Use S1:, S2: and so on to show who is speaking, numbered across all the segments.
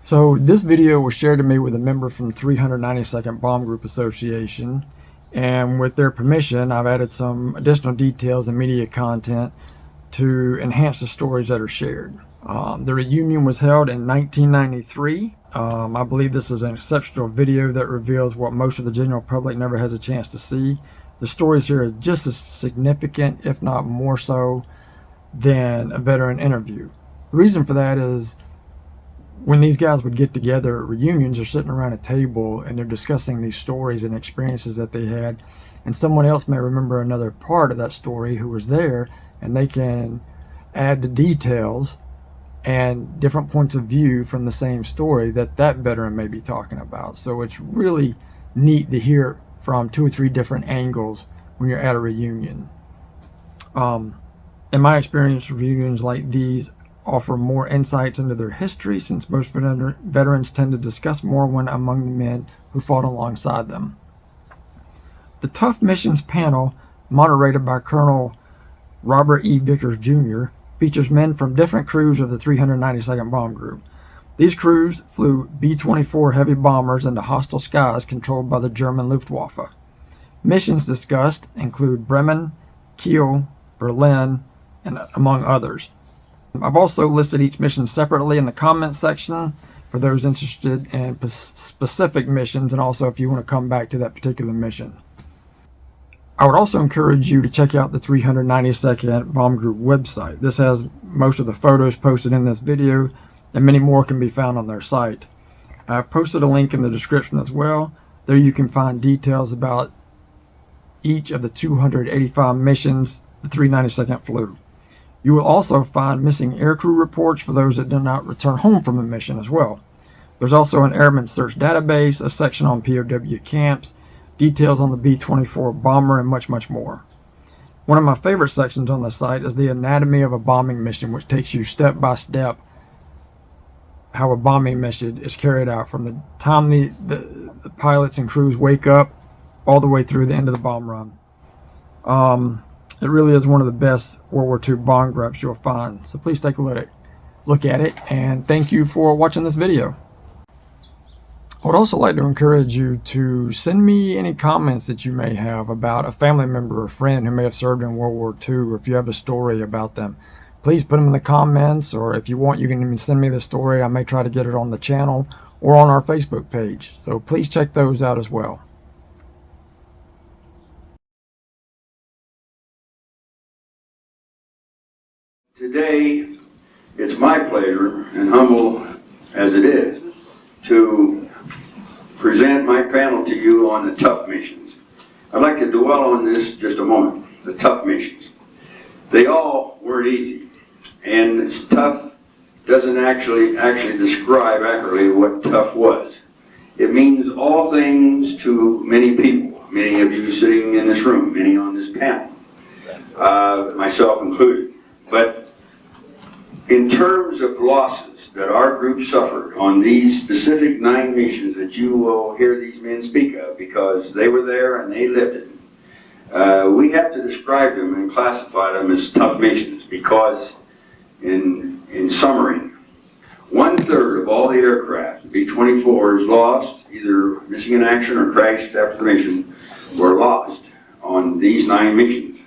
S1: So this video was shared to me with a member from the 392nd Bomb Group Association, and with their permission I've added some additional details and media content to enhance the stories that are shared. The reunion was held in 1993. I believe this is an exceptional video that reveals what most of the general public never has a chance to see. The stories here are just as significant, if not more so, than a veteran interview. The reason for that is when these guys would get together at reunions, they're sitting around a table and they're discussing these stories and experiences that they had, and someone else may remember another part of that story who was there, and they can add the details and different points of view from the same story that that veteran may be talking about. So it's really neat to hear from 2 or 3 different angles when you're at a reunion. In my experience, reunions like these offer more insights into their history, since most veterans tend to discuss more when among the men who fought alongside them. The Tough Missions panel, moderated by Colonel Robert E. Vickers Jr., features men from different crews of the 392nd Bomb Group. These crews flew B-24 heavy bombers into hostile skies controlled by the German Luftwaffe. Missions discussed include Bremen, Keihl, Berlin, and among others. I've also listed each mission separately in the comments section for those interested in specific missions, and also if you want to come back to that particular mission. I would also encourage you to check out the 392nd Bomb Group website. This has most of the photos posted in this video, and many more can be found on their site. I've posted a link in the description as well. There you can find details about each of the 285 missions the 392nd flew. You will also find missing aircrew reports for those that did not return home from a mission as well. There's also an airman search database, a section on POW camps, details on the B-24 bomber, and much, much more. One of my favorite sections on the site is the anatomy of a bombing mission, which takes you step by step how a bombing mission is carried out from the time the pilots and crews wake up all the way through the end of the bomb run. It really is one of the best World War II bomb graphs you'll find, so please take a look at it, and thank you for watching this video. I would also like to encourage you to send me any comments that you may have about a family member or friend who may have served in World War II, or if you have a story about them. Please put them in the comments, or if you want, you can even send me the story. I may try to get it on the channel or on our Facebook page, so please check those out as well.
S2: Today, it's my pleasure, and humble as it is, to present my panel to you on the tough missions. I'd like to dwell on this just a moment, the tough missions. They all weren't easy, and it's tough doesn't actually describe accurately what tough was. It means all things to many people, many of you sitting in this room, many on this panel, myself included. But in terms of losses that our group suffered on these specific 9 missions that you will hear these men speak of, because they were there and they lived it, we have to describe them and classify them as tough missions, because in summary, 1/3 of all the aircraft, B-24s lost, either missing in action or crashed after the mission, were lost on these 9 missions.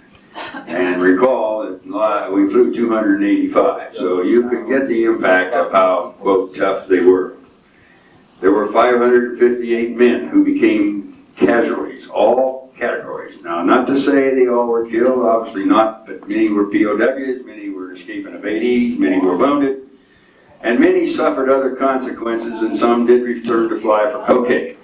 S2: And recall that we flew 285, so you could get the impact of how, quote, tough they were. There were 558 men who became casualties, all categories. Now, not to say they all were killed, obviously not, but many were POWs, many were escaping evaders, many were wounded, and many suffered other consequences, and some did return to fly for cocaine.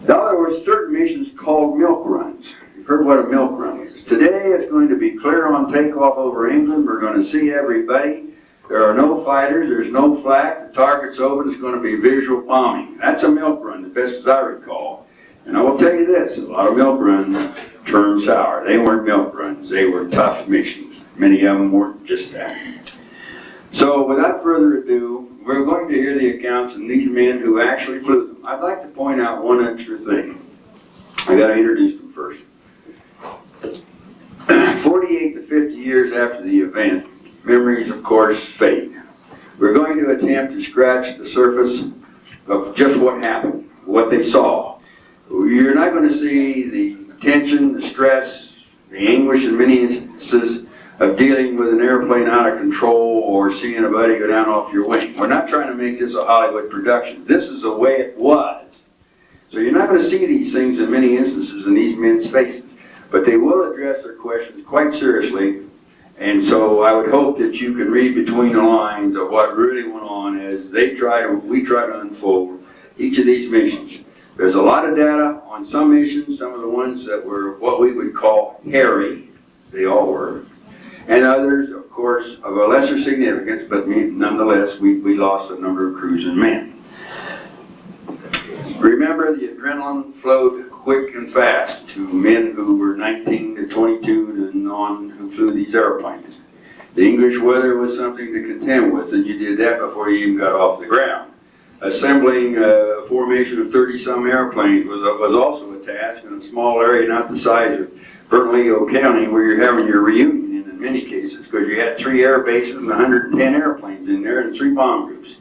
S2: Now, there were certain missions called milk runs. Heard what a milk run is. Today it's going to be clear on takeoff over England. We're going to see everybody. There are no fighters, there's no flak, the target's open, it's going to be visual bombing. That's a milk run, the best as I recall. And I will tell you this, a lot of milk runs turned sour. They weren't milk runs, they were tough missions. Many of them weren't just that. So without further ado, we're going to hear the accounts of these men who actually flew them. I'd like to point out one extra thing. I got to introduce them first. 48 to 50 years after the event, memories of course fade. We're going to attempt to scratch the surface of just what happened, what they saw. You're not going to see the tension, the stress, the anguish in many instances of dealing with an airplane out of control or seeing a buddy go down off your wing. We're not trying to make this a Hollywood production. This is the way it was. So you're not going to see these things in many instances in these men's faces, but they will address their questions quite seriously. And so I would hope that you can read between the lines of what really went on as we try to unfold each of these missions. There's a lot of data on some missions, some of the ones that were what we would call hairy, they all were, and others, of course, of a lesser significance, but nonetheless, we lost a number of crews and men. Remember, the adrenaline flowed quick and fast to men who were 19 to 22 and on who flew these airplanes. The English weather was something to contend with, and you did that before you even got off the ground. Assembling a formation of 30-some airplanes was also a task in a small area not the size of Bernalillo County, where you're having your reunion in many cases, because you had 3 air bases and 110 airplanes in there and 3 bomb groups.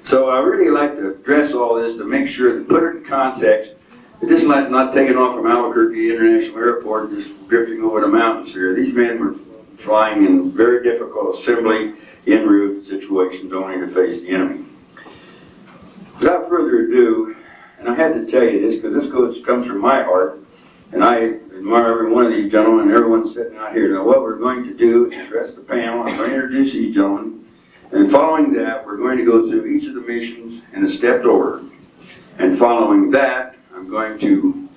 S2: So I really like to address all this to make sure to put it in context. Just not taking off from Albuquerque International Airport and just drifting over the mountains here. These men were flying in very difficult assembly, en route situations only to face the enemy. Without further ado, and I had to tell you this because this comes from my heart, and I admire every one of these gentlemen, everyone sitting out here. Now what we're going to do is address the panel. I'm going to introduce these gentlemen, and following that, we're going to go through each of the missions in a stepped order. And following that, I'm going to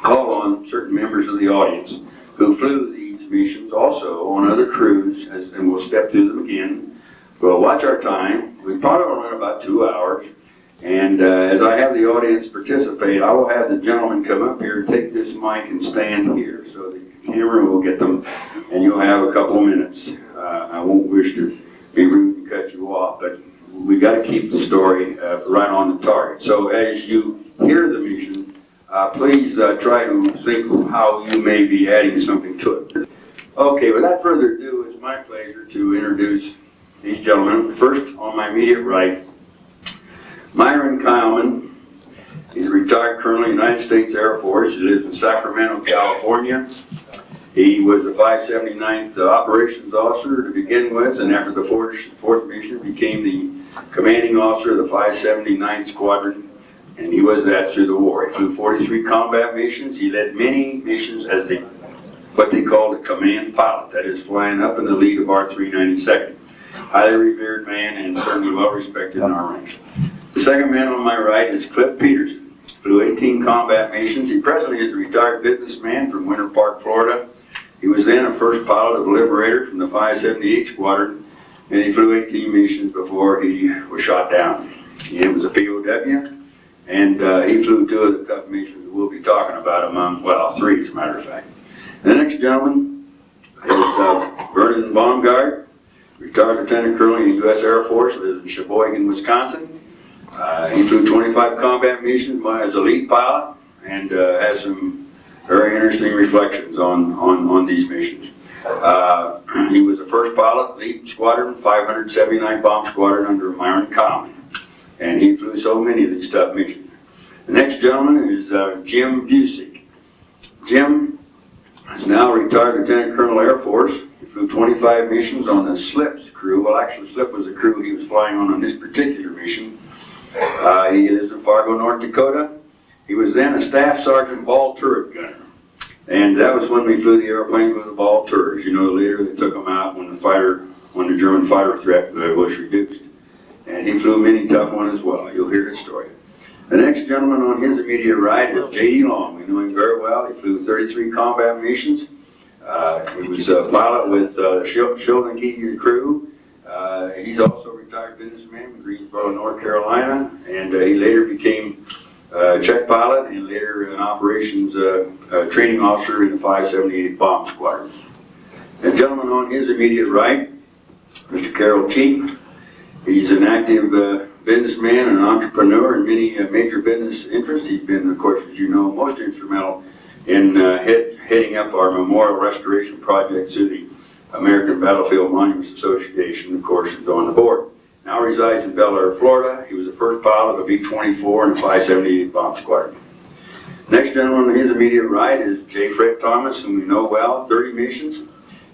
S2: call on certain members of the audience who flew these missions also on other crews, and we'll step through them again. We'll watch our time. We probably will run about 2 hours. And as I have the audience participate, I will have the gentleman come up here and take this mic and stand here so the camera will get them, and you'll have a couple of minutes. I won't wish to be rude and cut you off, but we got to keep the story right on the target. So as you hear the mission, please try to think of how you may be adding something to it. Okay, without further ado, it's my pleasure to introduce these gentlemen. First, on my immediate right, Myron Keilman. He's a retired colonel in the United States Air Force. He lives in Sacramento, California. He was the 579th Operations Officer to begin with, and after the fourth mission became the commanding officer of the 579th Squadron, and he was that through the war. He flew 43 combat missions. He led many missions as what they called a command pilot, that is, flying up in the lead of our 392nd. Highly revered man and certainly well respected in our ranks. The second man on my right is Cliff Peterson. Flew 18 combat missions. He presently is a retired businessman from Winter Park, Florida. He was then a first pilot of the Liberator from the 578 Squadron, and he flew 18 missions before he was shot down. He was a POW, and he flew 2 of the tough missions we'll be talking about among, well, 3 as a matter of fact. And the next gentleman is Vernon Baumgart, retired Lieutenant Colonel in the U.S. Air Force, lives in Sheboygan, Wisconsin. He flew 25 combat missions as a lead pilot, and has some very interesting reflections on these missions. He was the first pilot, lead squadron, 579 Bomb Squadron under Myron Keilman, and he flew so many of these tough missions. The next gentleman is Jim Buzick. Jim is now retired Lieutenant Colonel Air Force. He flew 25 missions on the Slip's crew. Well, actually, Slip was the crew he was flying on this particular mission. He lives in Fargo, North Dakota. He was then a Staff Sergeant ball turret gunner. And that was when we flew the airplane with the ball turrets. You know, later they took them out when the German fighter threat was reduced. And he flew many tough ones as well. You'll hear his story. The next gentleman on his immediate right is J.D. Long. We know him very well. He flew 33 combat missions. He was a pilot with the Schildknecht crew. He's also a retired businessman from Greensboro, North Carolina, and he later became check pilot and later an operations training officer in the 578 Bomb Squadron. The gentleman on his immediate right, Mr. Carrol. He's an active businessman and an entrepreneur in many major business interests. He's been, of course, as you know, most instrumental in heading up our memorial restoration project through the American Battlefield Monuments Association, of course, is on the board. Now, now resides in Bel Air, Florida. He was the first pilot of a B-24 and a 578 bomb squadron. Next gentleman on his immediate right is J. Fred Thomas, whom we know well, 30 missions.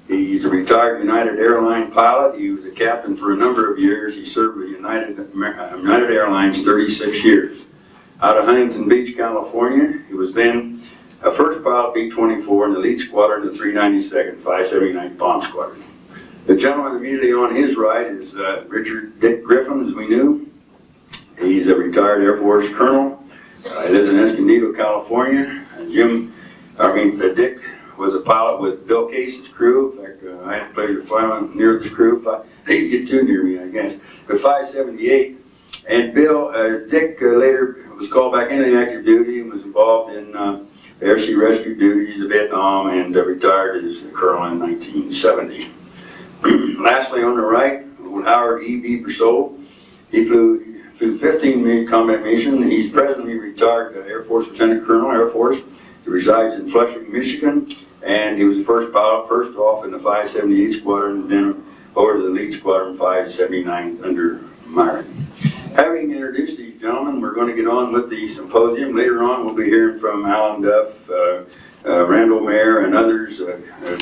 S2: He's a retired United Airlines pilot. He was a captain for a number of years. He served with United Airlines 36 years. Out of Huntington Beach, California, he was then a first pilot B-24 in the lead squadron of the 392nd 579 Bomb Squadron. The gentleman immediately on his right is Richard Dick Griffin, as we knew. He's a retired Air Force colonel. He lives in Escondido, California. Dick was a pilot with Bill Case's crew. In fact, I had the pleasure of flying near this crew. They didn't get too near me, I guess. But 578. And Dick later was called back into the active duty and was involved in air sea rescue duties in Vietnam and retired as a colonel in 1970. Lastly, on the right, old Howard E. Ebersole. He flew 15 combat missions. He's presently retired Air Force Lieutenant Colonel, Air Force. He resides in Flushing, Michigan, and he was the first pilot, first off in the 578 Squadron, and then over to the lead squadron 579 under Myron. Having introduced these gentlemen, we're going to get on with the symposium. Later on, we'll be hearing from Alan Duff, Randall Mayer, and others,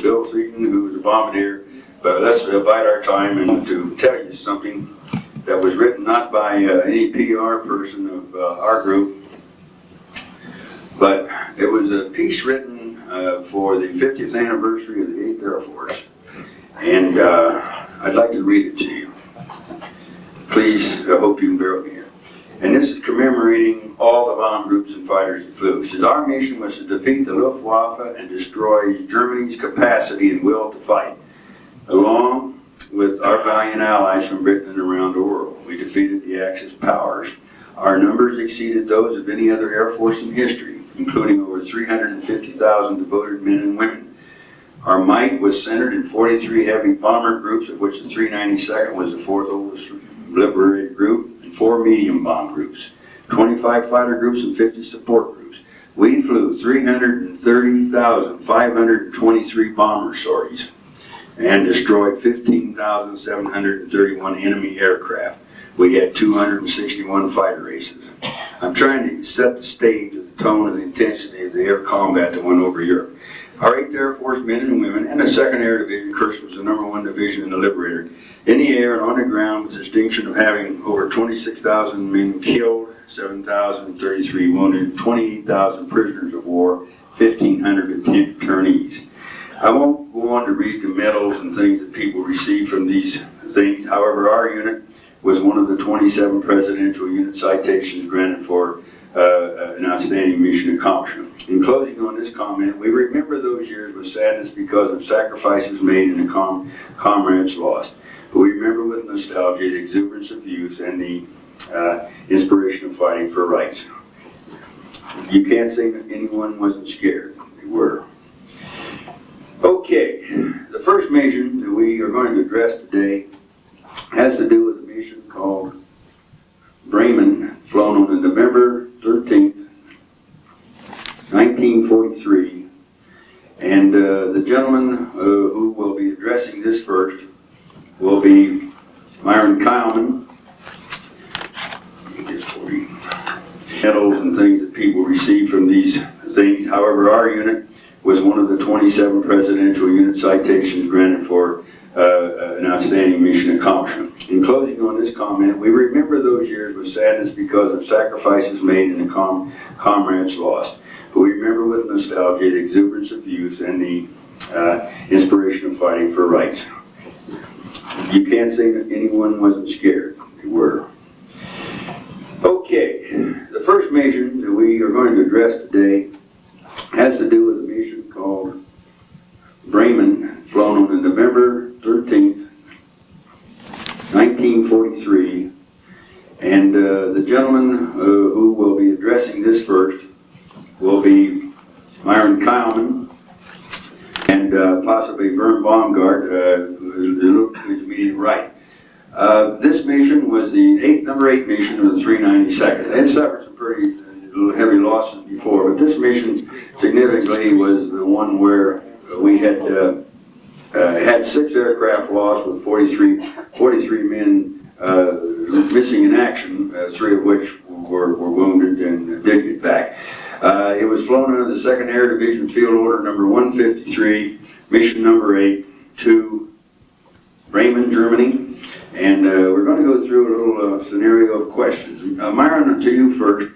S2: Bill Seaton, who was a bombardier. But let's bide our time and to tell you something that was written not by any PR person of our group, but it was a piece written for the 50th anniversary of the 8th Air Force. And I'd like to read it to you. Please, I hope you can bear with me here. And this is commemorating all the bomb groups and fighters that flew. It says, our mission was to defeat the Luftwaffe and destroy Germany's capacity and will to fight. Along with our valiant allies from Britain and around the world, we defeated the Axis powers. Our numbers exceeded those of any other Air Force in history, including over 350,000 devoted men and women. Our might was centered in 43 heavy bomber groups, of which the 392nd was the fourth oldest liberated group, and 4 medium bomb groups, 25 fighter groups, and 50 support groups. We flew 330,523 bomber sorties and destroyed 15,731 enemy aircraft. We had 261 fighter aces. I'm trying to set the stage of the tone and the intensity of the air combat that went over Europe. Our 8th Air Force men and women and the 2nd Air Division, of course, was the #1 division in the Liberator, in the air and on the ground with the distinction of having over 26,000 men killed, 7,033 wounded, 28,000 prisoners of war, 1,500 detainees. I won't go on to read the medals and things that people receive from these things. However, our unit was one of the 27 presidential unit citations granted for an outstanding mission accomplishment. In closing on this comment, we remember those years with sadness because of sacrifices made and the comrades lost. But we remember with nostalgia the exuberance of youth and the inspiration of fighting for rights. You can't say that anyone wasn't scared. They were. Okay, the first mission that we are going to address today has to do with a mission called Bremen, flown on November 13th, 1943. And the gentleman who will be addressing this first will be Myron Keilman. Medals and things that people receive from these things. However, our unit was one of the 27 presidential unit citations granted for an outstanding mission accomplishment. In closing on this comment, we remember those years with sadness because of sacrifices made and the comrades lost. But we remember with nostalgia the exuberance of youth and the inspiration of fighting for rights. You can't say that anyone wasn't scared. They were. Okay, the first mission that we are going to address today has to do with a mission called Bremen, flown on November 13th, 1943. And the gentleman who will be addressing this first will be Myron Keilman and possibly Vernon Baumgart, who looked to his immediate right. This mission was the number 8 mission of the 392nd. They had suffered some pretty heavy losses before, but this mission significantly was the one where we had 6 aircraft lost with 43 men missing in action, 3 of which were wounded and did get back. It was flown under the 2nd Air Division Field Order number 153, mission number 8, to Bremen, Germany. And we're going to go through a little scenario of questions. Myron, to you first.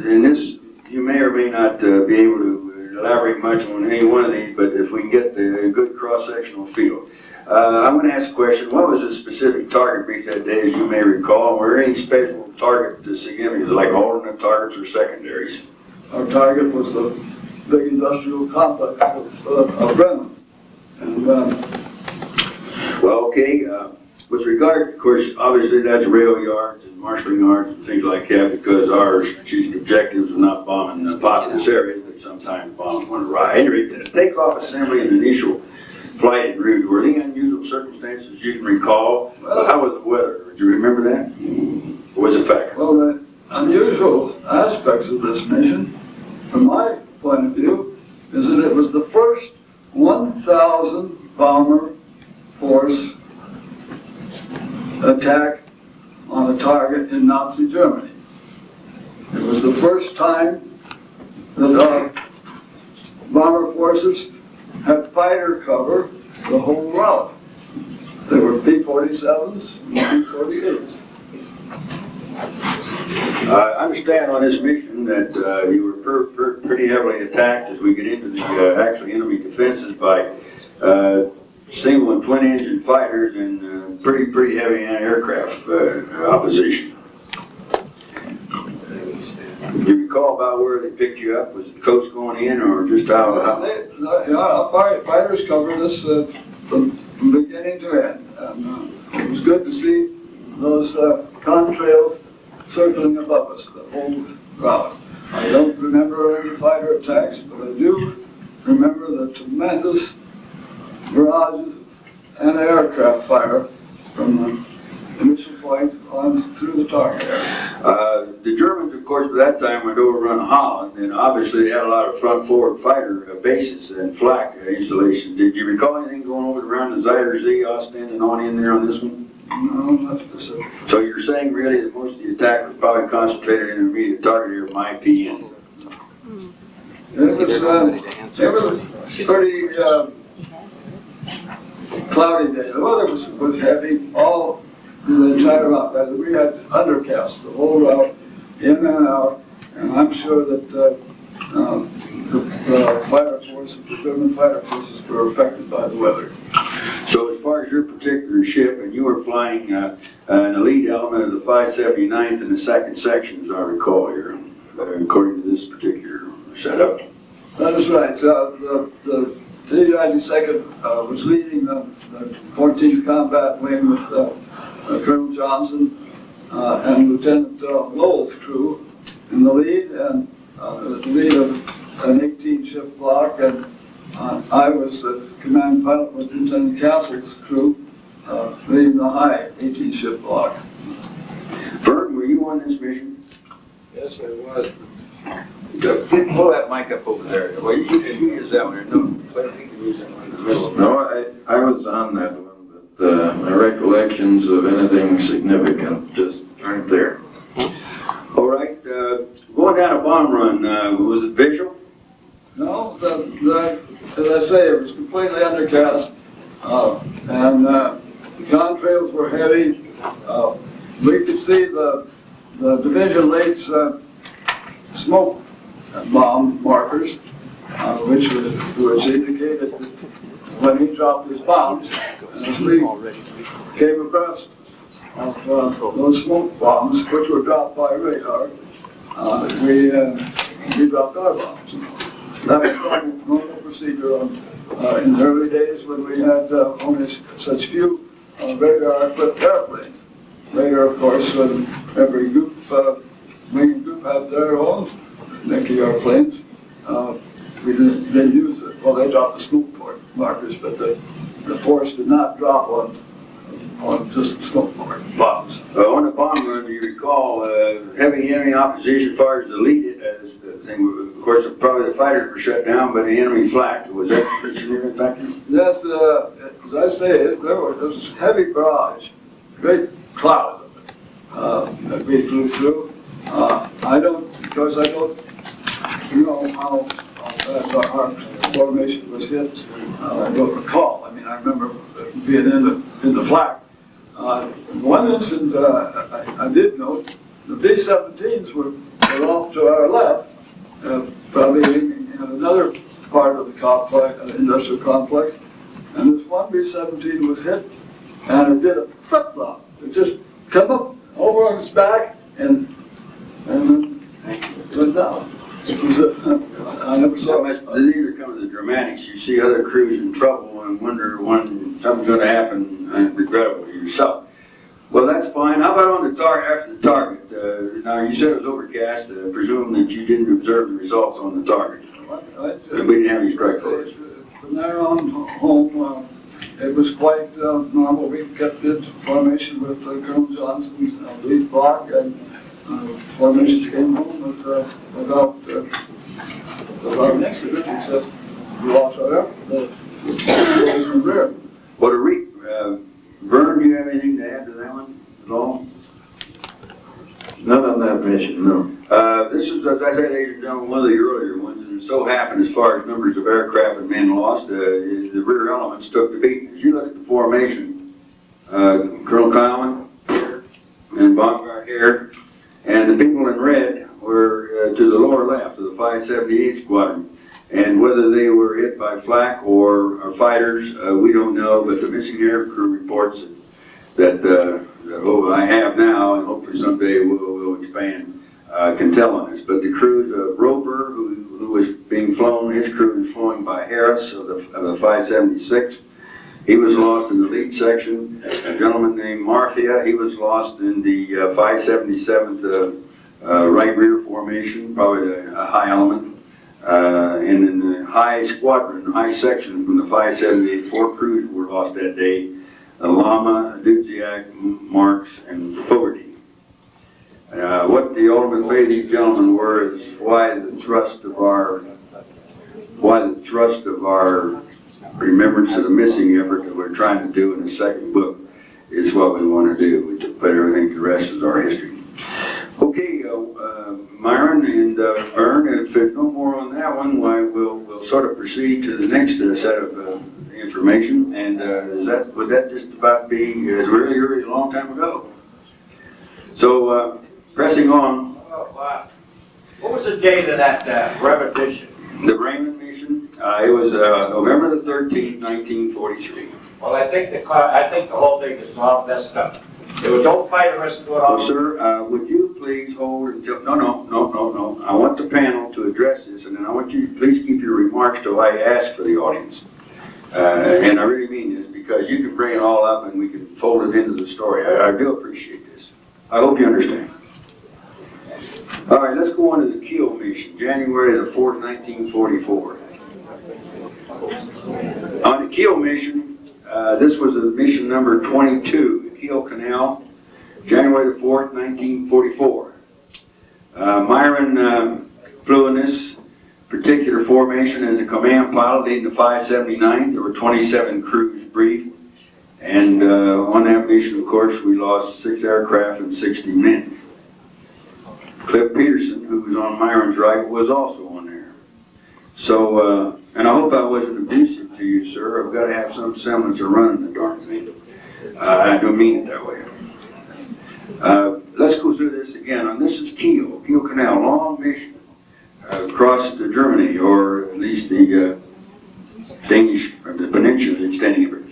S2: In this, you may or may not be able to elaborate much on any one of these, but if we can get a good cross-sectional field. I'm going to ask a question. What was the specific target brief that day, as you may recall? Were there any special target significance, like alternate targets or secondaries?
S3: Our target was the big industrial complex of Bremen. And,
S2: well, okay. With regard, of course, obviously that's rail yards and marshalling yards and things like that, because our strategic objectives are not bombing the populous areas, but sometimes bombs when arrive. Anyway, the takeoff assembly and initial flight en route, were there any unusual circumstances you can recall? How was the weather? Do you remember that? Or was it fact?
S3: well, the unusual aspects of this mission, from my point of view, is that it was the first 1,000 bomber force attack on a target in Nazi Germany. It was the first time that our bomber forces had fighter cover the whole route. There were P-47s and P-38s.
S2: I understand on this mission that you were pretty heavily attacked as we get into the actually enemy defenses by single and twin engine fighters and pretty heavy anti-aircraft opposition. Do you recall about where they picked you up? Was the coast going in, or just how?
S3: Our fighters covered us from beginning to end. And it was good to see those contrails circling above us the whole route. I don't remember any fighter attacks, but I do remember the tremendous barrages and aircraft fire from the initial flight on through the target area.
S2: The Germans, of course, by that time would overrun Holland, and obviously they had a lot of front-forward fighter bases and flak installations. Did you recall anything going over around the Zuider Zee, Ostend, and on in there on this one?
S3: No, not specific.
S2: So you're saying really that most of the attack was probably concentrated in the immediate target area of MIPN?
S3: It was pretty cloudy day. The weather was heavy all the entire route. We had undercast the whole route, in and out, and I'm sure that the fighter forces, the German fighter forces, were affected by the weather.
S2: So as far as your particular ship, and you were flying an elite element of the 579th in the 2nd section, as I recall here, according to this particular setup.
S3: That is right. The 392nd was leading the 14th Combat Wing with Colonel Johnson and Lieutenant Lowell's crew in the lead, and the lead of an 18-ship block, and I was the command pilot with Lieutenant Castle's crew leading the high 18-ship block.
S2: Vernon, were you on this mission?
S4: Yes, I was.
S2: Pull that mic up over there. Well, you can use that one. No, I think you can use that one in the middle.
S4: No, I was on that one, but my recollections of anything significant just aren't there.
S2: All right, going down a bomb run, was it visual?
S3: No, as I say, it was completely undercast, and the contrails were heavy. We could see the division lead's smoke bomb markers, which indicated that when he dropped his bombs, as we came abreast of those smoke bombs, which were dropped by radar, we dropped our bombs. That was normal procedure in the early days when we had only such few radar-equipped airplanes. Later, of course, when every group, wing group had their own Nicky airplanes, we didn't use it. Well, they dropped the smoke markers, but the force did not drop on just smoke bombs.
S2: On the bomb run, do you recall heavy enemy opposition as far as the lead thing? Of course, probably the fighters were shut down, but the enemy flak. Was that a significant factor?
S3: Yes, as I say, there was heavy barrage, great cloud of it. that we flew through. Because I don't know how fast our formation was hit. I don't recall. I mean, I remember being in the flak. One incident I did note, the B-17s were off to our left, probably in another part of the complex, industrial complex, and this one B-17 was hit, and it did a flip-flop. It just come up over on its back, and then went down. It was I never saw it.
S2: These are kind of the dramatics. You see other crews in trouble and wonder when something's going to happen regrettable to yourself. Well, that's fine. How about on the target, after the target? Now, you said it was overcast. Presume that you didn't observe the results on the target. We didn't have any strike force.
S3: From there on home, it was quite normal. We kept in formation with Colonel Johnson's lead block, and formation came home with without an incident, except we lost our rear.
S2: Well, Vernon, do you have anything to add to that one at all?
S4: Not on that mission, no.
S2: This is, as I said, ladies and gentlemen, one of the earlier ones, and it so happened as far as numbers of aircraft and men lost, the rear elements took the beat. As you look at the formation, Colonel Keilman here, and Baumgart here, and the people in red were to the lower left of the 578 Squadron. And whether they were hit by flak or fighters, we don't know, but the missing aircrew reports that I have now, and hopefully someday we'll expand, can tell on this. But the crew, the Roper, who was being flown, his crew was flown by Harris of the 576. He was lost in the lead section. A gentleman named Marfia, he was lost in the 577th right rear formation, probably a high element. And in the high squadron, high section from the 578, 4 crews were lost that day. Lama, Buzick, Marks, and Fogarty. What the ultimate fate of these gentlemen were is why the thrust of our remembrance of the missing effort that we're trying to do in the second book is what we want to do. We put everything, the rest is our history. Okay, Myron and Vern, if there's no more on that one, we'll sort of proceed to the next set of information. And would that just about be really a long time ago? So pressing on.
S5: What was the date of that repetition?
S2: The Bremen mission. It was November the 13th, 1943.
S5: Well, I think the whole thing is all messed up. There was no fighter escort
S2: Well,
S5: on.
S2: sir, would you please hold until, no. I want the panel to address this, and then I want you to please keep your remarks till I ask for the audience. And I really mean this, because you can bring it all up and we can fold it into the story. I do appreciate this. I hope you understand. All right, let's go on to the Keihl mission, January the 4th, 1944. On the Keihl mission, this was mission number 22. Keihl Canal, January the 4th, 1944. Myron flew in this particular formation as a command pilot leading the 579. There were 27 crews briefed, and on that mission, of course, we lost 6 aircraft and 60 men. Cliff Peterson, who was on Myron's right, was also on there. So, and I hope I wasn't abusive to you, sir. I've got to have some semblance of running the darn thing. I don't mean it that way. Let's go through this again. This is Keihl Canal, long mission across Germany, or at least the Danish, or the peninsula extending over.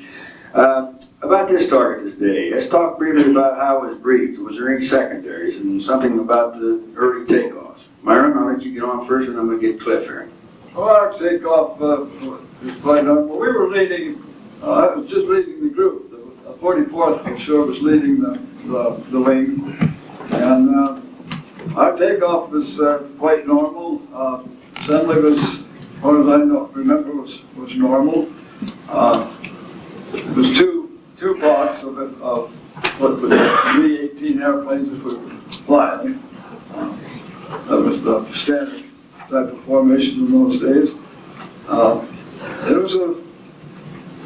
S2: About this target this day, let's talk briefly about how it was briefed. Was there any secondaries, and something about the early takeoffs? Myron, I'll let you get on first, and I'm going to get Cliff here.
S3: Well, our takeoff was quite normal. We were leading, I was just leading the group. The 44th, for sure, was leading the wing. And our takeoff was quite normal. Assembly was, as far as I remember, was normal. It was two blocks of what would be 18 airplanes if we were flying. That was the standard type of formation in those days. It was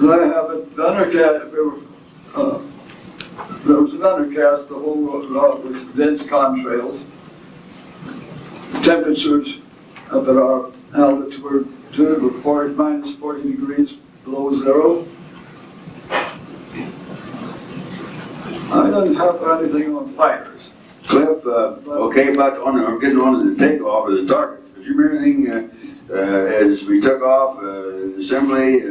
S3: I have it undercat. We were there was an undercast, the whole road was dense contrails. Temperatures up at our altitude were minus 40 degrees below zero. I don't have anything on fighters.
S2: Cliff, okay, about getting on to the takeoff of the target. Did you remember anything as we took off, assembly,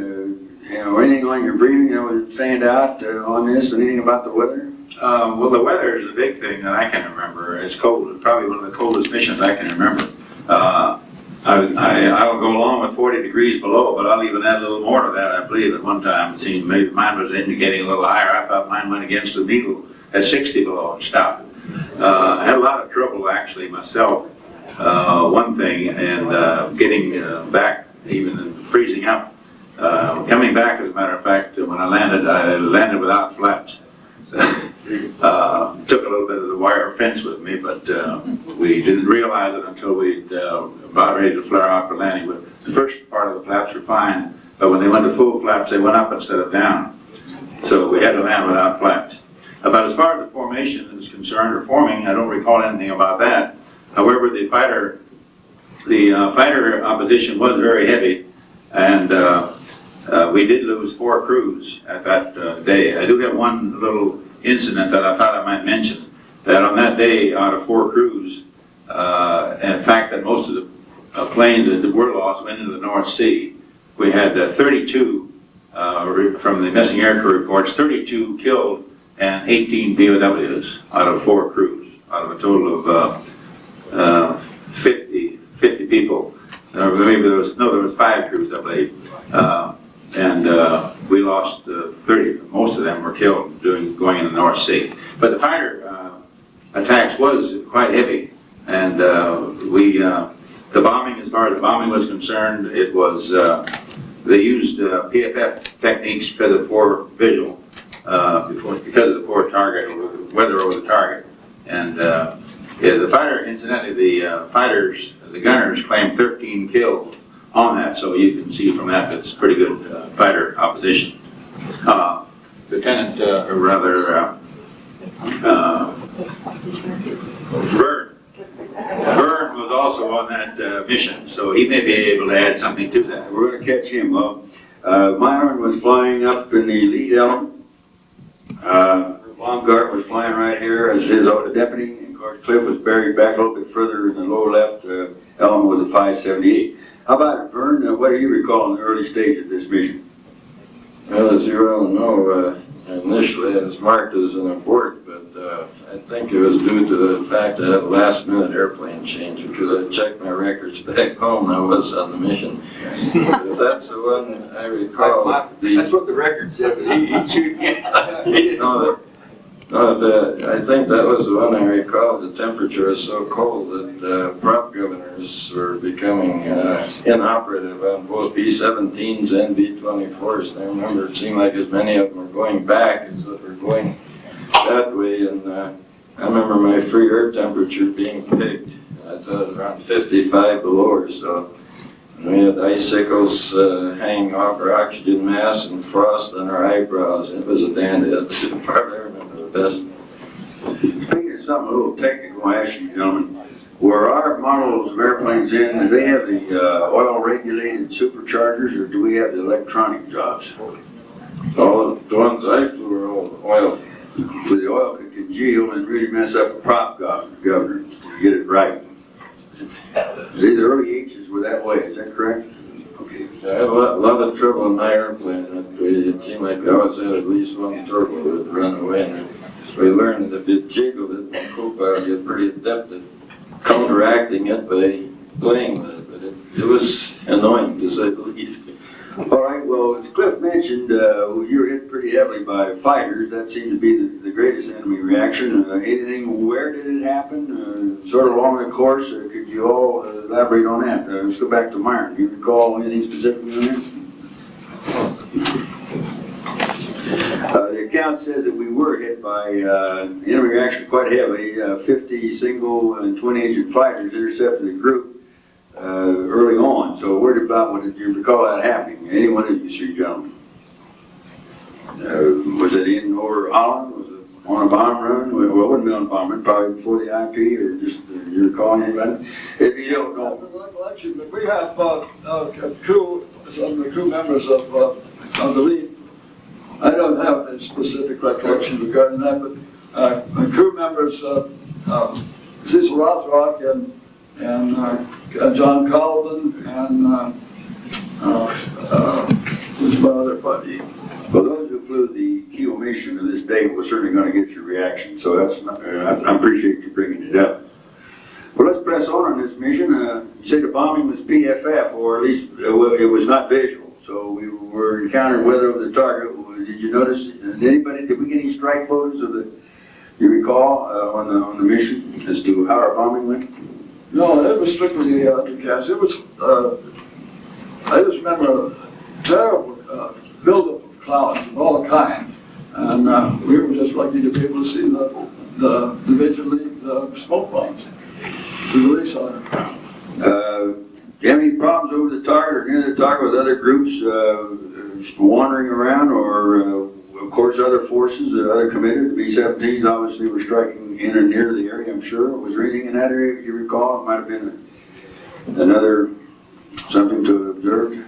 S2: anything on your briefing, would stand out on this, anything about the weather?
S6: Well, the weather is a big thing that I can remember. It's cold. It's probably one of the coldest missions I can remember. I will go along with 40 degrees below, but I'll even add a little more to that, I believe, at one time. It seemed maybe mine was indicating a little higher. I thought mine went against the needle at 60 below and stopped. I had a lot of trouble, actually, myself, one thing, and getting back, even freezing up. Coming back, as a matter of fact, when I landed without flaps. Took a little bit of the wire fence with me, but we didn't realize it until we about ready to flare off for landing. But the first part of the flaps were fine, but when they went to full flaps, they went up instead of down. So we had to land without flaps. But as far as the formation is concerned, or forming, I don't recall anything about that. However, the fighter opposition was very heavy, and we did lose 4 crews at that day. I do have one little incident that I thought I might mention, that on that day, out of 4 crews, and in fact that most of the planes that were lost went into the North Sea. We had 32, from the missing aircrew reports, 32 killed and 18 POWs out of 4 crews, out of a total of 50 people. Maybe there was 5 crews, I believe. And we lost 30. Most of them were killed going in the North Sea. But the fighter attacks was quite heavy, and the bombing, as far as the bombing was concerned, it was they used PFF techniques because of poor visual, because of the poor target, weather over the target, and the fighter. Incidentally, the gunners claimed 13 killed on that, so you can see from that it's pretty good fighter opposition. Lieutenant, or rather, Vern was also on that mission, so he may be able to add something to that.
S2: We're going to catch him up. Myron was flying up in the lead element. Baumgart was flying right here as his deputy. And of course, Cliff was buried back a little bit further in the lower left. Element was a 578. How about it, Vern? What do you recall in the early stage of this mission?
S4: Well, as you all know, initially it was marked as an abort, but I think it was due to the fact that I had a last-minute airplane change, because I checked my records back home and I was on the mission. But that's the one I recall.
S2: That's what the record said, but he didn't know that.
S4: I think that was the one I recall. The temperature was so cold that prop governors were becoming inoperative on both B-17s and B-24s. And I remember it seemed like as many of them were going back as that were going that way. And I remember my free air temperature being pegged. I thought around 55 below or so. And we had icicles hanging off our oxygen masks and frost on our eyebrows. It was a dandy. That's the part I remember the best.
S2: Speaking of something a little technical, I ask you, gentlemen, were our models of airplanes in, do they have the oil-regulated superchargers, or do we have the electronic jobs?
S4: All of the ones I flew were all oil.
S2: So the oil could congeal and really mess up a prop governor to get it right. These early H's were that way, is that correct? Okay.
S4: I had a lot of trouble in my airplane. It seemed like I always had at least one turbo that would run away. And we learned that if you jiggled it, the co-pilot get pretty adept at counteracting it by playing with it. But it was annoying, to say the least.
S2: All right, well, as Cliff mentioned, you were hit pretty heavily by fighters. That seemed to be the greatest enemy reaction. Anything, where did it happen? Sort of along the course? Could you all elaborate on that? Let's go back to Myron. Do you recall anything specifically on that? The account says that we were hit by enemy reaction quite heavily. 50 single and twin engine fighters intercepted the group early on. So where did you recall that happening? Any one of you three gentlemen? Was it in over Holland? Was it on a bomb run? Well, it wouldn't be on a bomb run, probably before the IP or just you're calling anybody. If you don't know.
S3: Recollection, but we have a crew, some of the crew members of the lead. I don't have a specific recollection regarding that, but crew members, Cecil Rothrock and John Calvin and who's my other buddy?
S2: Well, those who flew the Keihl mission to this day were certainly going to get your reaction, so that's not, I appreciate you bringing it up. Well, let's press on this mission. You said the bombing was PFF, or at least it was not visual, so we were encountering weather over the target. Did you notice, did we get any strike photos of the, you recall, on the mission as to how our bombing went?
S3: No, it was strictly undercast. It was, I just remember a terrible buildup of clouds of all kinds. And we were just lucky to be able to see the Division League's smoke bombs to release on it.
S2: Do you have any problems over the target or near the target with other groups wandering around, or of course other forces, other committed? The B-17s obviously were striking in or near the area, I'm sure. Was there anything in that area you recall? It might have been another something to observe.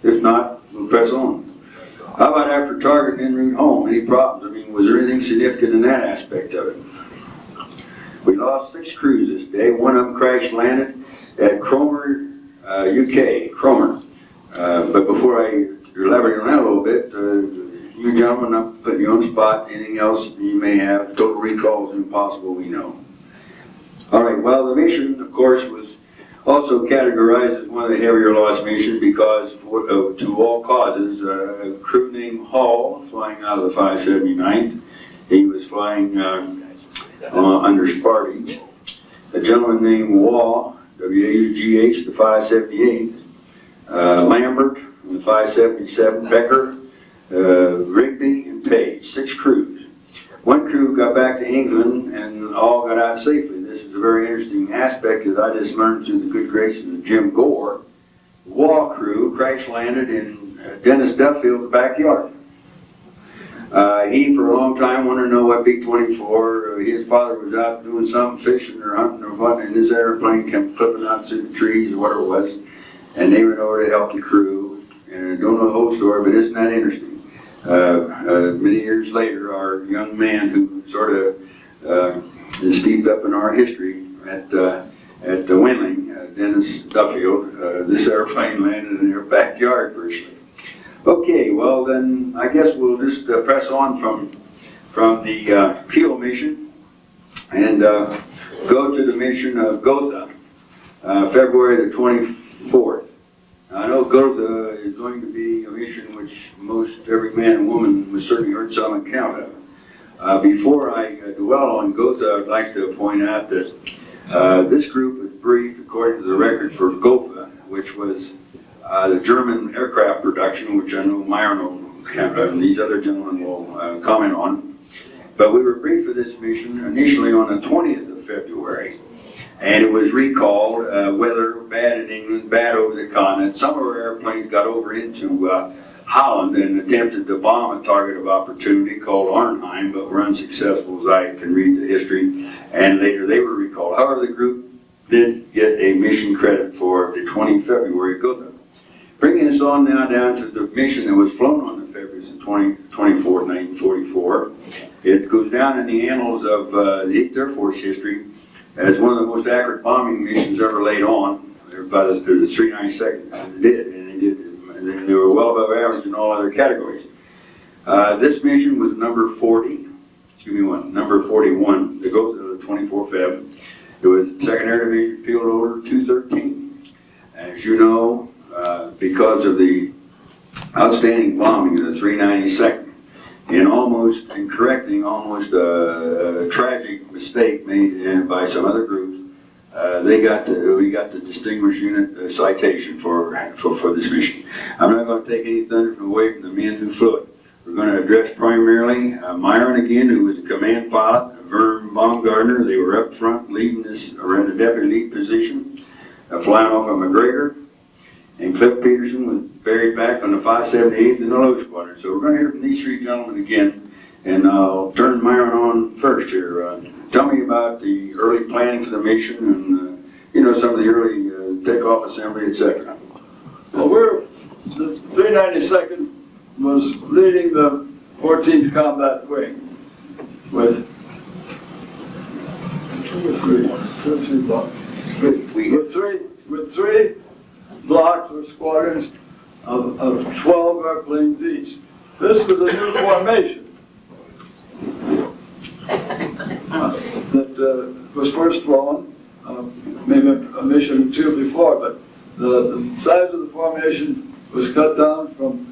S2: If not, we'll press on. How about after target en route home? Any problems? I mean, was there anything significant in that aspect of it? We lost 6 crews this day. One of them crash landed at Cromer, UK, Cromer. But before I elaborate on that a little bit, you gentlemen, I'm putting you on the spot. Anything else you may have? Total recall is impossible, we know. All right, well, the mission, of course, was also categorized as one of the heavier loss missions because, to all causes, a crew named Hall, flying out of the 579th, he was flying under Spartage. A gentleman named Waugh, W-A-U-G-H, the 578th, Lambert, the 577, Becker, Rigby, and Page, 6 crews. One crew got back to England and all got out safely. This is a very interesting aspect that I just learned through the good graces of Jim Gore. The Waugh crew crash landed in Dennis Duffield's backyard. He, for a long time, wanted to know what B-24, his father was out doing something, fishing or hunting or what, and his airplane kept clipping out through the trees or whatever it was, and they went over to help the crew. And I don't know the whole story, but isn't that interesting? Many years later, our young man who sort of is steeped up in our history at Wendling, Dennis Duffield, this airplane landed in their backyard virtually. Okay, well then I guess we'll just press on from the Keihl mission and go to the mission of Gotha, February the 24th. I know Gotha is going to be a mission which most every man and woman was certainly heard some account of. Before I dwell on Gotha, I'd like to point out that this group was briefed according to the record for Gotha, which was the German aircraft production, which I know Myron and these other gentlemen will comment on. But we were briefed for this mission initially on the 20th of February. And it was recalled, weather bad in England, bad over the continent. Some of our airplanes got over into Holland and attempted to bomb a target of opportunity called Arnhem, but were unsuccessful as I can read the history. And later they were recalled. However, the group did get a mission credit for the 20th February Gotha. Bringing us on now down to the mission that was flown on the February 24th, 1944. It goes down in the annals of the 8th Air Force history as one of the most accurate bombing missions ever laid on by the 392nd. They did, and they were well above average in all other categories. This mission was number 41, the Gotha, the 24th Feb. It was 2nd Air Division Field Order 213. As you know, because of the outstanding bombing of the 392nd, in correcting almost a tragic mistake made by some other groups, we got the distinguished unit citation for this mission. I'm not going to take any thunder away from the men who flew it. We're going to address primarily Myron again, who was the command pilot, Vernon Baumgart. They were up front leading this, or in the deputy lead position, flying off of McGregor. And Cliff Peterson was buried back on the 578th in the low squadron. So we're going to hear from these 3 gentlemen again And I'll turn Myron on first here. Tell me about the early planning for the mission and, some of the early takeoff assembly, etc.
S3: Well, the 392nd was leading the 14th Combat Wing with three blocks. With three blocks or squadrons of 12 airplanes each. This was a new formation that was first flown, maybe a mission or two before, but the size of the formation was cut down from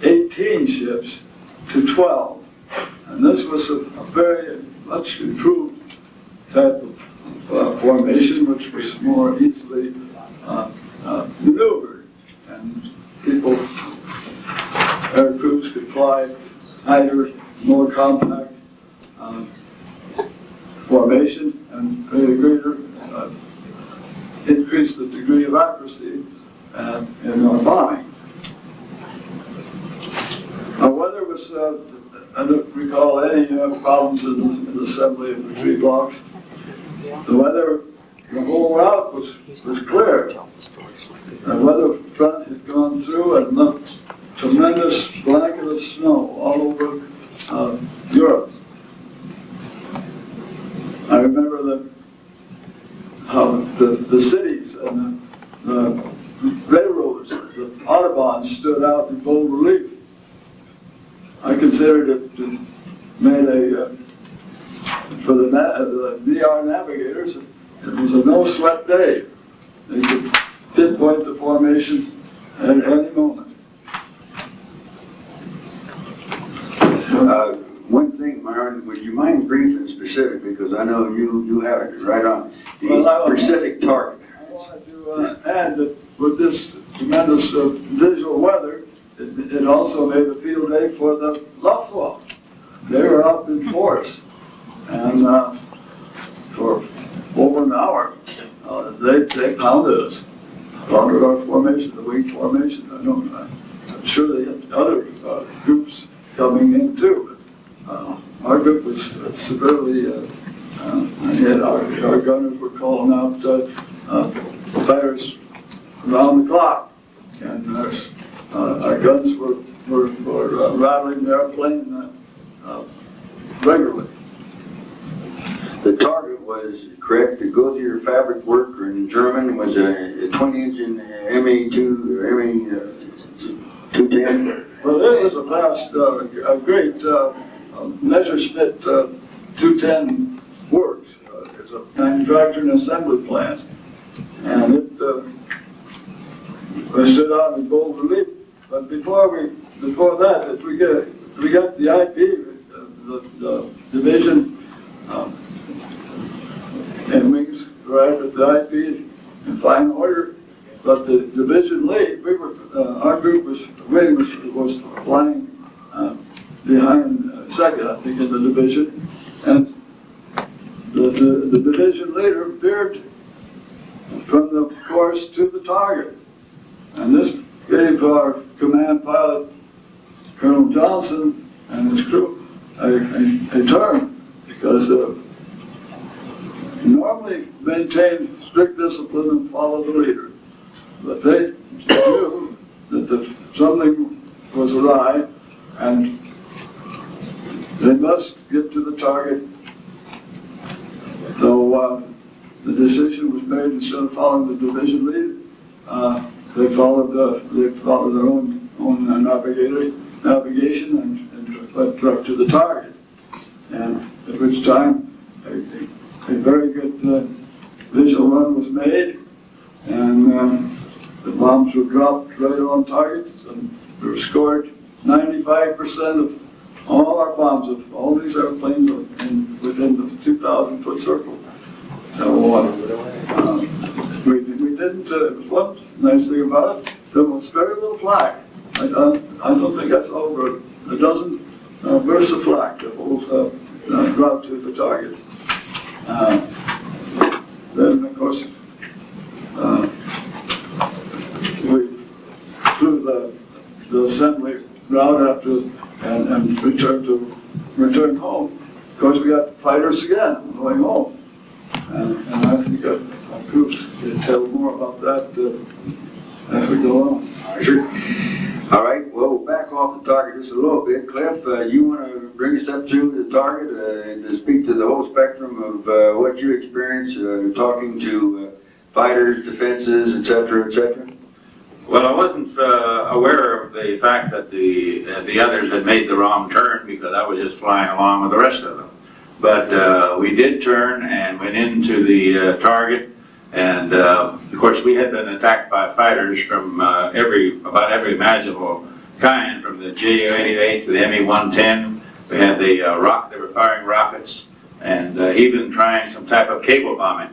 S3: 18 ships to 12. And this was a very much improved type of formation, which was more easily maneuvered. And air crews could fly higher, more compact formation and greater increase the degree of accuracy in our bombing. Our weather was, I don't recall any problems in the assembly of the three blocks. The weather, the whole route was clear. The weather front had gone through and left tremendous blanket of snow all over Europe. I remember how the cities and the railroads, the autobahns stood out in bold relief. I considered it made for the VR navigators, it was a no-sweat day. They could pinpoint the formation at any moment.
S2: One thing, Myron, would you mind briefing specific, because I know you have it right on, the Pacific target.
S3: I wanted to add that with this tremendous visual weather, it also made a field day for the Luftwaffe. They were up in force, and for over an hour, they pounded us, pounded our formation, the wing formation. I'm sure they had other groups coming in too. Our group was severely, our gunners were calling out fires around the clock, and our guns were rattling the airplane regularly.
S2: The target was, correct, the Gotha fabric work, or in German, was a 20-engine MA2 or MA210.
S3: Well, it was a great Messerschmitt 210 works. It's a manufacturing and assembly plant, and it stood out in bold relief. But before that, if we got the IP, the division and wings arrived with the IP in fine order. But the division lead, our group was flying behind second, I think, in the division, and the division leader veered from the course to the target, and this gave our command pilot, Colonel Johnson, and his crew a turn, because normally maintain strict discipline and follow the leader. But they knew that something was awry, and they must get to the target. So the decision was made, instead of following the division lead, they followed their own navigation and went direct to the target. And at which time a very good visual run was made, and the bombs were dropped right on targets, and we were scored 95% of all our bombs of all these airplanes within the 2,000-foot circle. So we didn't. It was one nice thing about it. There was very little flak. I don't think I saw over a dozen bursts of flak that will drop to the target. Then, of course, we flew the assembly route after and returned to and going home. And I think I could tell more about that as we go on.
S2: Sure. All right, well, we'll back off the target just a little bit. Cliff, you want to bring us up to the target and to speak to the whole spectrum of what you experienced talking to fighters, defenses, et cetera, et cetera?
S6: Well, I wasn't aware of the fact that the others had made the wrong turn because I was just flying along with the rest of them. But we did turn and went into the target, and of course we had been attacked by fighters from about every imaginable kind, from the Ju-88 to the Me-110. We had they were firing rockets and even trying some type of cable bombing.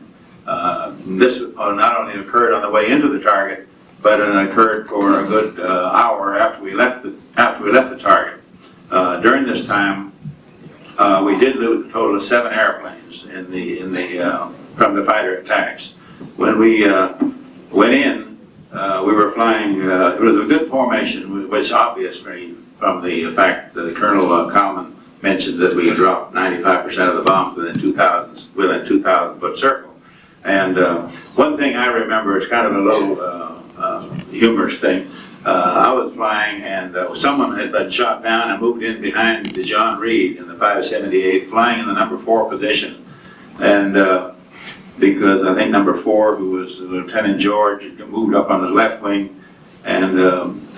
S6: This not only occurred on the way into the target, but it occurred for a good hour after we left the target. During this time, we did lose a total of 7 airplanes from the fighter attacks. When we went in, we were flying. It was a good formation, which obviously, from the fact that Colonel Keilman mentioned that we dropped 95% of the bombs within 2,000 foot circle. And one thing I remember is kind of a little humorous thing. I was flying and someone had been shot down and moved in behind the John Reed in the 578, flying in the number 4 position. And because I think number 4, who was Lieutenant George, moved up on the left wing. And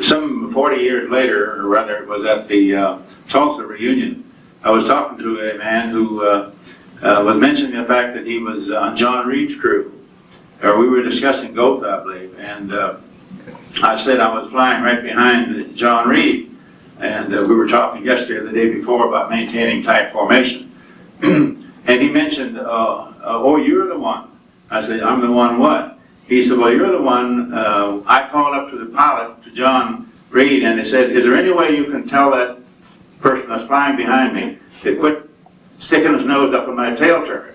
S6: some 40 years later, or rather it was at the Tulsa reunion, I was talking to a man who was mentioning the fact that he was on John Reed's crew. Or we were discussing Gotha, I believe, and I said I was flying right behind John Reed, and we were talking yesterday or the day before about maintaining tight formation. And he mentioned, oh, you're the one. I said, I'm the one what? He said, well, you're the one. I called up to the pilot, to John Reed, and he said, is there any way you can tell that person that's flying behind me to quit sticking his nose up in my tail turret?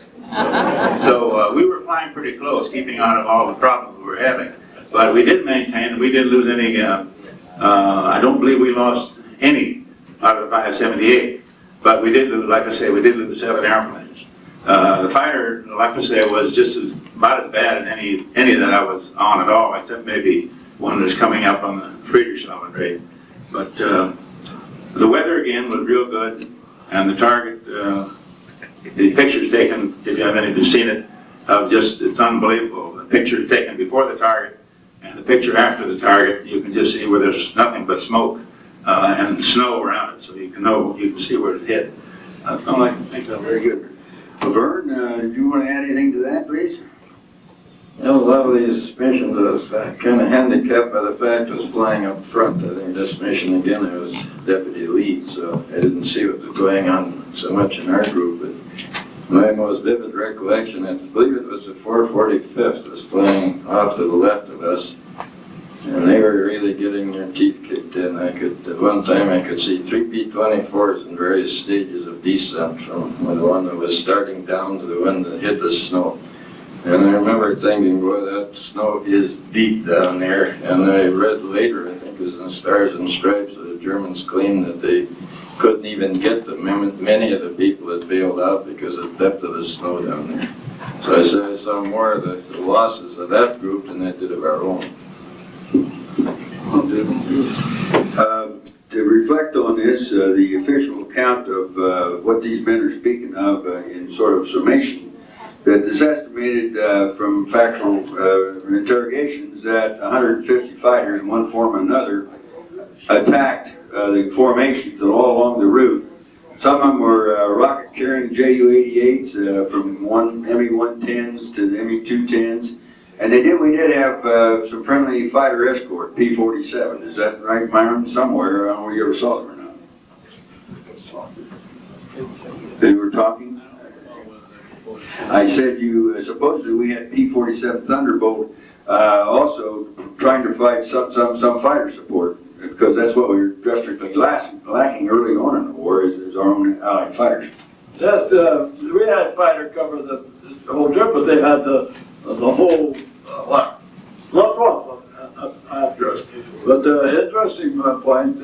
S6: So we were flying pretty close, keeping out of all the problems we were having. But we did maintain, we didn't lose any, I don't believe we lost any out of the 578. But we did lose, like I say, we did lose 7 airplanes. The fighter, like I say, was just about as bad as any that I was on at all, except maybe one that's coming up on the Friedrichshafen raid. But the weather again was real good, and the target, the pictures taken, if you haven't seen it, of just, it's unbelievable. The pictures taken before the target and the picture after the target, you can just see where there's nothing but smoke and snow around it, so you can see where it hit. That's all I can think of.
S2: Very good. Vern, do you want to add anything to that, please?
S4: You know, a lot of these missions I was kind of handicapped by the fact I was flying up front. I think this mission again, I was deputy lead, so I didn't see what was going on so much in our group. But my most vivid recollection, I believe it was the 445th, was flying off to the left of us, and they were really getting their teeth kicked in. At one time I could see 3 P-24s in various stages of descent, from the one that was starting down to the one that hit the snow. And I remember thinking, boy, that snow is deep down there. And I read later, I think it was in the Stars and Stripes, that the Germans claimed that they couldn't even get them. Many of the people had bailed out because of the depth of the snow down there. So I saw more of the losses of that group than I did of our own.
S2: To reflect on this, the official account of what these men are speaking of in sort of summation, that is estimated from factual interrogations that 150 fighters in one form or another attacked the formations all along the route. Some of them were rocket-carrying Ju-88s from Me-110s to the Me-210s. And we did have some friendly fighter escort, P-47. Is that right, Myron? Somewhere. I don't know if you ever saw them or not. They were talking? I said supposedly we had P-47 Thunderbolt also trying to fight some fighter support, because that's what we were drastically lacking early on in the war is our own allied fighters.
S3: Just, we had fighter cover the whole trip, but they had the whole, Luftwaffe after us. But the interesting point,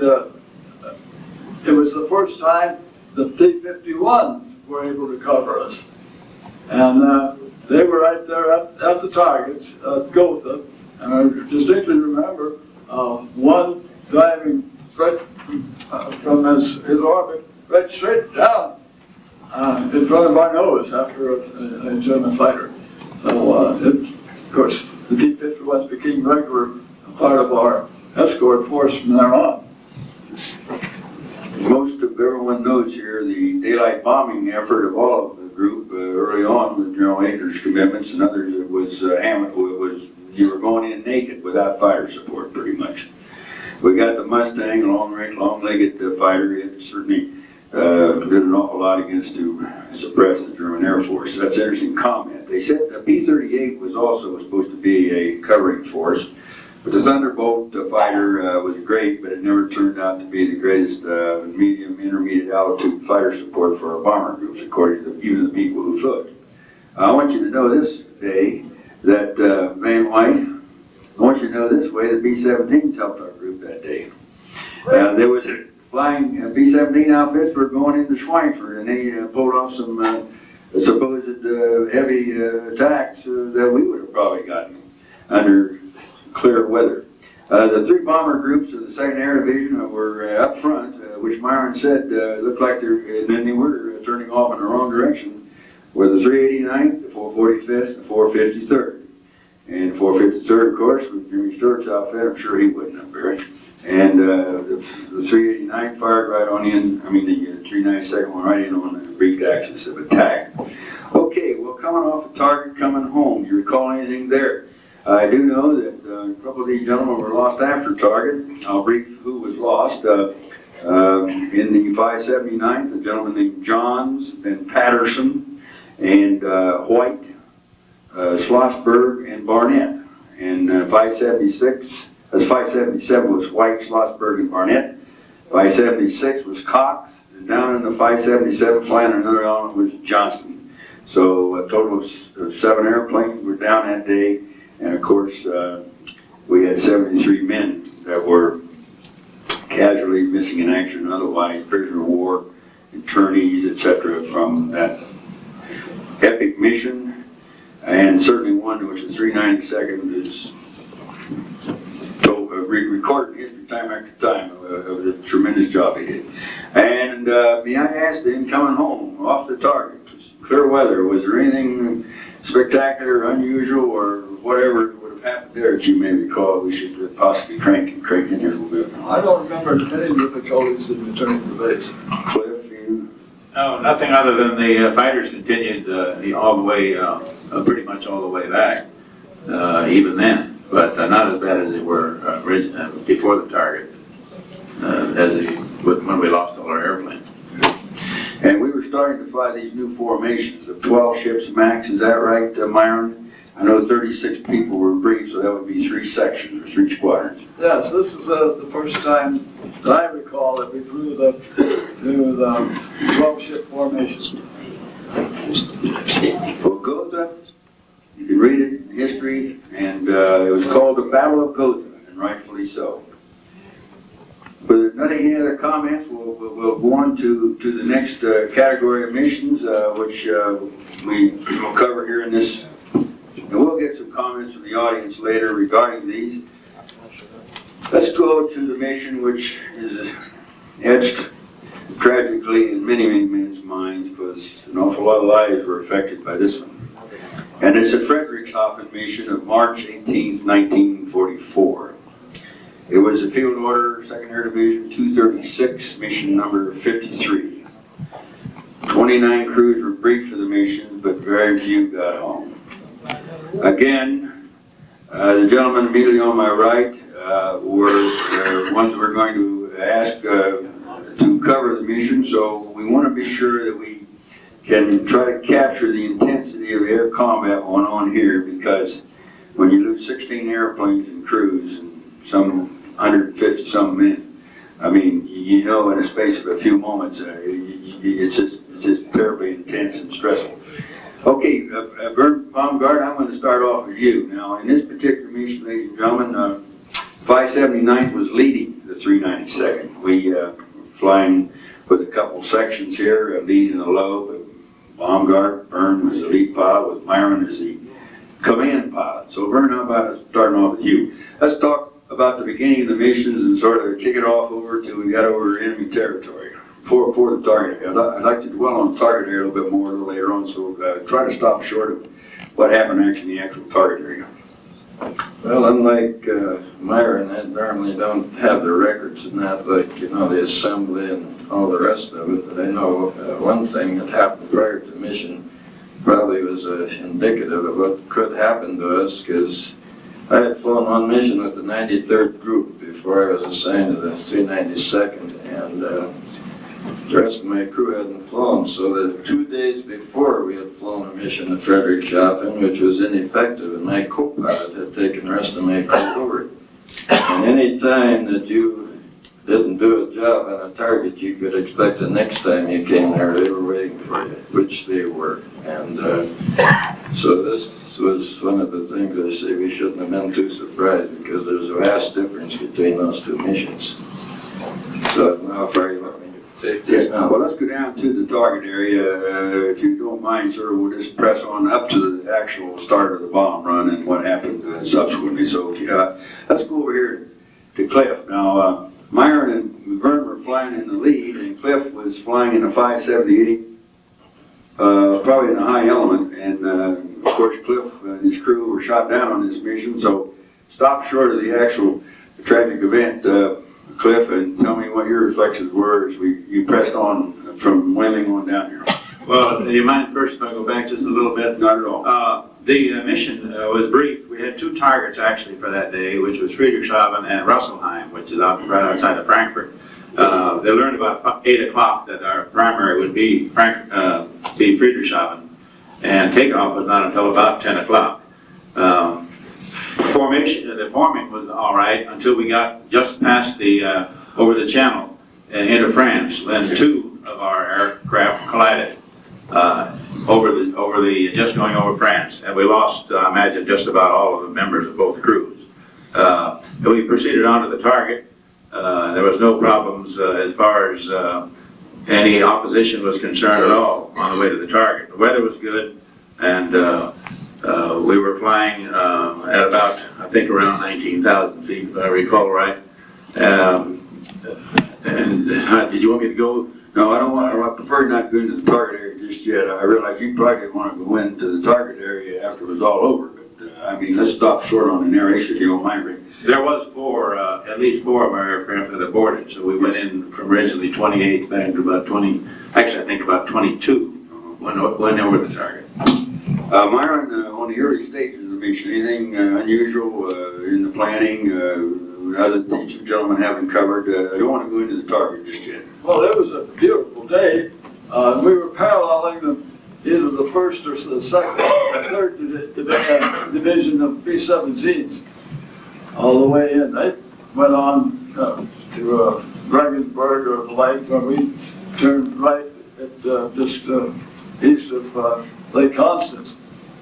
S3: it was the first time the T-51s were able to cover us. And they were right there at the targets at Gotha. And I distinctly remember one diving right from his orbit right straight down in front of my nose after a German fighter. So, of course, the P-51s became regular part of our escort force from there on.
S2: Most of everyone knows here the daylight bombing effort of all of the group early on with General Akers' commitments and others. It was you were going in naked without fighter support pretty much. We got the Mustang, long-legged fighter. It certainly did an awful lot against to suppress the German Air Force. That's an interesting comment. They said the P-38 was also supposed to be a covering force. But the Thunderbolt fighter was great, but it never turned out to be the greatest intermediate altitude fighter support for our bomber groups, according to even the people who flew it. I want you to know this day that Van White, I want you to know this way, the B-17s helped our group that day. There was a flying B-17 outfits were going into Schweinfurt, and they pulled off some supposed heavy attacks that we would have probably gotten under clear weather. The three bomber groups of the 2nd Air Division were up front, which Myron said looked like and then they were turning off in the wrong direction, were the 389th, the 445th, the 453rd. And 453rd, of course, with Jimmy Stewart's outfit, I'm sure he wouldn't have buried. And the 389th fired right on in, the 392nd went right in on the brief axis of attack. Okay, well, coming off the target, coming home, do you recall anything there? I do know that a couple of these gentlemen were lost after target. I'll brief who was lost. In the 579th, a gentleman named Johns, then Peterson, and White, Schlossberg, and Barnett. And 577 was White, Schlossberg, and Barnett. 576 was Cox, and down in the 577 flying another element was Johnston. So a total of 7 airplanes were down that day. And of course, we had 73 men that were casually missing in action and otherwise, prisoner of war, internees, etc. from that epic mission. And certainly one which is 392nd is recorded in history time after time of the tremendous job he did. And may I ask them, coming home off the target, clear weather, was there anything spectacular, unusual, or whatever would have happened there that you may recall we should possibly crank in here a little bit?
S3: I don't remember any difficulties in returning to base.
S2: Cliff, you?
S6: No, nothing other than the fighters continued all the way, pretty much all the way back, even then, but not as bad as they were before the target, when we lost all our airplanes.
S2: And we were starting to fly these new formations of 12 ships max, is that right, Myron? I know 36 people were briefed, so that would be 3 sections or 3 squadrons.
S3: Yes, this is the first time that I recall that we flew the 12-ship formation.
S2: For Gotha, you can read it in history, and it was called the Battle of Gotha, and rightfully so. But if nothing, any other comments, we'll go on to the next category of missions, which we will cover here in this. And we'll get some comments from the audience later regarding these. Let's go to the mission which is etched tragically in many, many men's minds, because an awful lot of lives were affected by this one. And it's the Friedrichshafen mission of March 18th, 1944. It was a field order, 2nd Air Division, 236, mission number 53. 29 crews were briefed for the mission, but very few got home. Again, the gentlemen immediately on my right were ones we're going to ask to cover the mission, so we want to be sure that we can try to capture the intensity of air combat going on here, because when you lose 16 airplanes and crews and some 150 some men, I mean, you know, in a space of a few moments, it's just terribly intense and stressful. Okay, Baumgart, I'm going to start off with you. Now, in this particular mission, ladies and gentlemen, 579th was leading the 392nd. We flying with a couple sections here, a lead and a low, but Baumgart. Vern was the lead pilot, with Myron as the command pilot. So Vern, how about starting off with you? Let's talk about the beginning of the missions and sort of kick it off over till we got over enemy territory. For the target area. I'd like to dwell on target area a little bit more a little later on, so try to stop short of what happened actually in the actual target area.
S4: Well, unlike Myron, I normally don't have the records and that, like, you know, the assembly and all the rest of it, but I know one thing that happened prior to the mission probably was indicative of what could happen to us, because I had flown one mission with the 93rd Group before I was assigned to the 392nd, and the rest of my crew hadn't flown. So the 2 days before we had flown a mission to Friedrichshafen, which was ineffective, and my co-pilot had taken the rest of my crew over. And any time that you didn't do a job on a target, you could expect the next time you came there, they were waiting for you, which they were. And so this was one of the things I say we shouldn't have been too surprised, because there's a vast difference between those two missions. So now, if I let me take this now.
S2: Well, let's go down to the target area. If you don't mind, sir, we'll just press on up to the actual start of the bomb run and what happened subsequently. So let's go over here to Cliff. Now, Myron and Vernon were flying in the lead, and Cliff was flying in a 578, probably in a high element. And of course, Cliff and his crew were shot down on this mission. So stop short of the actual tragic event, Cliff, and tell me what your reflections were as you pressed on from Wendling on down here.
S6: Well, do you mind first if I go back just a little bit?
S2: Not at all.
S6: The mission was brief. We had two targets actually for that day, which was Friedrichshafen and Russelheim, which is right outside of Frankfurt. They learned about 8 o'clock that our primary would be Friedrichshafen, and takeoff was not until about 10 o'clock. The forming was all right until we got just past the over the channel into France. Then two of our aircraft collided just going over France, and we lost, I imagine, just about all of the members of both crews. We proceeded on to the target. There was no problems as far as any opposition was concerned at all on the way to the target. The weather was good, and we were flying at about, I think, around 19,000 feet, if I recall right. Did you want me to go?
S2: No, I don't want to. I prefer not to go into the target area just yet. I realize you probably didn't want to go into the target area after it was all over. But I mean, let's stop short on the narration if you don't mind, Rick.
S6: There was at least four of our aircraft that aborted, so we went in from originally 28 back to about 20. Actually, I think about 22 when over the target.
S2: Myron, on the early stages of the mission, anything unusual in the planning? Other than you gentlemen haven't covered. I don't want to go into the target just yet.
S3: Well, it was a beautiful day. We were paralleling either the first or the second or third division of B-17s all the way in. They went on to Regensburg or the lake, where we turned right at just east of Lake Constance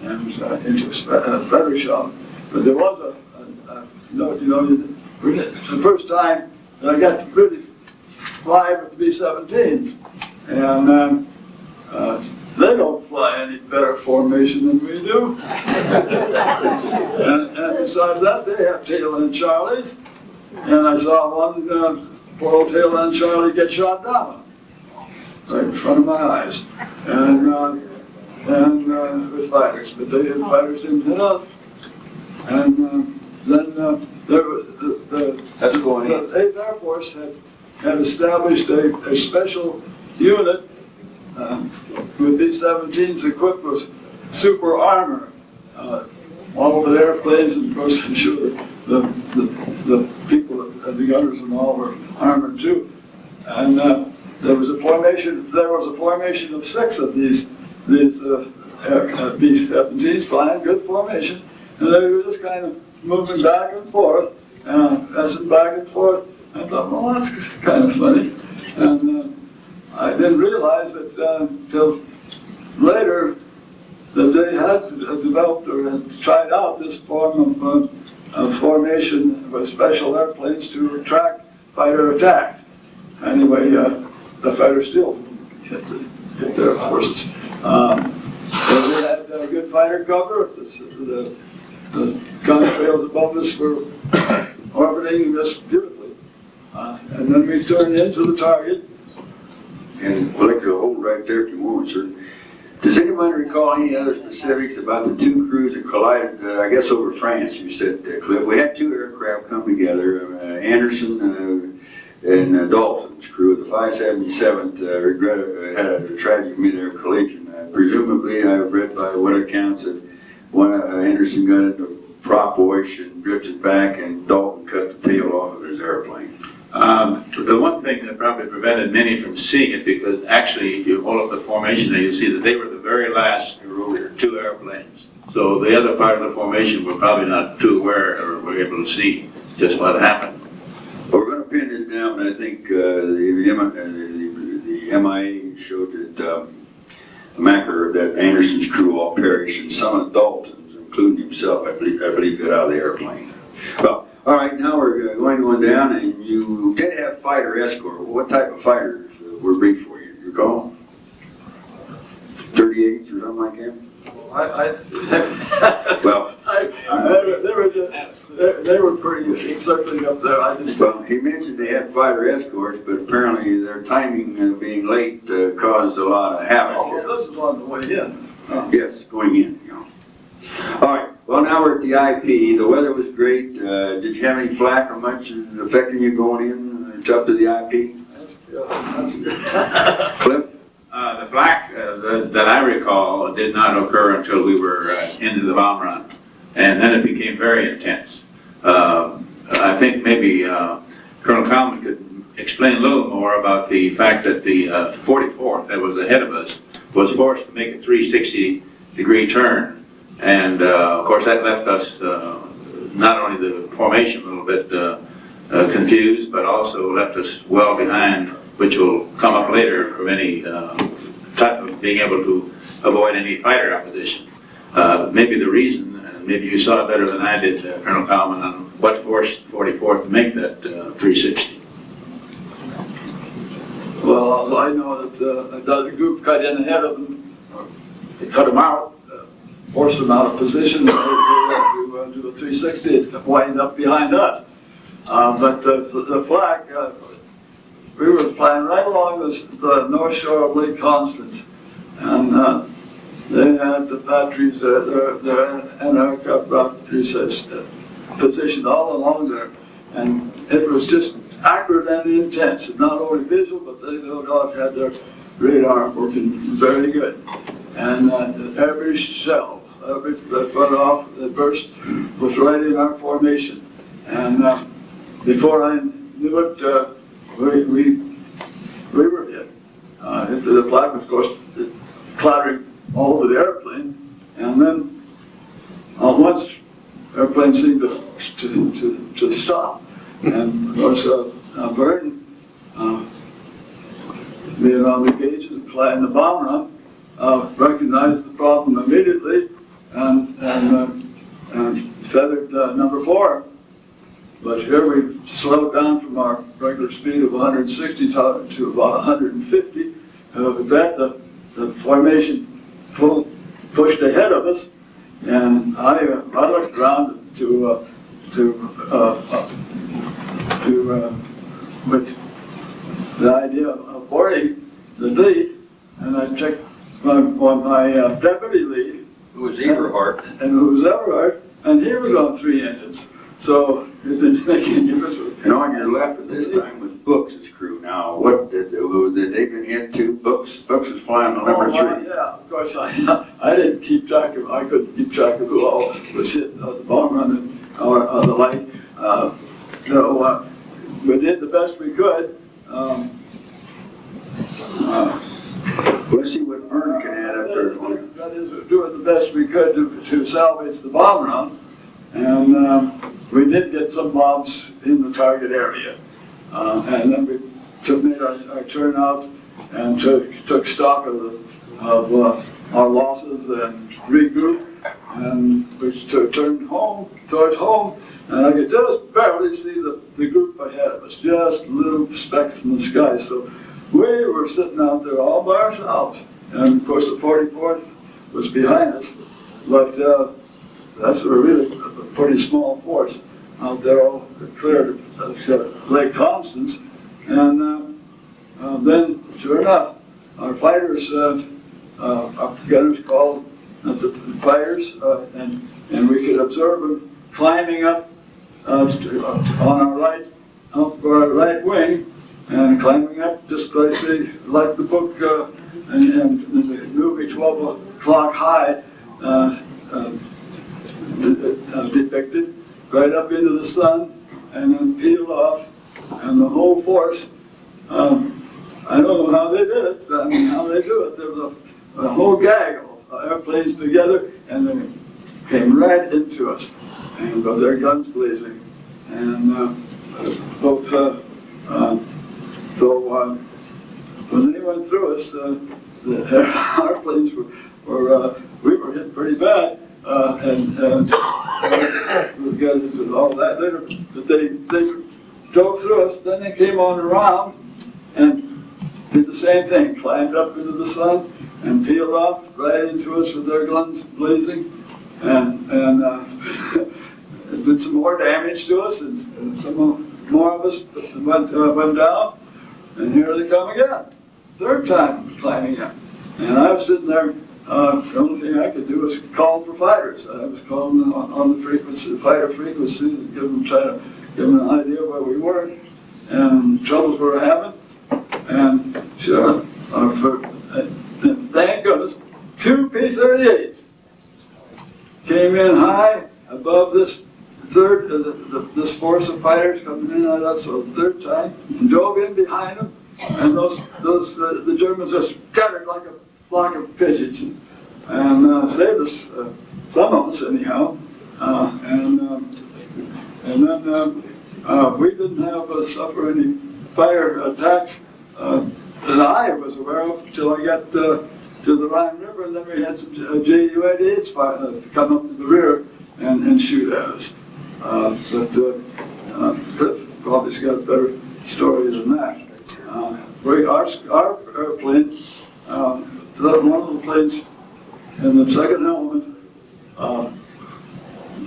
S3: and into Friedrichshafen. But there was it's the first time that I got to really fly with the B-17s, and they don't fly any better formation than we do. and besides that, they have tail end Charlies, and I saw one poor old tail end Charlie get shot down right in front of my eyes, and it was fighters, but fighters didn't hit us, and then. The 8th Air Force had established a special unit with B-17s equipped with super armor. All of the airplanes, and of course I'm sure the people, the gunners and all were armored too. And there was a formation of 6 of these B-17s flying, good formation, and they were just kind of moving back and forth, passing back and forth. I thought, well, that's kind of funny. And I didn't realize that until later that they had developed or had tried out this form of formation with special airplanes to attract fighter attack. Anyway, the fighters still hit their forces. So we had good fighter cover. The contrails above us were orbiting just beautifully. And then we turned into the target.
S2: And I'd like to hold right there for a moment, sir. Does anyone recall any other specifics about the two crews that collided, I guess over France, you said, Cliff? We had two aircraft come together, Anderson and Dalton's crew of the 577th had a tragic mid-air collision. Presumably, I've read by what accounts that Anderson got into prop wash and drifted back, and Dalton cut the tail off of his airplane.
S6: The one thing that probably prevented many from seeing it, because actually, if you hold up the formation there, you'll see that they were the very last two airplanes. So the other part of the formation were probably not too aware or were able to see just what happened.
S2: Well, we're going to pin this down, and I think the MIA showed that Macker, that Anderson's crew all perished, and some of Dalton's, including himself, I believe, got out of the airplane. Well, all right, now we're going on down, and you did have fighter escort. What type of fighters were briefed for you? You recall? 38s or something like that? Well,
S3: they were pretty circling up there.
S2: Well, he mentioned they had fighter escorts, but apparently their timing being late caused a lot of havoc.
S3: Oh, well, this is on the way in.
S2: Yes, going in. You know. All right. Well, now we're at the IP. The weather was great. Did you have any flak or much affecting you going in up to the IP? Cliff?
S6: The flak that I recall did not occur until we were into the bomb run, and then it became very intense. I think maybe Colonel Keilman could explain a little more about the fact that the 44th that was ahead of us was forced to make a 360-degree turn. And of course that left us not only the formation a little bit confused, but also left us well behind, which will come up later, from any type of being able to avoid any fighter opposition. Maybe the reason, maybe you saw it better than I did, Colonel Keilman, on what forced 44th to make that 360.
S3: Well, also I know that another group cut in ahead of them. They cut them out. Forced them out of position, they had to do a 360 and wind up behind us. But the flak, we were flying right along the north shore of Lake Constance, and they had the batteries, their anti-aircraft batteries positioned all along there, and it was just accurate and intense. Not only visual, but they no doubt had their radar working very good. And every shell that went off, that burst, was right in our formation. And before I knew it, we were hit. The flak was, of course, clattering all over the airplane. And then once the airplane seemed to stop. And of course, Vernon, being on the gauges and flying the bomb run, recognized the problem immediately and feathered number 4. But here we slowed down from our regular speed of 160 to about 150. With that, the formation pushed ahead of us, and I looked around with the idea of boarding the lead, and I checked on my deputy lead,
S2: Who was Eberhard?
S3: and he was on 3 engines. So it didn't make any difference.
S2: And on your left at this time was Brooks' crew. Now, what did they been hit too? Brooks was flying on number 3.
S3: Yeah, of course I didn't keep track of. I couldn't keep track of who all was hit the bomb run or the like. So we did the best we could.
S2: Let's see what Vern can add up there for you.
S3: That is, doing the best we could to salvage the bomb run, and we did get some bombs in the target area, and then we made our turn out and took stock of our losses and regrouped, and we turned towards home, and I could just barely see the group ahead of us, just little specks in the sky. So we were sitting out there all by ourselves, And of course the 44th was behind us, but that's a really a pretty small force out there, all cleared Lake Constance. And then, sure enough, our fighters, our gunners called the fighters, and we could observe them climbing up on our right, up our right wing, and climbing up just like the book and the movie 12 O'Clock High depicted, right up into the sun, and then peeled off, and the whole force, I don't know how they did it, I mean, how they do it. There was a whole gag of airplanes together, and they came right into us, and with their guns blazing. And both, so when they went through us, the airplanes we were hit pretty bad, and we'll get into all that later, but they drove through us, then they came on around and did the same thing, climbed up into the sun and peeled off right into us with their guns blazing, and did some more damage to us, and some more of us went down, and here they come again, third time climbing up. And I was sitting there, the only thing I could do was call for fighters. I was calling them on the frequency, fighter frequency, and try to give them an idea where we were and troubles we were having. And sure, thank goodness, 2 P-38s came in high above this third, this force of fighters coming in at us for the third time, and dove in behind them, and the Germans just scattered like a flock of pigeons, and saved us, some of us anyhow, and then we didn't have suffer any fire attacks that I was aware of until I got to the Rhine River, and then we had some Ju-88s come up to the rear and shoot at us. But Cliff probably's got a better story than that. Our airplane, one of the planes in the second element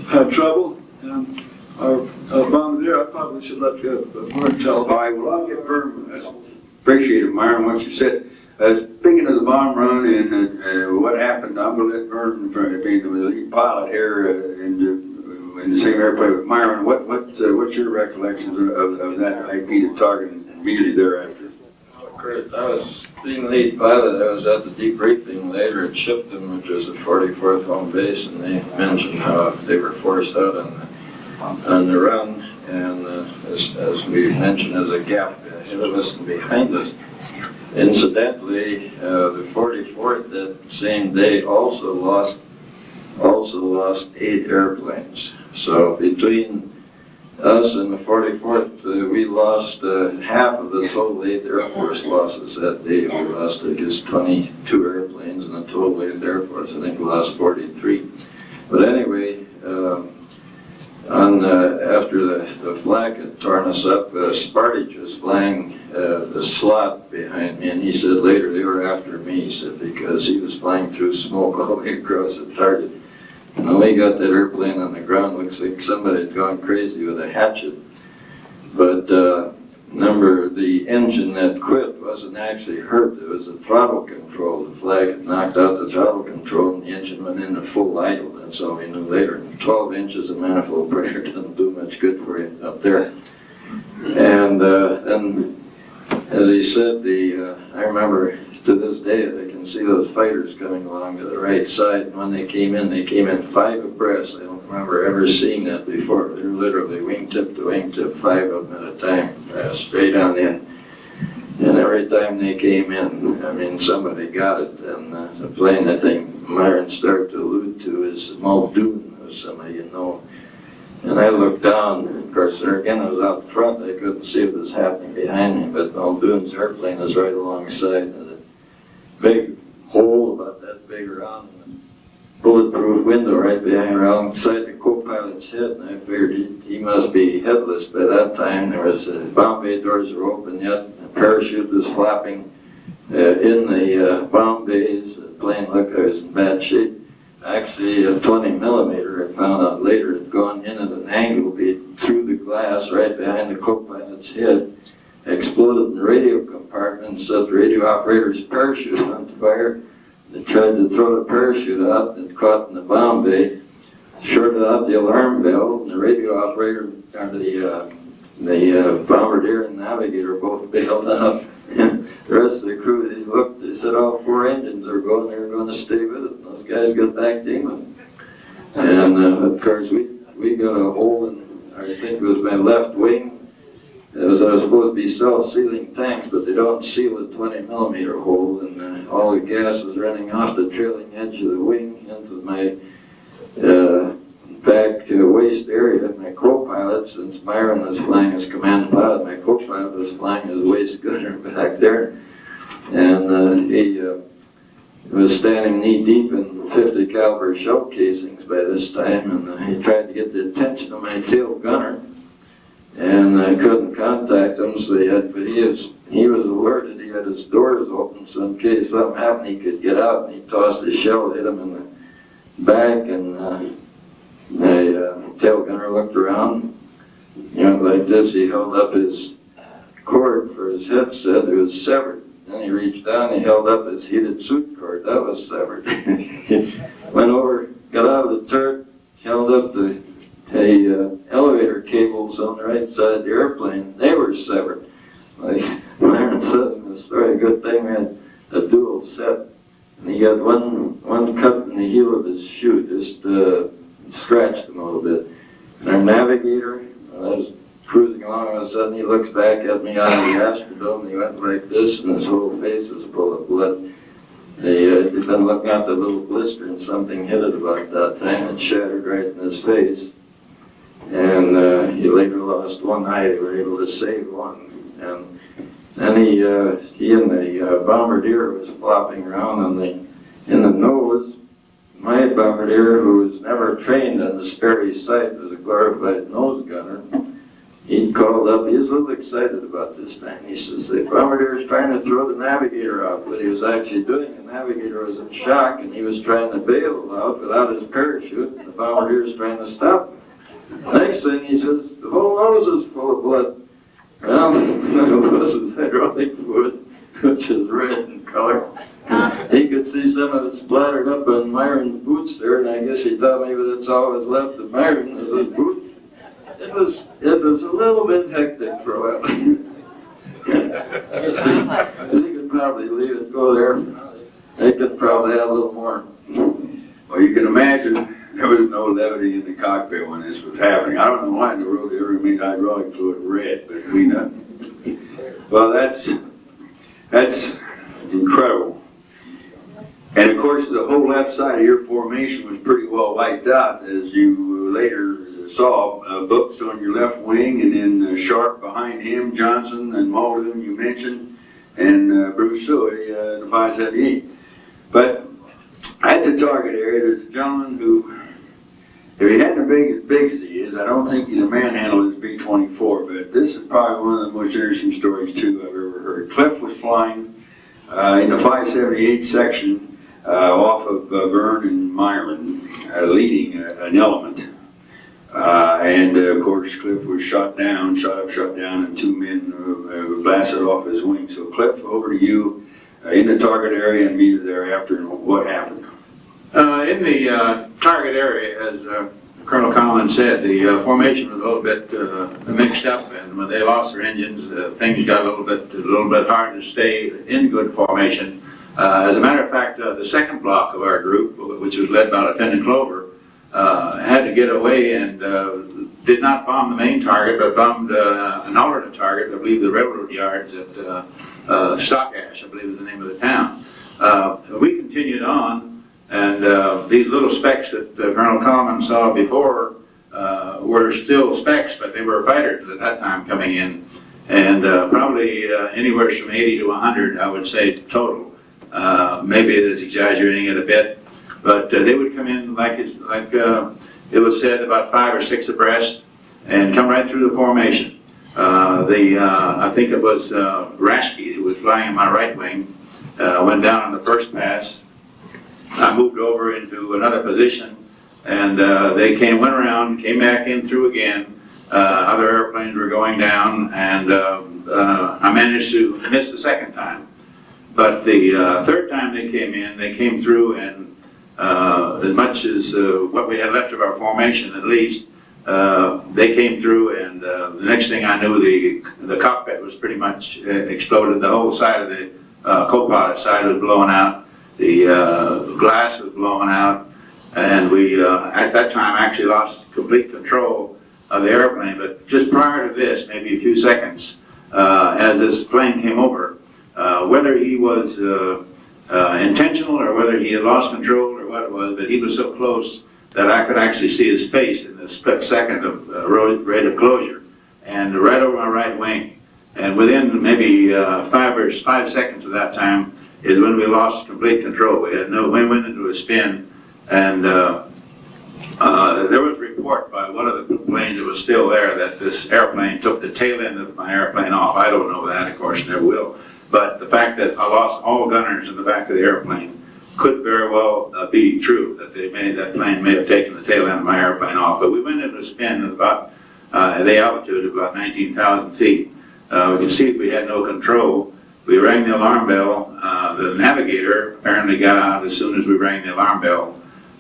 S3: had trouble, and our bombardier, I probably should let Myron tell.
S2: All right, well, I'll get Vernon. Appreciate it, Myron, what you said. Speaking of the bomb run and what happened, I'm going to let Vernon, being the lead pilot here in the same airplane with Myron, what's your recollections of that IP target immediately thereafter?
S4: Kurt, I was being lead pilot. I was at the debriefing later at Shipton, which was the 44th home base, and they mentioned how they were forced out on the run, and as we mentioned, there's a gap ahead of us and behind us. Incidentally, the 44th that same day also lost 8 airplanes. So between us and the 44th, we lost half of the total 8th Air Force losses that day. We lost, I guess, 22 airplanes in the total 8th Air Force. I think we lost 43. But anyway, after the flak had torn us up, Spartage was flying the slot behind me, and he said later they were after me, he said, because he was flying through smoke all the way across the target. And when we got that airplane on the ground, looks like somebody had gone crazy with a hatchet. But remember, the engine that quit wasn't actually hurt. It was the throttle control. The flag had knocked out the throttle control, and the engine went into full idle. That's all we knew later. 12 inches of manifold pressure doesn't do much good for you up there. And then, as he said, I remember to this day, I can see those fighters coming along to the right side, and when they came in 5 abreast. I don't remember ever seeing that before. They were literally wingtip to wingtip, 5 of them at a time, straight on in. And every time they came in, I mean, somebody got it. And the plane, I think Myron started to allude to, is Muldoon, who's somebody you know. And I looked down, of course, there again, I was out front, I couldn't see what was happening behind me, but Muldoon's airplane was right alongside. Big hole about that big around, and a bulletproof window right behind alongside the co-pilot's head, and I figured he must be headless by that time. There was bomb bay doors were open yet, the parachute was flapping, in the bomb bays. The plane looked like it was in bad shape. Actually, a 20 millimeter, I found out later, had gone in at an angle through the glass right behind the co-pilot's head, exploded in the radio compartment, set the radio operator's parachute on fire. They tried to throw the parachute out and caught in the bomb bay, shorted out the alarm bell, and the radio operator, the bombardier and navigator both bailed out. And the rest of the crew, they looked, they said all 4 engines are going, they were going to stay with it. And those guys got back to England. And of course, we got a hole in, I think it was my left wing. It was supposed to be self-sealing tanks, but they don't seal a 20 millimeter hole, and all the gas was running off the trailing edge of the wing into my back waist area. My co-pilot, since Myron was flying as command pilot, my co-pilot was flying as waist gunner back there, and he was standing knee-deep in 50 caliber shell casings by this time, and he tried to get the attention of my tail gunner. And I couldn't contact him, so he was alerted. He had his doors open, so in case something happened, he could get out. And he tossed a shell, hit him in the back, and my tail gunner looked around, like this. He held up his cord for his headset. It was severed. Then he reached down. He held up his heated suit cord. That was severed. He went over, got out of the turret, held up the elevator cables on the right side of the airplane. They were severed. Like Myron says in the story, a good thing we had a dual set. And he got one cut in the heel of his shoe, just scratched him a little bit. And our navigator, I was cruising along, all of a sudden he looks back at me out of the astrodome, and he went like this, and his whole face was full of blood. He'd been looking at the little blister, and something hit it about that time, and shattered right in his face. And he later lost one eye. They were able to save one. And then he and the bombardier was flopping around in the nose. My bombardier, who was never trained on the Sperry site, was a glorified nose gunner. He called up. He was a little excited about this time. He says, the bombardier is trying to throw the navigator out. What he was actually doing, the navigator was in shock, and he was trying to bail out without his parachute. The bombardier was trying to stop him. Next thing he says, the whole nose is full of blood. Well, it was hydraulic fluid, which is red in color. He could see some of it splattered up on Myron's boots there, and I guess he thought maybe that's all was left of Myron was his boots. It was a little bit hectic for a while. You could probably leave it go there. They could probably have a little more.
S2: Well, you can imagine there was no levity in the cockpit when this was happening. I don't know why in the world they ever made hydraulic fluid red, but we know. Well, that's incredible. And of course, the whole left side of your formation was pretty well wiped out, as you later saw. Books on your left wing, and then Sharp behind him, Johnson and Muldoon you mentioned, and Bruce Suey, the 578. But at the target area, there's a gentleman who, if he hadn't been as big as he is, I don't think he'd have manhandled his B-24, but this is probably one of the most interesting stories, too, I've ever heard. Cliff was flying in the 578 section off of Vernon and Myron, leading an element. And of course, Cliff was shot down, and 2 men blasted off his wing. So Cliff, over to you in the target area and meet her thereafter, and what happened?
S6: In the target area, as Colonel Collins said, the formation was a little bit mixed up, and when they lost their engines, things got a little bit hard to stay in good formation. As a matter of fact, the second block of our group, which was led by Lieutenant Clover, had to get away and did not bomb the main target, but bombed an alternate target, I believe the railroad yards at Stockash, I believe is the name of the town. We continued on. And these little specks that Colonel Coleman saw before were still specks, but they were fighters at that time coming in. And probably anywhere from 80 to 100, I would say, total. Maybe it is exaggerating it a bit. But they would come in like it was said, about 5 or 6 abreast, and come right through the formation. I think it was Rasky, who was flying in my right wing, went down on the first pass. I moved over into another position, and they went around, came back in through again. Other airplanes were going down, and I managed to miss the second time. But the third time they came through, and as much as what we had left of our formation, at least, they came through, and the next thing I knew, the cockpit was pretty much exploded. The whole side of the co-pilot side was blowing out. The glass was blowing out, and we, at that time, actually lost complete control of the airplane. But just prior to this, maybe a few seconds, as this plane came over, whether he was intentional or whether he had lost control or what it was, but he was so close that I could actually see his face in the split second of rate of closure, and right over my right wing. And within maybe 5 seconds of that time is when we lost complete control. We went into a spin, and there was a report by one of the planes that was still there that this airplane took the tail end of my airplane off. I don't know that, of course, never will. But the fact that I lost all gunners in the back of the airplane could very well be true, that that plane may have taken the tail end of my airplane off. But we went into a spin at about the altitude of about 19,000 feet. We could see we had no control. We rang the alarm bell. The navigator apparently got out as soon as we rang the alarm bell.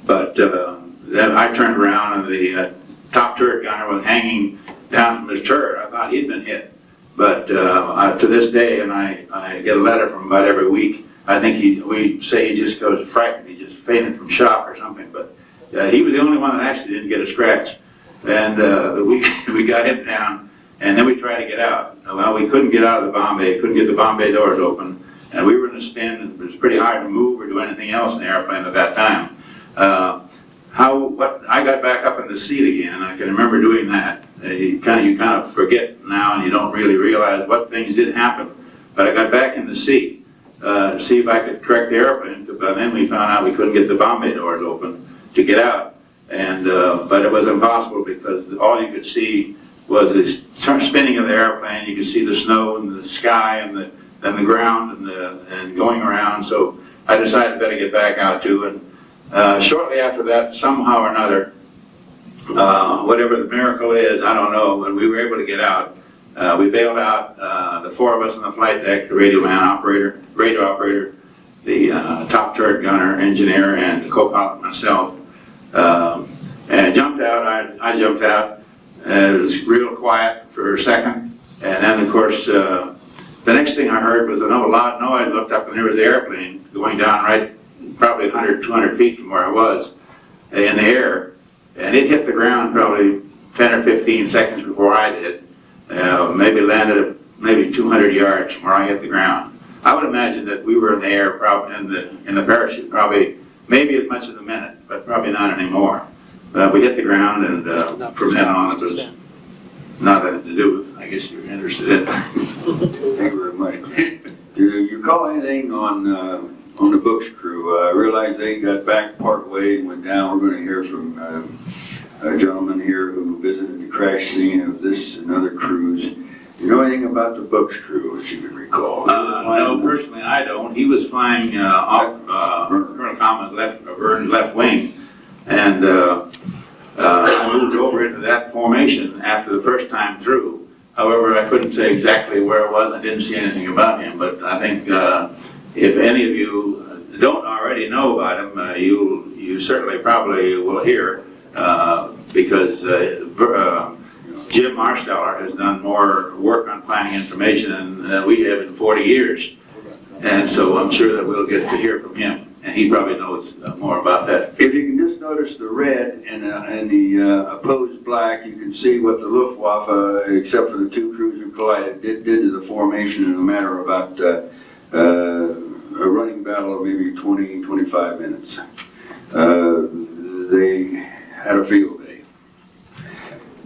S6: But then I turned around, and the top turret gunner was hanging down from his turret. I thought he'd been hit. But to this day, and I get a letter from him about every week, I think we say he just goes frightened. He just fainted from shock or something. But he was the only one that actually didn't get a scratch. And we got him down, and then we tried to get out. Well, we couldn't get out of the bomb bay, couldn't get the bomb bay doors open. And we were in a spin, and it was pretty hard to move or do anything else in the airplane at that time. I got back up in the seat again. I can remember doing that. You kind of forget now, and you don't really realize what things did happen. But I got back in the seat to see if I could correct the airplane. But by then we found out we couldn't get the bomb bay doors open to get out. And but it was impossible, because all you could see was the spinning of the airplane. You could see the snow and the sky and the ground and going around. So I decided better get back out too. And shortly after that, somehow or another, whatever the miracle is, I don't know, when we were able to get out, we bailed out, the four of us on the flight deck, the radio operator, the top turret gunner, engineer, and the co-pilot myself, and jumped out. I jumped out. It was real quiet for a second, and then of course the next thing I heard was another loud noise. I looked up, and there was the airplane going down right probably 100, 200 feet from where I was in the air, and it hit the ground probably 10 or 15 seconds before I did. Maybe landed at maybe 200 yards from where I hit the ground. I would imagine that we were in the air, probably in the parachute, probably maybe as much as a minute, but probably not anymore. We hit the ground, and from then on it was nothing to do with. I guess you're interested in.
S2: Thank you very much. Do you call anything on the books crew? I realize they got back part way and went down. We're going to hear from a gentleman here who visited the crash scene of this and other crews. You know anything about the books crew, if you can recall?
S6: No, personally I don't. He was flying off Colonel Common Vernon's left wing, and I moved over into that formation after the first time through. However, I couldn't say exactly where it was. I didn't see anything about him, but I think if any of you don't already know about him, you certainly probably will hear, because Jim Marsteller has done more work on planning information than we have in 40 years. And so I'm sure that we'll get to hear from him, and he probably knows more about that.
S2: If you can just notice the red and the opposed black, you can see what the Luftwaffe, except for the two crews who collided, did to the formation in a matter of about a running battle of maybe 20, 25 minutes. They had a field day.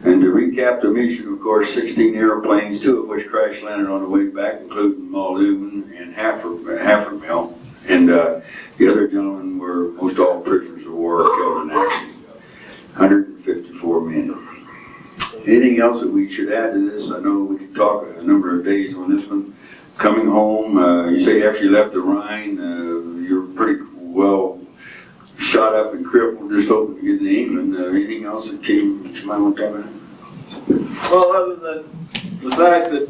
S2: And to recap the mission, of course, 16 airplanes, 2 of which crash landed on the way back, including Muldoon and Havermill. And the other gentlemen were most all prisoners of war killed in action. 154 men. Anything else that we should add to this? I know we could talk a number of days on this one. coming home, you say after you left the Rhine, you're pretty well shot up and crippled, just hoping to get to England. Anything else that came that you might want to talk about?
S3: Well, other than the fact that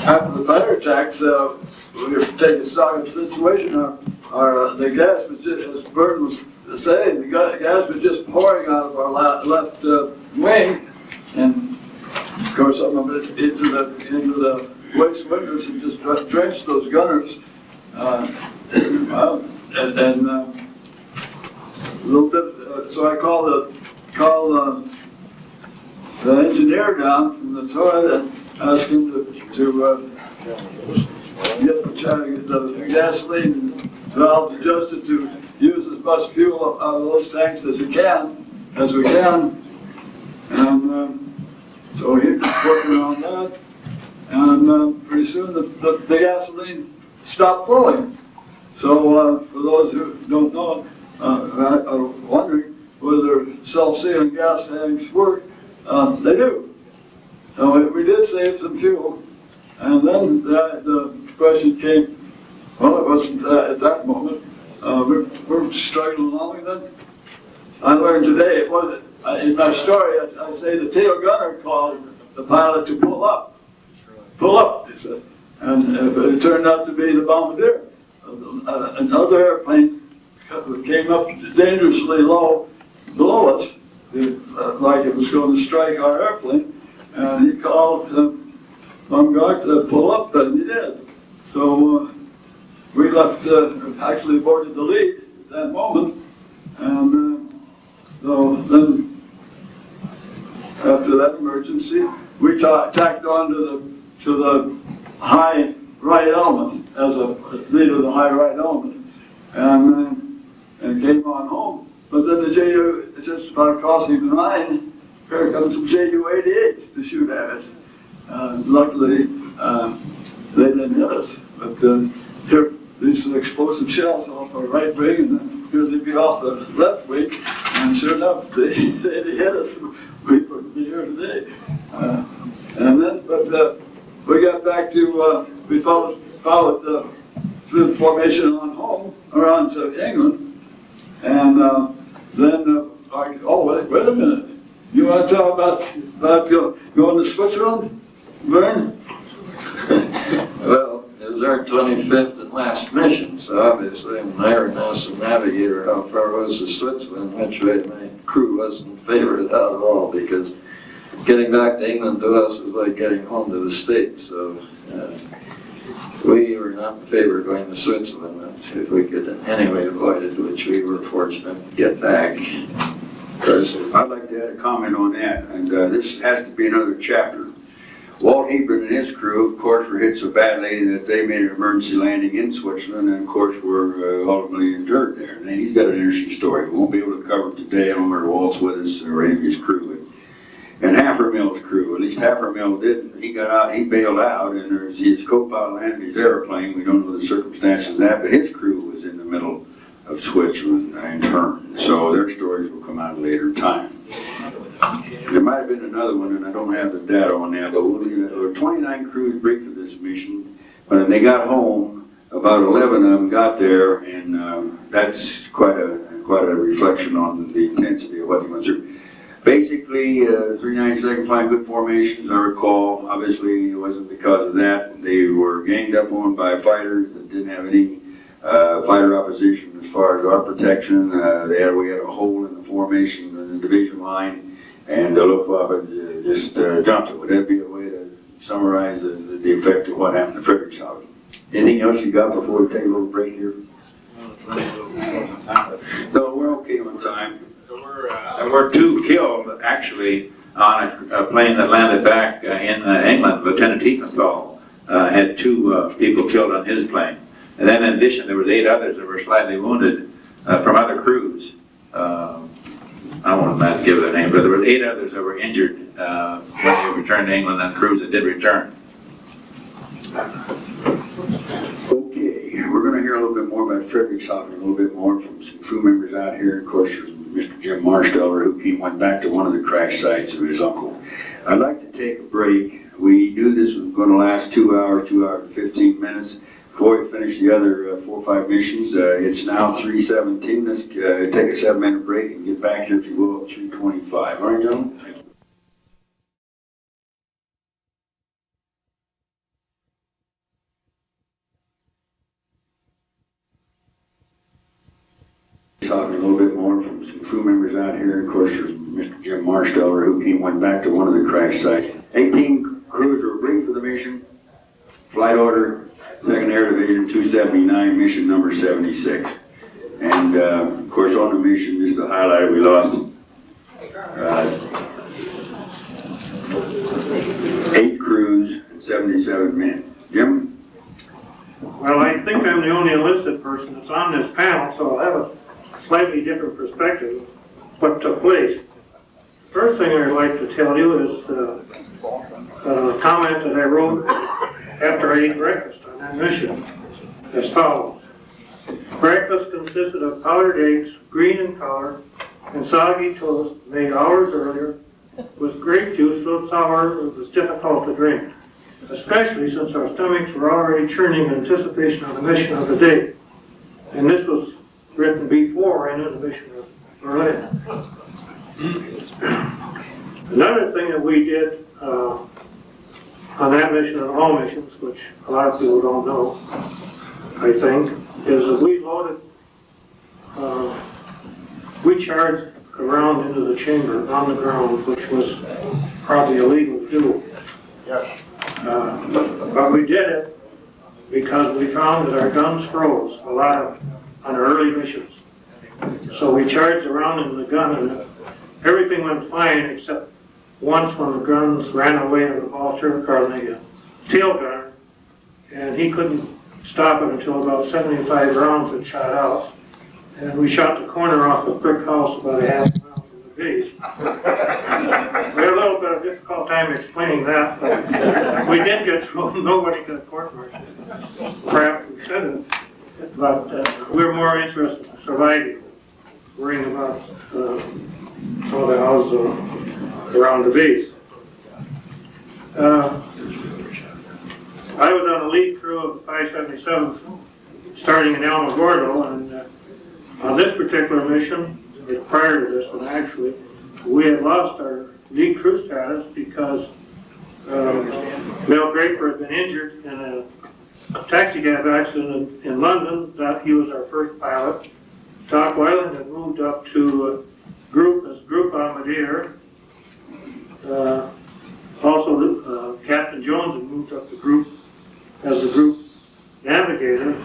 S3: after the fire attacks, we were taking stock of the situation. The gas was just, as Vernon was saying, the gas was just pouring out of our left wing, and of course some of it into the waste windows and just drenched those gunners. And a little bit. So I called the engineer down from the toilet and asked him to get the gasoline valve adjusted to use as much fuel out of those tanks as we can. And so he was working on that. And pretty soon the gasoline stopped flowing. So for those who don't know, are wondering whether self-sealing gas tanks work, they do. So we did save some fuel. And then the question came, well, it wasn't at that moment. We're struggling along, and then I learned today, it wasn't, in my story, I say the tail gunner called the pilot to pull up. Pull up, he said. And it turned out to be the bombardier. Another airplane came up dangerously low below us, like it was going to strike our airplane. And he called Baumgart to pull up, and he did. So we left, actually boarded the lead at that moment. And so then, after that emergency, we tacked on to the high right element as a lead of the high right element, and came on home. But then the JU, just about crossing the Rhine, here comes some JU-88s to shoot at us. Luckily, they didn't hit us, but here, these explosive shells off our right wing, and then here they be off the left wing, and sure enough, they hit us. We wouldn't be here today. But we got back to, we followed through the formation on home, around to England, and then, wait a minute. You want to talk about going to Switzerland, Vern?
S4: Well, it was our 25th and last mission, so obviously Myron asked the navigator how far was to Switzerland, which way my crew wasn't in favor of that at all, because getting back to England to us was like getting home to the States, so we were not in favor of going to Switzerland if we could in any way avoid it, which we were fortunate to get back.
S2: I'd like to add a comment on that, and this has to be another chapter. Walt Hebron and his crew, of course, were hit so badly that they made an emergency landing in Switzerland, and of course were ultimately interred there. And he's got an interesting story. We won't be able to cover it today. I don't remember Walt's with us or any of his crew. And Haffermill's crew, at least Haffermill didn't. He got out, he bailed out, and there's his co-pilot landed his airplane. We don't know the circumstances of that, but his crew was in the middle of Switzerland interned. So their stories will come out at a later time. There might have been another one, and I don't have the data on that, but there were 29 crews briefed for this mission. When they got home, about 11 of them got there, and that's quite a reflection on the intensity of what they went through. Basically, 392nd flying good formations, I recall. Obviously, it wasn't because of that. They were ganged up on by fighters that didn't have any fighter opposition as far as our protection. We had a hole in the formation in the division line, and the Luftwaffe just jumped it. Would that be a way to summarize the effect of what happened to Friedrichshafen? Anything else you got before we take a little break here? No, we're okay on time.
S6: There were two killed, actually, on a plane that landed back in England. Lieutenant Tiefenthal had two people killed on his plane. And then in addition, there was 8 others that were slightly wounded from other crews. I don't want to give their name, but there were 8 others that were injured when they returned to England, and crews that did return.
S2: Okay, we're going to hear a little bit more about Friedrichshafen, a little bit more from some crew members out here. Of course, Mr. Jim Marsteller, who went back to one of the crash sites of his uncle. I'd like to take a break. We knew this was going to last 2 hours, 2 hours and 15 minutes. Before we finish the other 4 or 5 missions, it's now 3:17. Let's take a 7-minute break and get back here, if you will, at 3:25. All right, gentlemen? Thank you. Talking a little bit more from some crew members out here. Of course, there's Mr. Jim Marsteller, who went back to one of the crash sites. 18 crews were briefed for the mission. Flight order, 2nd Air Division, 279, mission number 76. And of course, on the mission, just to highlight it, we lost 8 crews and 77 men. Jim?
S7: Well, I think I'm the only enlisted person that's on this panel, so I'll have a slightly different perspective of what took place. First thing I'd like to tell you is a comment that I wrote after I ate breakfast on that mission, as follows. Breakfast consisted of powdered eggs, green in color, and soggy toast made hours earlier with grape juice so sour it was difficult to drink, especially since our stomachs were already churning in anticipation of the mission of the day. And this was written before I knew the mission of Berlin. Another thing that we did on that mission and all missions, which a lot of people don't know, I think, is that we loaded, we charged around into the chamber on the ground, which was probably illegal to do.
S5: Yes.
S7: But we did it because we found that our guns froze a lot on our early missions. So we charged around in the gun and everything went fine except once when the guns ran away on the Vulture, or the tail gunner, and he couldn't stop it until about 75 rounds had shot out. And we shot the corner off a brick house about a half mile from the base. We had a little bit of difficult time explaining that, but we did get through. Nobody got court-martialed. Perhaps we shouldn't, but we're more interested in surviving, worrying about some of the houses around the base. I was on the lead crew of the 577th, starting in Alamogordo, and on this particular mission, prior to this one actually, we had lost our lead crew status because Mel Draper had been injured in a taxi cab accident in London. That he was our first pilot. Doc Wendling had moved up to group bombardier. Also, Captain Jones had moved up the group as the group navigator,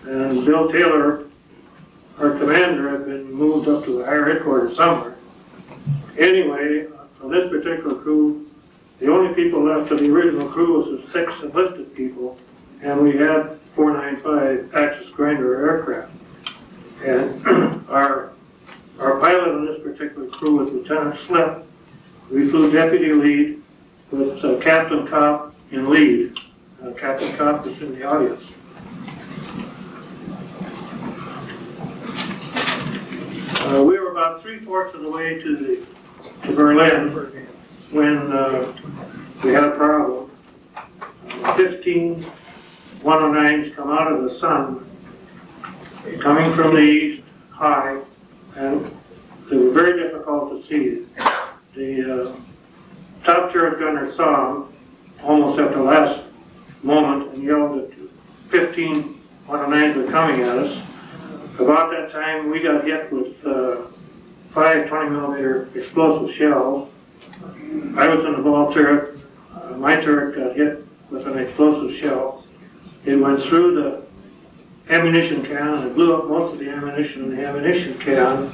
S7: and Bill Taylor, our commander, had been moved up to the higher headquarters somewhere. Anyway, on this particular crew, the only people left of the original crew was the 6 enlisted people, and we had 495 Axis grinder aircraft. And our pilot on this particular crew was Lieutenant Slip. We flew deputy lead with Captain Kopp in lead. Captain Kopp was in the audience. We were about 3/4 of the way to Berlin when we had a problem. 15 109s come out of the sun, coming from the east, high, and they were very difficult to see. The top turret gunner saw them almost at the last moment and yelled that 15 109s were coming at us. About that time, we got hit with 5 20mm explosive shells. I was in the ball turret. My turret got hit with an explosive shell. It went through the ammunition can and it blew up most of the ammunition in the ammunition can.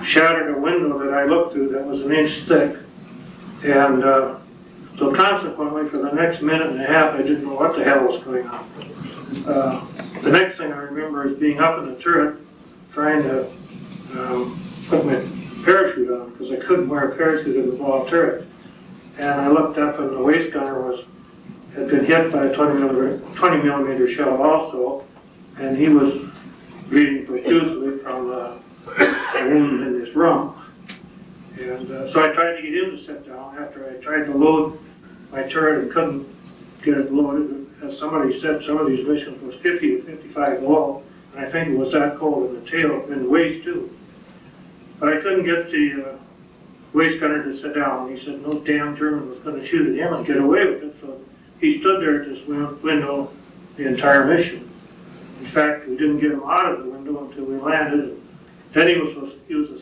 S7: Shattered a window that I looked through that was an inch thick. And so consequently, for the next minute and a half, I didn't know what the hell was going on. The next thing I remember is being up in the turret, trying to put my parachute on, because I couldn't wear a parachute in the ball turret. And I looked up and the waist gunner had been hit by a 20mm shell also, and he was bleeding profusely from a wound in his rump. And so I tried to get him to sit down after I tried to load my turret and couldn't get it loaded. As somebody said, some of these missions was 50 to 55 below, and I think it was that cold in the tail, in the waist too. But I couldn't get the waist gunner to sit down. He said no damn German was going to shoot at him and get away with it, so he stood there at this window the entire mission. In fact, we didn't get him out of the window until we landed. Then he was as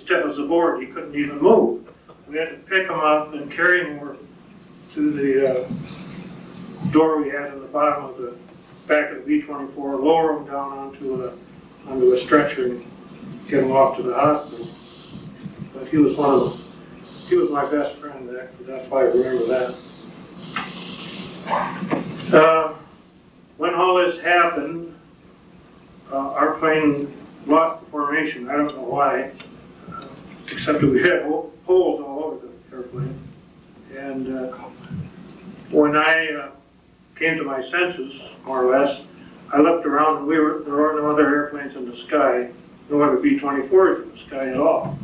S7: stiff as a board. He couldn't even move. We had to pick him up and carry him over to the door we had in the bottom of the back of the B-24, lower him down onto a stretcher and get him off to the hospital. But he was my best friend. That's why I remember that. When all this happened, our plane lost the formation. I don't know why, except that we had holes all over the airplane. And when I came to my senses, more or less, I looked around and there were no other airplanes in the sky, no other B-24s in the sky at all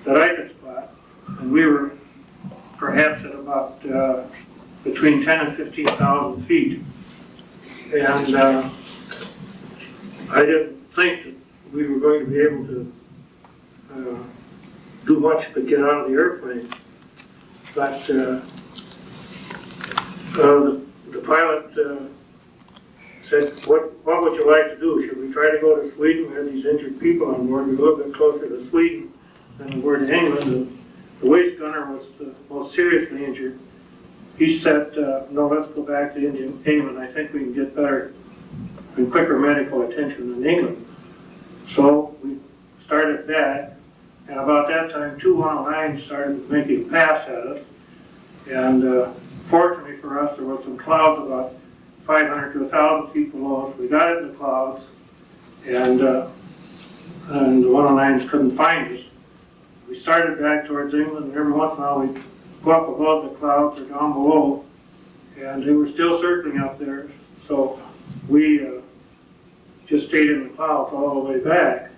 S7: that I could spot. And we were perhaps at about between 10 and 15,000 feet. And I didn't think that we were going to be able to do much but get out of the airplane. But the pilot said, what would you like to do? Should we try to go to Sweden? We had these injured people on board. We were a little bit closer to Sweden than we were to England. The waist gunner was the most seriously injured. He said, no, let's go back to England. I think we can get better and quicker medical attention in England. So we started back, and about that time, 2 109s started making a pass at us. And fortunately for us, there were some clouds about 500 to 1,000 feet below us. We got it in the clouds, and the 109s couldn't find us. We started back towards England, and every once in a while we'd go up above the clouds or down below, and they were still circling up there. So we just stayed in the clouds all the way back.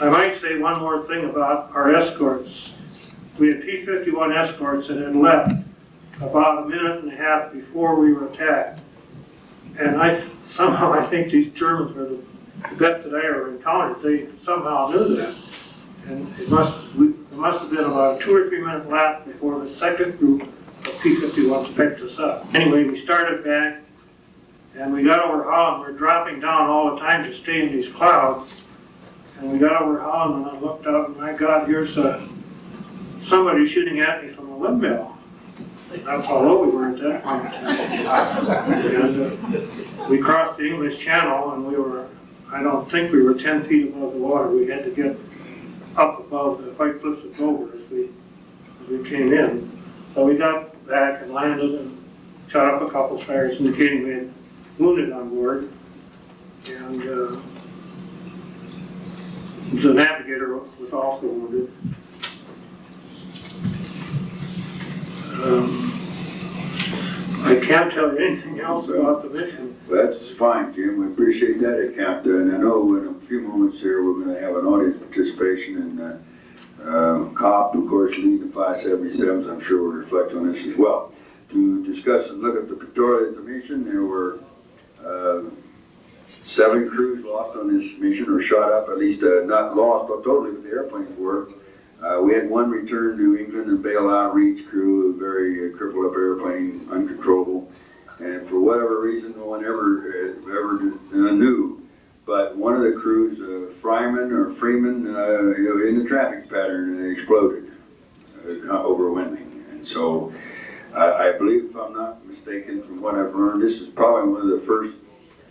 S7: I might say one more thing about our escorts. We had P-51 escorts that had left about a minute and a half before we were attacked. And somehow I think these Germans were the best that I ever encountered. They somehow knew that. And it must have been about a 2 or 3 minute lap before the second group of P-51s picked us up. Anyway, we started back, and we got over Holland. We're dropping down all the time to stay in these clouds. And we got over Holland, and I looked up, and my God, here's somebody shooting at me from a windmill. That's how low we were at that point. And we crossed the English Channel, and I don't think we were 10 feet above the water. We had to get up above the White Cliffs of Dover as we came in. So we got back and landed and shot up a couple fires indicating we had wounded on board. And the navigator was also wounded. I can't tell you anything else about the mission.
S2: That's fine, Jim. We appreciate that account. And I know in a few moments here we're going to have an audience participation, and COP, of course, leading the 577s, I'm sure will reflect on this as well. To discuss and look at the pictorial of the mission, there were 7 crews lost on this mission, or shot up, at least not lost totally, but the airplanes were. We had 1 return to England and bail out Reed's crew, a very crippled up airplane, uncontrollable. And for whatever reason, no one ever knew. But one of the crews, Freeman, in the traffic pattern, exploded over Wendling. And so I believe, if I'm not mistaken, from what I've learned, this is probably one of the first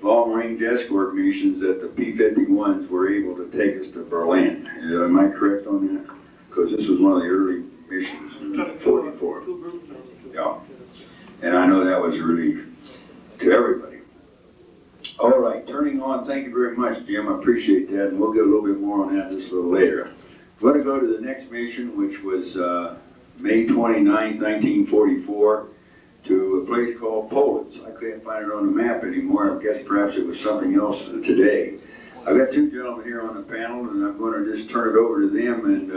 S2: long-range escort missions that the P-51s were able to take us to Berlin. Am I correct on that? Because this was one of the early missions in 44. Yeah. And I know that was a relief to everybody. All right, turning on, thank you very much, Jim. I appreciate that, and we'll get a little bit more on that just a little later. We're going to go to the next mission, which was May 29, 1944, to a place called Politz. I can't find it on the map anymore. I guess perhaps it was something else today. I've got 2 gentlemen here on the panel, and I'm going to just turn it over to them and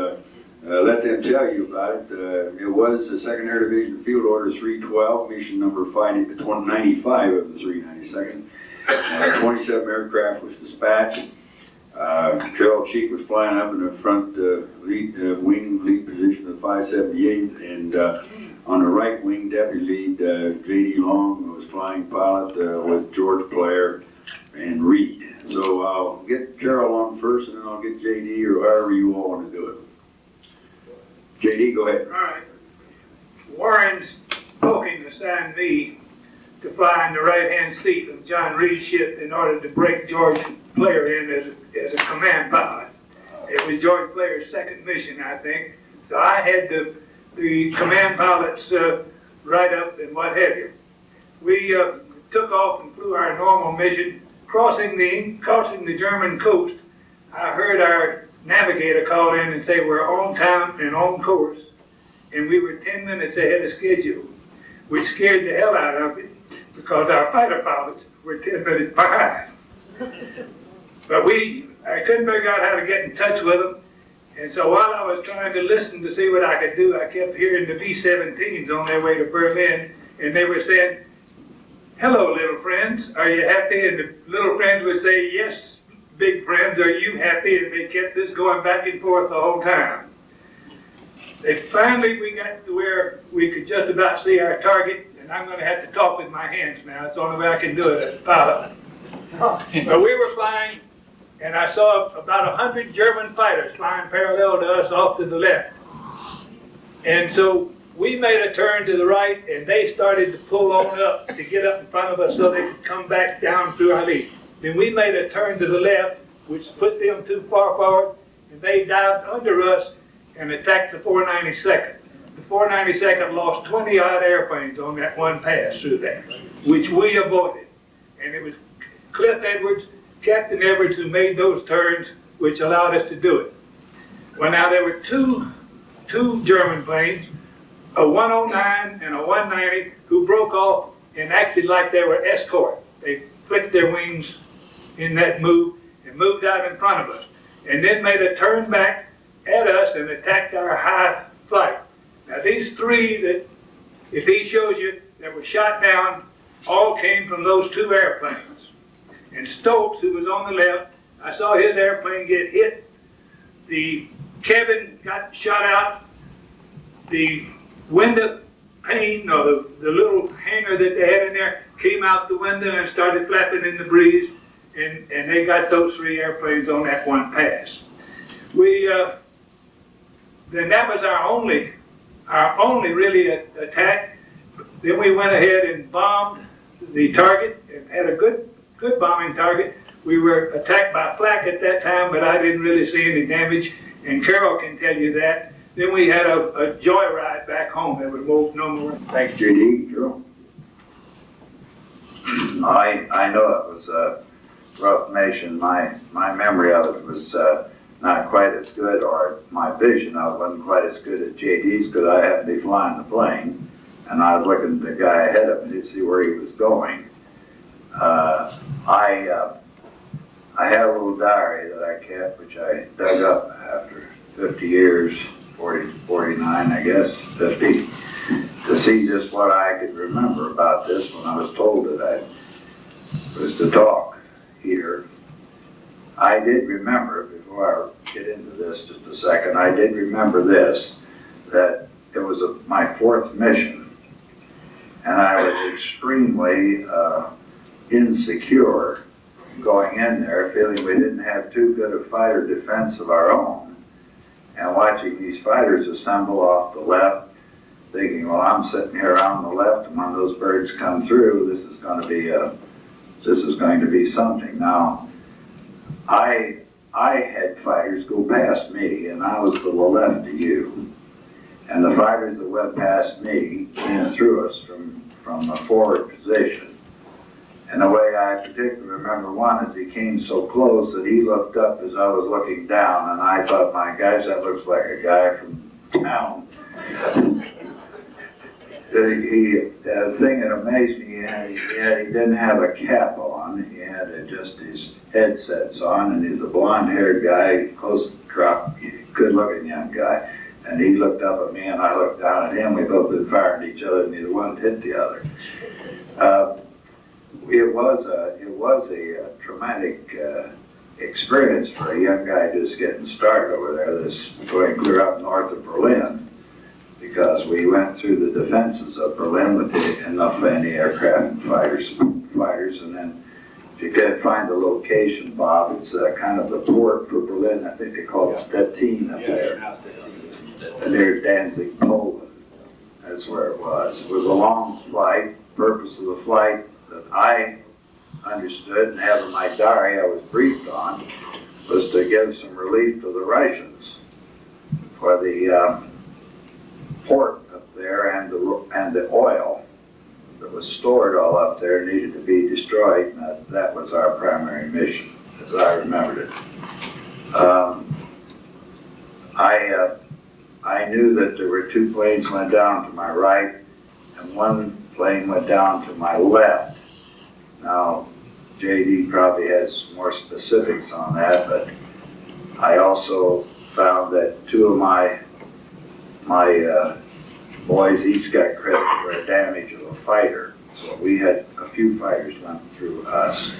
S2: let them tell you about it. It was the 2nd Air Division Field Order 312, mission number 95 of the 392nd. 27 aircraft was dispatched. Carrol Cheek was flying up in the front wing lead position of the 578, and on the right wing deputy lead, J.D. Long was flying pilot with George Blair and Reed. So I'll get Carrol on first, and then I'll get J.D. or however you all want to do it. J.D., go ahead.
S8: All right. Warren's Poking assigned me to fly in the right-hand seat of John Reed's ship in order to break George Blair in as a command pilot. It was George Blair's second mission, I think. So I had the command pilot's write-up and what have you. We took off and flew our normal mission. Crossing the German coast, I heard our navigator call in and say we're on time and on course, and we were 10 minutes ahead of schedule, which scared the hell out of me because our fighter pilots were 10 minutes behind. But I couldn't figure out how to get in touch with them, and so while I was trying to listen to see what I could do, I kept hearing the B-17s on their way to Berlin, and they were saying, "Hello, little friends, are you happy?" And the little friends would say, "Yes, big friends, are you happy?" And they kept this going back and forth the whole time. Finally, we got to where we could just about see our target, and I'm going to have to talk with my hands now. It's the only way I can do it as a pilot. But we were flying, and I saw about 100 German fighters flying parallel to us off to the left. And so we made a turn to the right, and they started to pull on up to get up in front of us so they could come back down through our lead. Then we made a turn to the left, which put them too far forward, and they dived under us and attacked the 492nd. The 492nd lost 20-odd airplanes on that one pass through there, which we avoided. And it was Captain Edwards, who made those turns, which allowed us to do it. Well, now there were two German planes, a 109 and a 190, who broke off and acted like they were escorts. They flicked their wings in that move and moved out in front of us, and then made a turn back at us and attacked our high flight. Now these three that, if he shows you, that were shot down, all came from those two airplanes. And Stokes, who was on the left, I saw his airplane get hit. The cabin got shot out. The window pane, or the little hanger that they had in there, came out the window and started flapping in the breeze, and they got those three airplanes on that one pass. Then that was our only really attack. Then we went ahead and bombed the target and had a good bombing target. We were attacked by flak at that time, but I didn't really see any damage, and Carrol can tell you that. Then we had a joyride back home. There was no more.
S2: Thanks, J.D. Carrol.
S5: I know it was a rough mission. My memory of it was not quite as good, or my vision of it wasn't quite as good as J.D.'s, because I happened to be flying the plane, and I was looking at the guy ahead of me to see where he was going. I had a little diary that I kept, which I dug up after 50 years, 49, I guess, 50, to see just what I could remember about this when I was told that I was to talk here. I did remember, before I get into this just a second, I did remember this, that it was my fourth mission, and I was extremely insecure going in there, feeling we didn't have too good a fighter defense of our own, and watching these fighters assemble off the left, thinking, well, I'm sitting here on the left, and when those birds come through, this is going to be something. Now, I had fighters go past me, and I was to the left of you, and the fighters that went past me came through us from a forward position. And the way I particularly remember one is he came so close that he looked up as I was looking down, and I thought, my gosh, that looks like a guy from town. The thing that amazed me, he didn't have a cap on. He had just his headsets on, and he's a blonde-haired guy, close crop, good-looking young guy. And he looked up at me and I looked down at him. We both been firing at each other and neither one hit the other. It was a traumatic experience for a young guy just getting started over there, this going clear up north of Berlin, because we went through the defenses of Berlin with enough anti-aircraft and fighters, and then if you can find the location, Bob, it's kind of the port for Berlin. I think they call it Stettin up there. And near Danzig, Poland. That's where it was. It was a long flight. Purpose of the flight that I understood and have in my diary I was briefed on was to give some relief to the Russians for the port up there and the oil that was stored all up there needed to be destroyed. And that was our primary mission, as I remembered it. I knew that there were 2 planes went down to my right and 1 plane went down to my left. Now, JD probably has more specifics on that, but I also found that 2 of my boys each got credit for a damage of a fighter. So we had a few fighters went through us.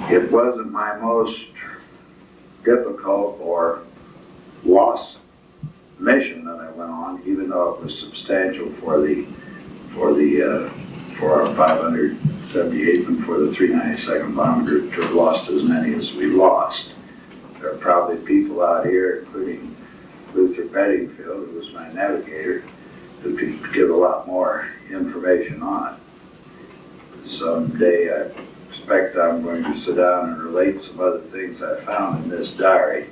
S5: It wasn't my most difficult or lost mission that I went on, even though it was substantial for our 578th and for the 392nd Bomber Group to have lost as many as we lost. There are probably people out here, including Luther Bedingfield, who was my navigator, who could give a lot more information on it. Someday I expect I'm going to sit down and relate some other things I found in this diary.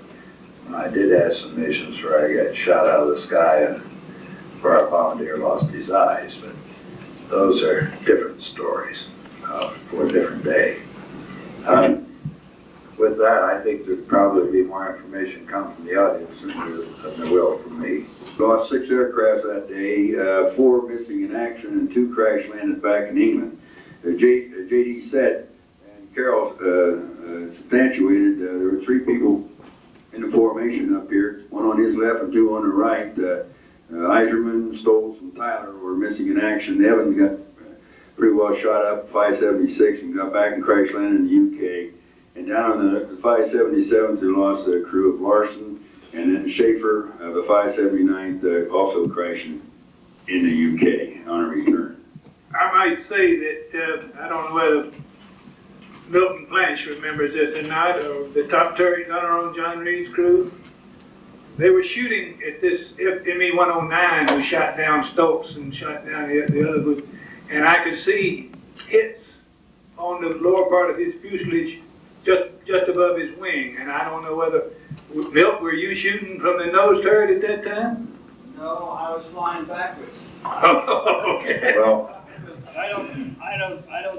S5: I did have some missions where I got shot out of the sky and where our bombardier lost his eyes, but those are different stories for a different day. With that, I think there'd probably be more information come from the audience than there will from me.
S2: Lost 6 aircraft that day, 4 missing in action, and 2 crash landed back in England. JD said, and Carrol substantiated, there were 3 people in the formation up here, 1 on his left and 2 on the right. Iserman, Stoltz, and Tyler were missing in action. Evans got pretty well shot up 576 and got back and crash landed in the UK. And down on the 577th, we lost the crew of Larson, and then Schaefer, the 579th, also crashing in the UK on a return.
S8: I might say that, I don't know whether Milton Blanche remembers this or not, or the top turret gunner on John Reed's crew. They were shooting at this ME-109 who shot down Stokes and shot down the other group, and I could see hits on the lower part of his fuselage just above his wing, and I don't know whether, Milt, were you shooting from the nose turret at that time?
S9: No, I was flying backwards.
S8: Oh, okay.
S2: Well,
S9: I don't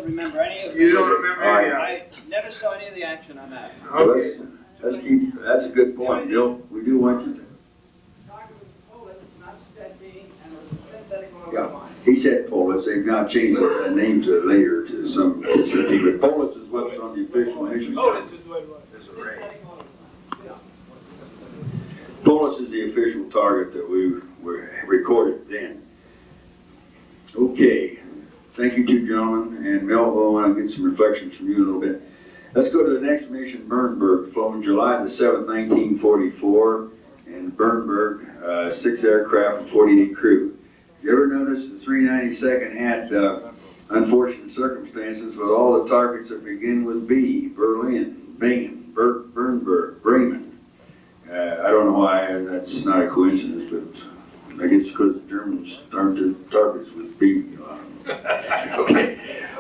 S9: remember any of it.
S8: You don't remember any of it?
S9: I never saw any of the action on that.
S8: Okay.
S2: let's keep, that's a good point, Bill. We do want you to.
S9: Target was Politz, not Stettin, and it was a synthetic oil
S2: Yeah,
S9: line.
S2: he said Politz. They've now changed the name to it later to some, but Politz is what's on the official mission.
S8: Politz is what it was.
S9: Synthetic oil line. Yeah.
S2: Politz is the official target that we were recorded then. Okay, thank you two gentlemen, and Mel, I want to get some reflections from you a little bit. Let's go to the next mission, Bernberg, flown July the 7th, 1944, and Bernberg, 6 aircraft and 48 crew. You ever notice the 392nd had unfortunate circumstances with all the targets that begin with B, Berlin, Bingen, Bernberg, Bremen. I don't know why, that's not a coincidence, but I guess because the Germans started targets with B.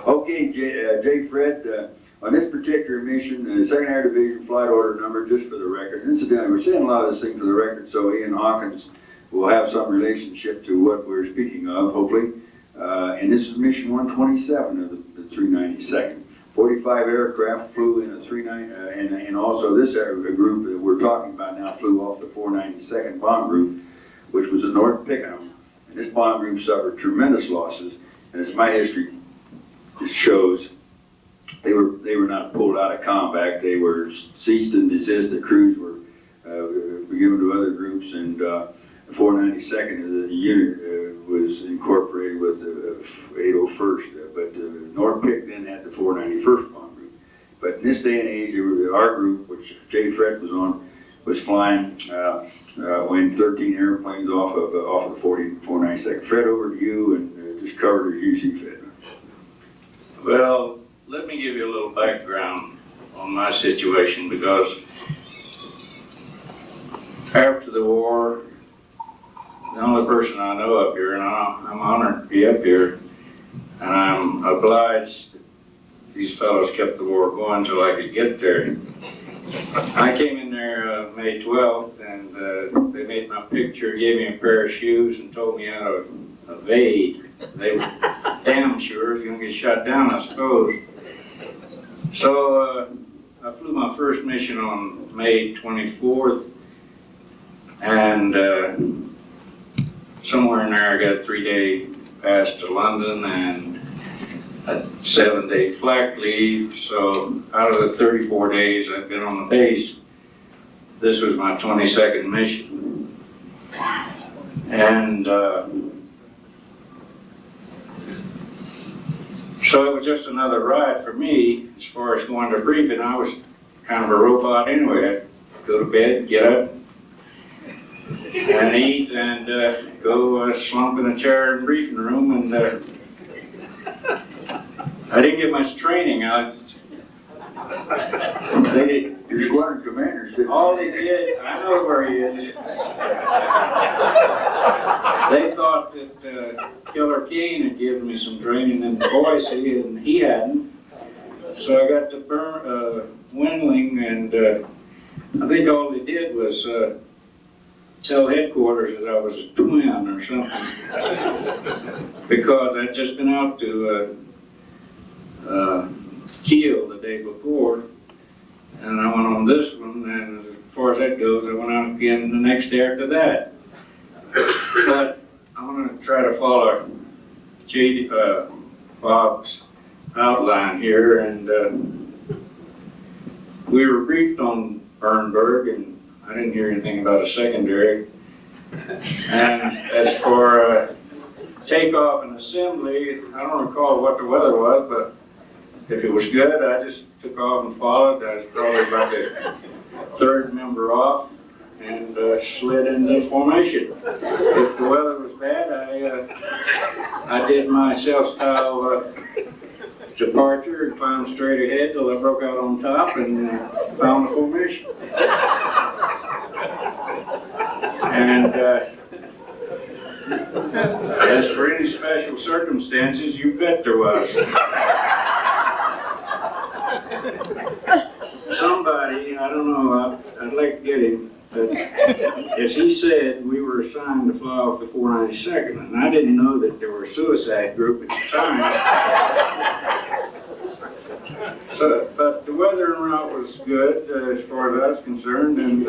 S2: Okay, J. Fred, on this particular mission, the 2nd Air Division flight order number, just for the record, incidentally, we're saying a lot of this thing for the record, so Ian Hawkins will have some relationship to what we're speaking of, hopefully. And this is mission 127 of the 392nd. 45 aircraft flew in a and also this group that we're talking about now flew off the 492nd bomb group, which was at North Pickenham. And this bomb group suffered tremendous losses, and as my history shows, they were not pulled out of combat. They were ceased and desist. The crews were were given to other groups, and the 492nd as a unit was incorporated with the 801st, but North Pick then had the 491st Bomb Group. But in this day and age, our group, which J. Fred was on, was flying when 13 airplanes off of the 492nd. Fred, over to you, and just cover as you see fit.
S10: Well, let me give you a little background on my situation, because after the war, the only person I know up here, and I'm honored to be up here, and I'm obliged that these fellows kept the war going until I could get there. I came in there May 12th, and they made my picture, gave me a pair of shoes, and told me how to evade. They were damn sure I was going to get shot down, I suppose. So I flew my first mission on May 24th, and somewhere in there I got a 3-day pass to London and a 7-day flak leave. So out of the 34 days I've been on the base, this was my 22nd mission. And so it was just another ride for me as far as going to briefing. I was kind of a robot anyway. I'd go to bed, get up, and eat, and go slump in a chair in the briefing room. And I didn't get much training.
S2: Your squadron commander said.
S10: All they did, I know where he is. They thought that Killer Kane had given me some training in Boise, and he hadn't. So I got to Wendling, and I think all they did was tell headquarters that I was a twin or something, because I'd just been out to Keihl the day before, and I went on this one, and as far as that goes, I went out again the next day after that. But I'm going to try to follow Bob's outline here, and we were briefed on Bernberg, and I didn't hear anything about a secondary. And as for takeoff and assembly, I don't recall what the weather was, but if it was good, I just took off and followed. I was probably about the third member off, and slid into formation. If the weather was bad, I did my self-style departure and climbed straight ahead till I broke out on top and found the formation. And as for any special circumstances, you bet there was. Somebody, I don't know, I'd like to get him, but as he said, we were assigned to fly off the 492nd, and I didn't know that there were a suicide group at the time. So, but the weather en route was good as far as I was concerned, and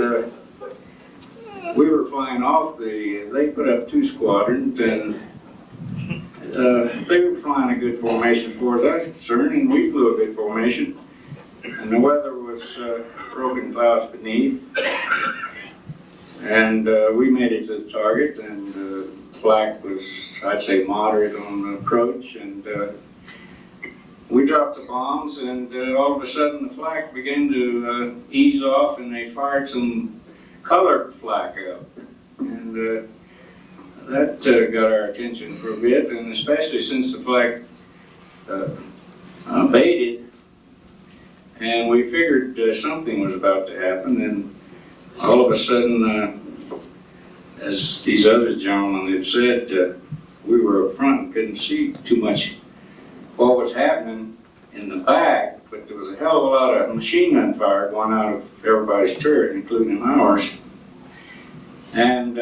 S10: we were flying off they put up 2 squadrons, and they were flying a good formation as far as I was concerned, and we flew a good formation. And the weather was broken clouds beneath, and we made it to the target, and flak was, I'd say, moderate on the approach, and we dropped the bombs, and all of a sudden the flak began to ease off, and they fired some colored flak up, and that got our attention for a bit, and especially since the flak abated. And we figured something was about to happen, and all of a sudden, as these other gentlemen have said, we were up front and couldn't see too much what was happening in the back, but there was a hell of a lot of machine gun fire going out of everybody's turret, including ours. And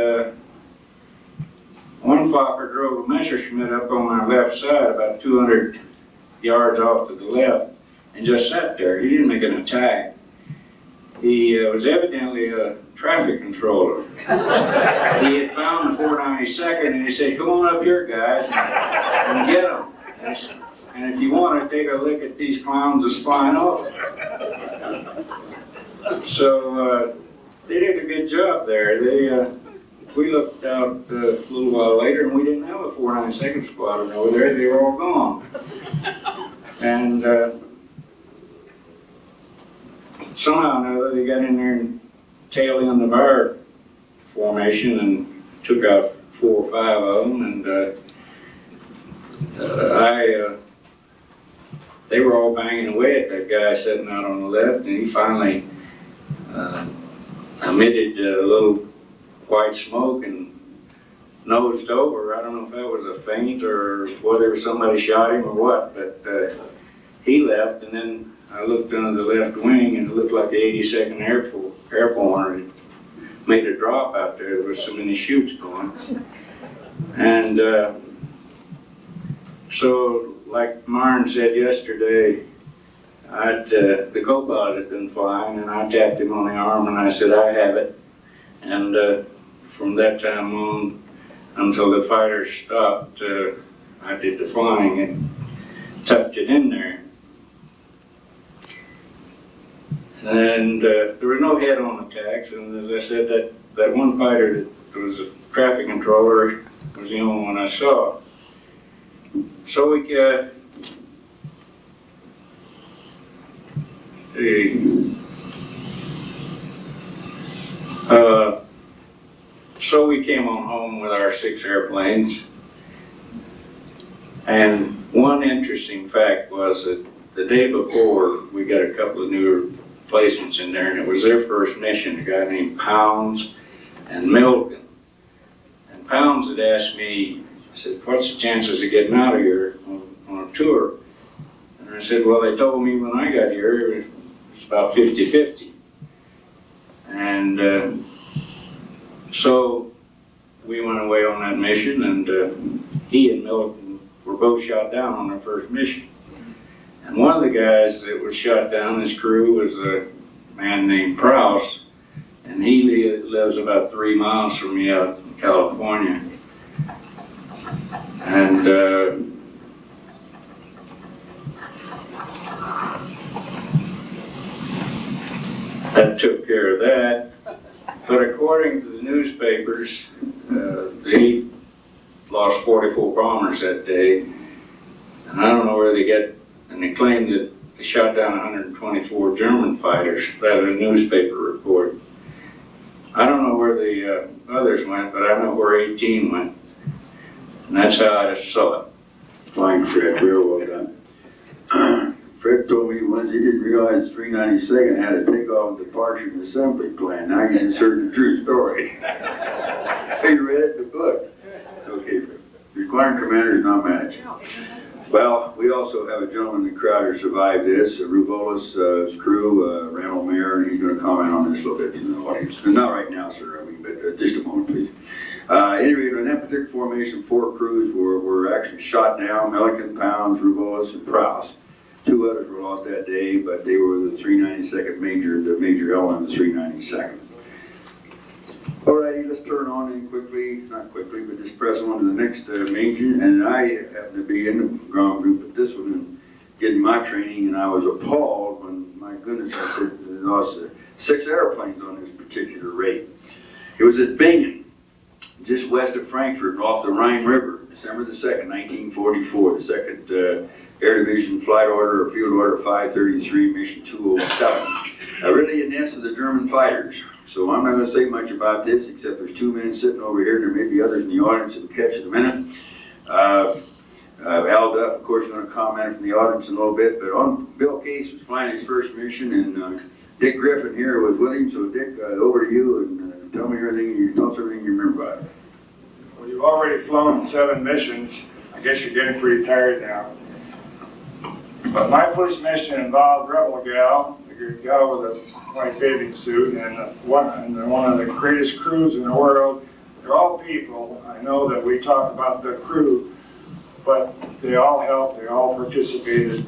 S10: one Fokker drove a Messerschmitt up on our left side, about 200 yards off to the left, and just sat there. He didn't make an attack. He was evidently a traffic controller. He had found the 492nd, and he said, "Come on up here, guys, and get them. And if you want to take a look at these clowns that's flying off." So they did a good job there. We looked out a little while later and we didn't have a 492nd Squadron over there. They were all gone. And somehow or another they got in there and tail end of our formation and took out 4 or 5 of them. And they were all banging away at that guy sitting out on the left, and he finally emitted a little white smoke and nosed over. I don't know if that was a feint or whether somebody shot him or what, but he left, and then I looked under the left wing and it looked like the 82nd Airborne had made a drop out there. There was so many shoots going. And so, like Myron said yesterday, the Cobalt had been flying, and I tapped him on the arm and I said, I have it. And from that time on, until the fighters stopped, I did the flying and tucked it in there. And there was no head-on attacks, and as I said, that one fighter that was a traffic controller was the only one I saw. So we came on home with our 6 airplanes. And one interesting fact was that the day before, we got a couple of newer placements in there, and it was their first mission, a guy named Pounds and Milton. And Pounds had asked me, he said, what's the chances of getting out of here on a tour? And I said, well, they told me when I got here, it was about 50-50. And so we went away on that mission, and he and Milton were both shot down on their first mission. And one of the guys that was shot down, his crew, was a man named Prowse, and he lives about 3 miles from me out in California. And that took care of that. But according to the newspapers, they lost 44 bombers that day. And I don't know where they get, and they claimed that they shot down 124 German fighters. That was a newspaper report. I don't know where the others went, but I know where 18 went. And that's how I saw it.
S2: Fine, Fred, real well done. Fred told me once he didn't realize 392nd had a takeoff, departure, and assembly plan. Now you insert the true story. So you read it in the book. It's okay, Fred. Requiring commander is not managed. Well, we also have a gentleman in the crowd who survived this, Rubolis' crew, Randall Mayer, and he's going to comment on this a little bit in the audience. Not right now, sir, but just a moment, please. Anyway, in that particular formation, 4 crews were actually shot down, Milliken, Pounds, Rubolis, and Prowse. 2 others were lost that day, but they were the 392nd the major element of the 392nd. Alrighty, let's turn on in quickly, not quickly, but just press on to the next major. And I happen to be in the ground group at this one and getting my training, and I was appalled when, my goodness, I said, we lost 6 airplanes on this particular raid. It was at Bingen, just west of Frankfurt, off the Rhine River, December the 2nd, 1944, the 2nd Air Division Flight Order or Field Order 533, Mission 207. Really a nest of the German fighters. So I'm not going to say much about this, except there's 2 men sitting over here, and there may be others in the audience that will catch in a minute. Al Duff, of course, is going to comment from the audience in a little bit, but Bill Case was flying his first mission, and Dick Griffin here was with him. So Dick, over to you, and tell us everything you remember about it.
S11: Well, you've already flown 7 missions. I guess you're getting pretty tired now. But my first mission involved Rebel Gal, the gal with a white bathing suit, and one of the greatest crews in the world. They're all people. I know that we talk about the crew, but they all helped, they all participated,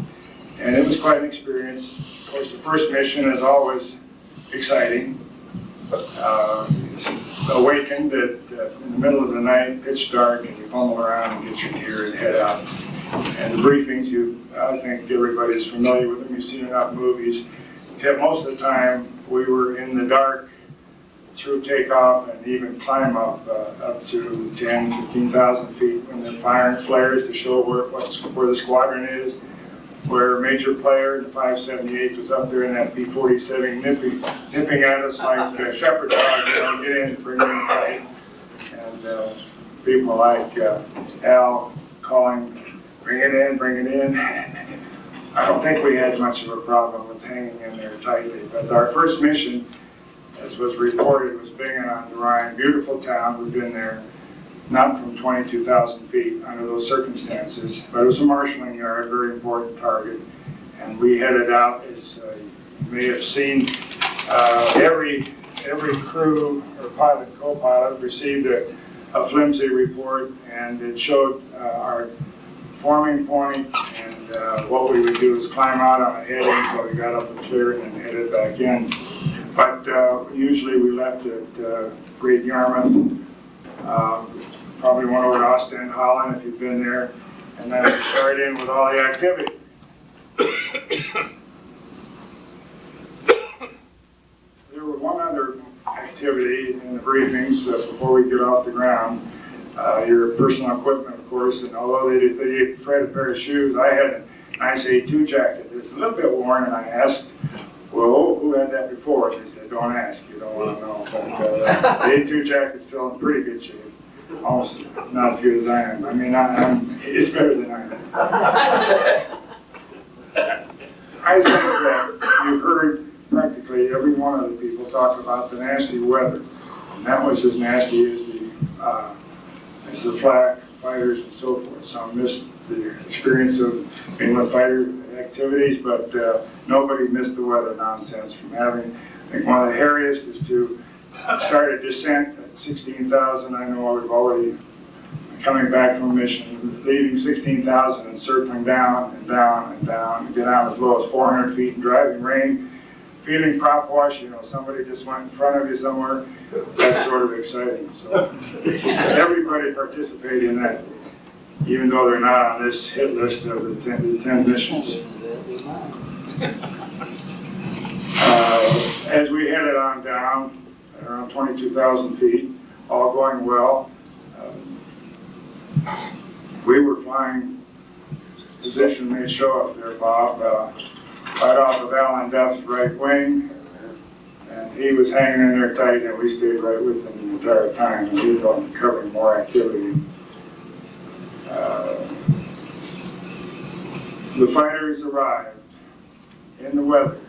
S11: and it was quite an experience. Of course, the first mission is always exciting. Awakened in the middle of the night, pitch dark, and you fumble around and get your gear and head out. And the briefings, I think everybody's familiar with them. You've seen enough movies. Except most of the time, we were in the dark through takeoff and even climb up to 10, 15,000 feet when they're firing flares to show where the squadron is, where Major Player, the 578, was up there in that B-47 nipping at us like a shepherd dog, get in, bring in tight. And people like Al calling, bring it in. I don't think we had much of a problem with hanging in there tightly, but our first mission, as was reported, was Bingen on the Rhine. Beautiful town, we've been there, not from 22,000 feet under those circumstances, but it was a marshalling yard, very important target. And we headed out, as you may have seen, every crew or pilot, co-pilot received a flimsy report, and it showed our forming point, and what we would do is climb out on a heading until we got up and cleared and headed back in. But usually we left at Great Yarmouth, probably went over to Ostend, Holland, if you've been there, and then we started in with all the activity. There was one other activity in the briefings before we get off the ground. Your personal equipment, of course, and although they gave Fred a pair of shoes, I had a nice A2 jacket. It was a little bit worn, and I asked, well, who had that before? They said, don't ask, you don't want to know. But the A2 jacket's still in pretty good shape. Almost not as good as I am. I mean, it's better than I am. I think that you've heard practically every one of the people talk about the nasty weather. And that was as nasty as the flak, fighters, and so forth. So I missed the experience of being with fighter activities, but nobody missed the weather nonsense from having. I think one of the hairiest is to start a descent at 16,000. I know we've already coming back from a mission, leaving 16,000 and circling down and down and down, and get down as low as 400 feet in driving rain, feeling prop wash, somebody just went in front of you somewhere. That's sort of exciting. So everybody participated in that, even though they're not on this hit list of the 10 missions. As we headed on down, around 22,000 feet, all going well. We were flying, position may show up there, Bob, right off of Alan Duff's right wing, and he was hanging in there tight, and we stayed right with him the entire time, and he was covering more activity. The fighters arrived in the weather.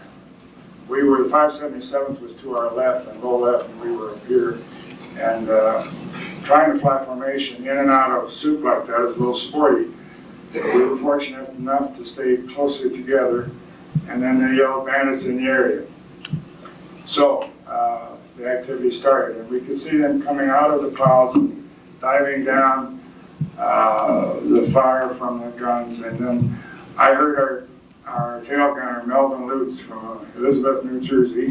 S11: The 577th was to our left and low left, and we were up here. And trying to fly formation in and out of soup like that is a little sporty. We were fortunate enough to stay closely together, and then they yelled bandits in the area. So the activity started, and we could see them coming out of the clouds, diving down the fire from the guns, and then I heard our tail gunner, Melvin Lutz from Elizabeth, New Jersey,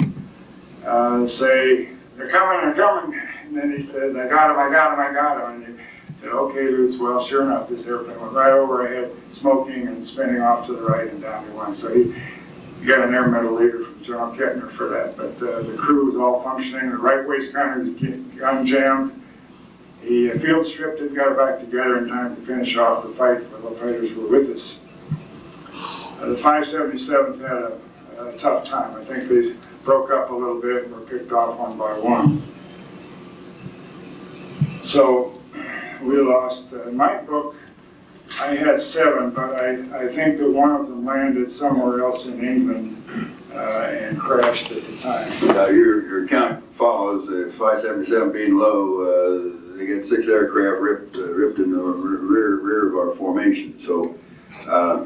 S11: say, they're coming. And then he says, I got him. And he said, okay, Lutz. Well, sure enough, this airplane went right over our head, smoking and spinning off to the right, and down he went. So he got an air medal later from General Kettner for that. But the crew was all functioning. The right waist gunner was gun-jammed. He field stripped it, got it back together in time to finish off the fight, while the fighters were with us. The 577th had a tough time. I think they broke up a little bit and were picked off one by one. So we lost, in my book, I had 7, but I think that one of them landed somewhere else in England and crashed at the time.
S2: Your count follows, the 577 being low, they get 6 aircraft ripped in the rear of our formation. So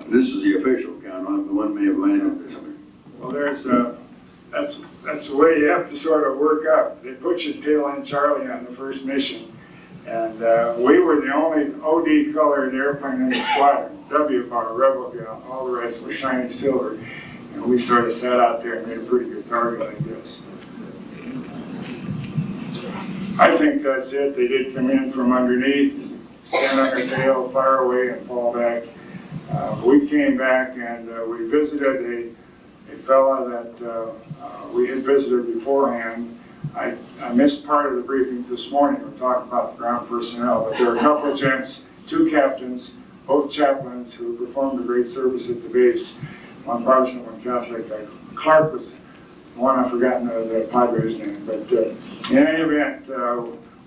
S2: this is the official count. The one may have landed somewhere.
S11: Well, that's the way you have to sort of work up. They put you tail end Charlie on the first mission, and we were the only OD colored airplane in the squadron. W bar, Rebel Gal, all the rest were shiny silver, and we sort of sat out there and made a pretty good target, I guess. I think that's it. They did come in from underneath, stand on their tail, fire away, and fall back. We came back and we visited a fella that we had visited beforehand I missed part of the briefings this morning. We're talking about the ground personnel, but there are a couple of gents, 2 captains, both chaplains who performed a great service at the base. One Protestant, one Catholic. Clark was the one I've forgotten the padre's name, but in any event,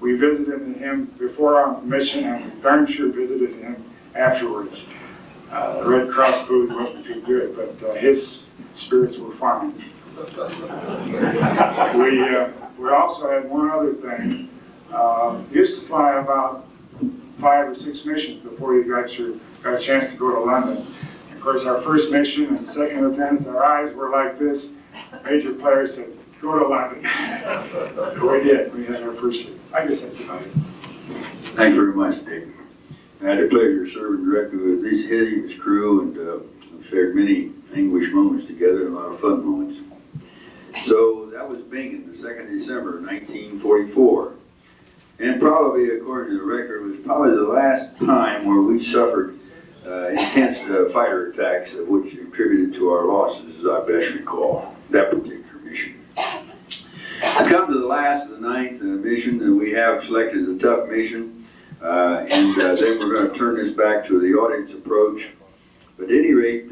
S11: we visited him before on mission, and we darn sure visited him afterwards. The Red Cross food wasn't too good, but his spirits were fine. We also had one other thing. Used to fly about 5 or 6 missions before you got a chance to go to London. Of course, our first mission and second lieutenants, our eyes were like this. Major player said, "Go to London." So we did. We had our first. I guess that's about it.
S2: Thanks very much, Dave. I had the pleasure of serving directly with this his crew, and shared many anguish moments together and a lot of fun moments. So that was Bingen, the 2nd of December, 1944. And probably, according to the record, was probably the last time where we suffered intense fighter attacks, which contributed to our losses, as I best recall, that particular mission. I come to the last of the 9th mission that we have selected as a tough mission, and then we're going to turn this back to the audience approach. But at any rate,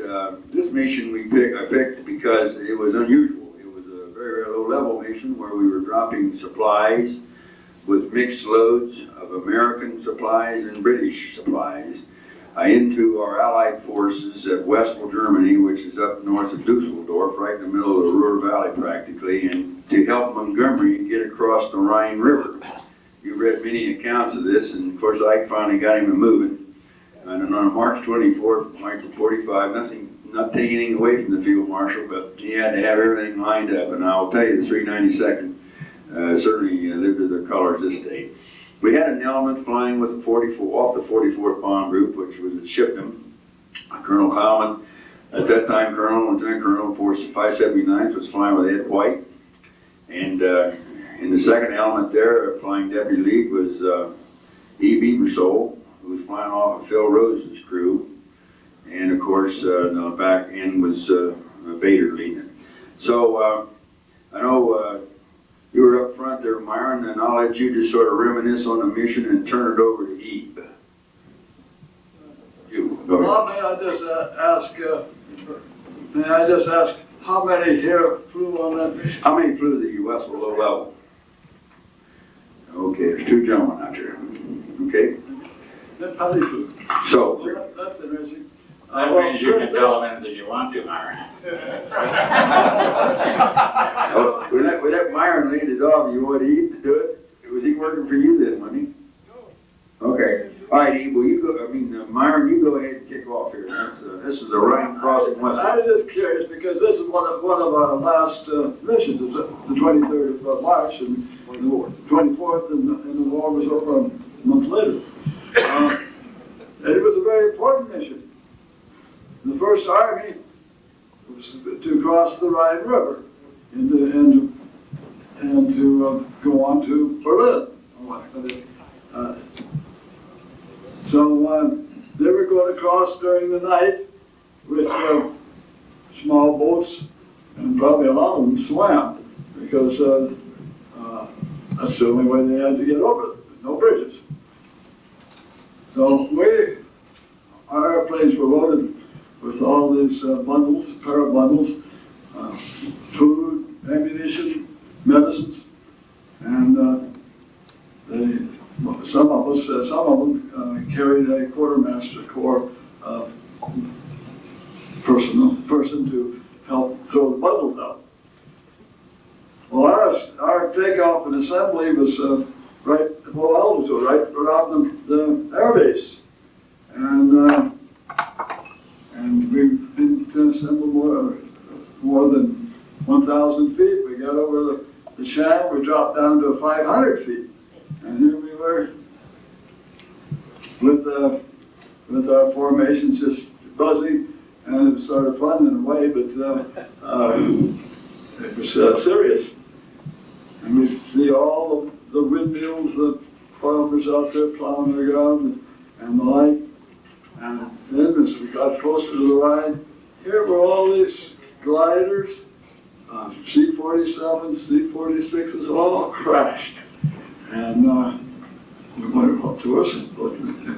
S2: this mission I picked because it was unusual. It was a very, very low-level mission where we were dropping supplies with mixed loads of American supplies and British supplies into our Allied forces at Wesel, Germany, which is up north of Dusseldorf, right in the middle of the Ruhr Valley practically, and to help Montgomery get across the Rhine River. You've read many accounts of this, and of course I finally got him moving. And on March 24th, 1945, not taking anything away from the field marshal, but he had to have everything lined up, and I'll tell you the 392nd certainly lived to their colors this day. We had an element flying with off the 44th Bomb Group, which was at Shipton. Colonel Keilman, at that time Lieutenant Colonel, Force 579th, was flying with Ed White. And in the second element there, flying deputy lead was Ebersole, who was flying off of Phil Rose's crew. And of course, the back end was Bader leading. So I know you were up front there, Myron, and I'll let you just sort of reminisce on the mission and turn it over to Ebe. You, go ahead.
S3: Well, may I just ask how many here flew on that mission?
S2: How many flew the Wesel low level? Okay, there's 2 gentlemen out there. Okay?
S3: How many flew?
S2: So,
S3: That's interesting.
S10: That means you can tell them anything you want to, Myron.
S2: we let Myron lead it off. You want Ebe to do it? Was he working for you then, wasn't he? Okay. All right, Ebe, well, you go. Myron, you go ahead and kick off here. This is a Rhine crossing west.
S3: I was just curious because this is one of our last missions. It's the 23rd of March and the 24th, and the war was over a month later. And it was a very important mission. The First Army was to cross the Rhine River and to go on to Berlin. So they were going to cross during the night with small boats, and probably a lot of them swam because that's the only way they had to get over it. No bridges. So our airplanes were loaded with all these bundles, para bundles, food, ammunition, medicines, and some of them carried a quartermaster corps person to help throw the bundles out. Well, our takeoff and assembly was right at low altitude, right around the air base, and we've been to assemble more than 1,000 feet. We got over the channel, we dropped down to 500 feet. And here we were with our formations just buzzing, and it was sort of fun in a way, but it was serious. And we see all the windmills, the farmers out there plowing the ground and the like. And then as we got closer to the Rhine, here were all these gliders, C-47s, C-46s all crashed. And we went up to us and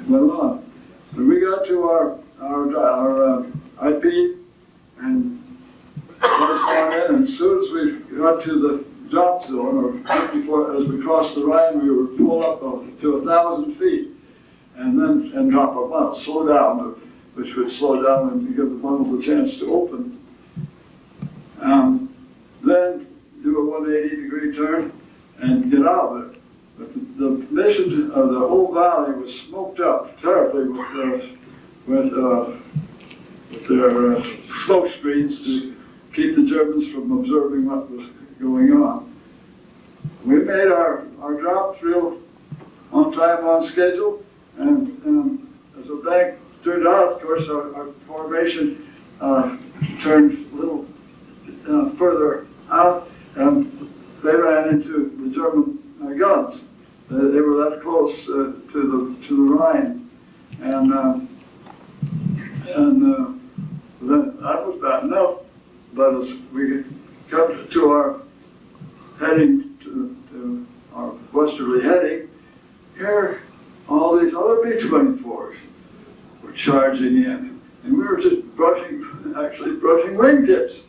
S3: went on. When we got to our IP and was going in, and as soon as we got to the drop zone, or just before, as we crossed the Rhine, we were pulled up to 1,000 feet, and then drop a funnel, slow down, which would slow down and give the funnels a chance to open. Then do a 180-degree turn and get out of it. But the mission of the whole valley was smoked up terribly with their smoke screens to keep the Germans from observing what was going on. We made our drops real on time, on schedule, and as the bank turned out, of course, our formation turned a little further out, and they ran into the German guns. They were that close to the Rhine, and then that was bad enough. But as we got to our heading to our westerly heading, here all these other B-24s were charging in, and we were just brushing wingtips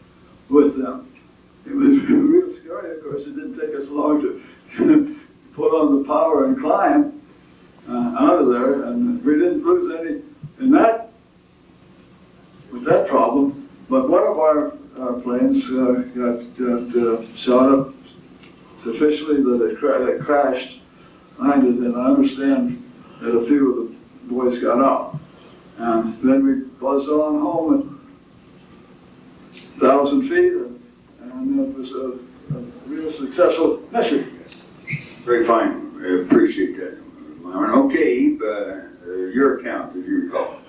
S3: with them. It was real scary. Of course, it didn't take us long to put on the power and climb out of there, and we didn't lose any with that problem. But one of our planes got shot up sufficiently that it crashed behind it, and I understand that a few of the boys got out. And then we buzzed on home at 1,000 feet, and it was a real successful mission.
S2: Very fine. I appreciate that, Myron. Okay, your account, if you recall.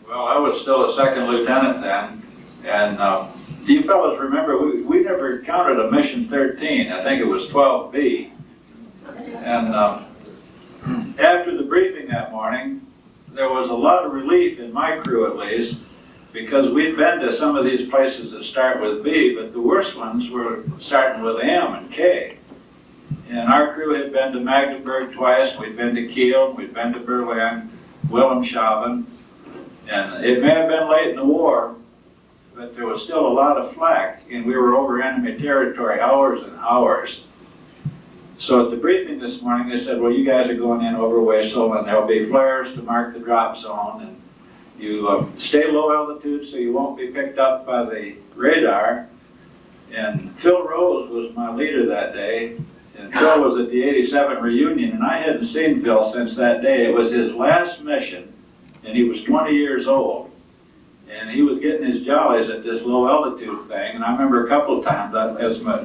S5: Well, I was still a second lieutenant then, and do you fellows remember, we never counted a mission 13. I think it was 12B. And after the briefing that morning, there was a lot of relief in my crew at least, because we'd been to some of these places that start with B, but the worst ones were starting with M and K. And our crew had been to Magdeburg twice, we'd been to Keihl, we'd been to Berlin, Wilhelmshaven, and it may have been late in the war, but there was still a lot of flak, and we were over enemy territory hours and hours. So at the briefing this morning, they said, well, you guys are going in over Wesel, and there'll be flares to mark the drop zone, and you stay low altitude so you won't be picked up by the radar. And Phil Rose was my leader that day, and Phil was at the 87 reunion, and I hadn't seen Phil since that day. It was his last mission, and he was 20 years old. And he was getting his jollies at this low altitude thing, and I remember a couple of times, as my,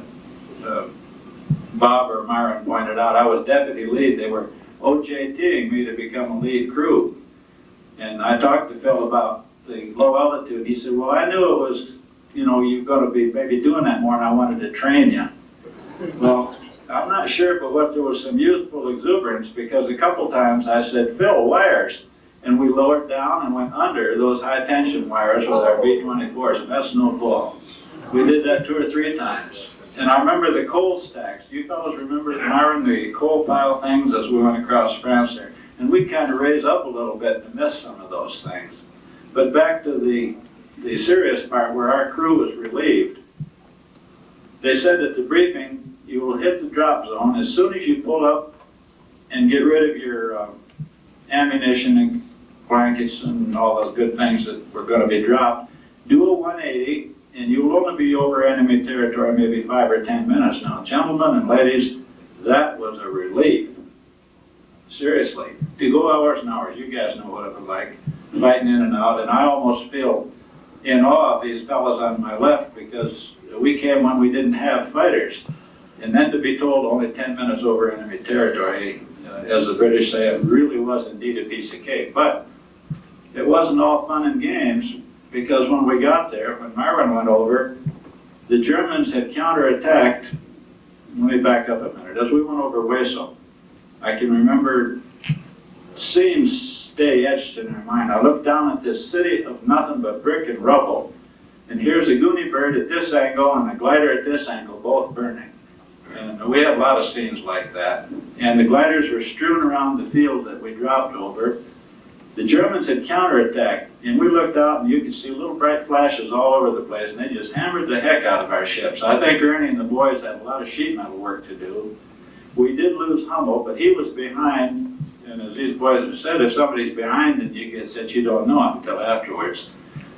S5: Bob or Myron pointed out, I was deputy lead. They were OJTing me to become a lead crew. And I talked to Phil about the low altitude. He said, well, I knew it was, you're going to be maybe doing that more, and I wanted to train you. Well, I'm not sure, but there was some youthful exuberance, because a couple times I said, Phil, wires. And we lowered down and went under those high tension wires with our B-24s, and that's no bull. We did that 2 or 3 times. And I remember the coal stacks. Do you fellows remember, Myron, the coal pile things as we went across France there? And we'd kind of raise up a little bit to miss some of those things. But back to the serious part where our crew was relieved. They said at the briefing, you will hit the drop zone as soon as you pull up and get rid of your ammunition and blankets and all those good things that were going to be dropped. Do a 180, and you will only be over enemy territory maybe 5 or 10 minutes. Now, gentlemen and ladies, that was a relief. Seriously, to go hours and hours, you guys know what it was like, fighting in and out, and I almost feel in awe of these fellas on my left, because we came when we didn't have fighters, and then to be told only 10 minutes over enemy territory, as the British say, it really was indeed a piece of cake. But it wasn't all fun and games, because when we got there, when Myron went over, the Germans had counterattacked. Let me back up a minute. As we went over Wesel, I can remember scenes stay etched in our mind. I looked down at this city of nothing but brick and rubble,
S10: And here's a Goonie bird at this angle and a glider at this angle, both burning. And we had a lot of scenes like that. And the gliders were strewn around the field that we dropped over. The Germans had counterattacked, and we looked out and you could see little bright flashes all over the place, and they just hammered the heck out of our ships. I think Ernie and the boys had a lot of sheet metal work to do. We did lose Hummel, but he was behind, and as these boys have said, if somebody's behind and you get said you don't know it until afterwards.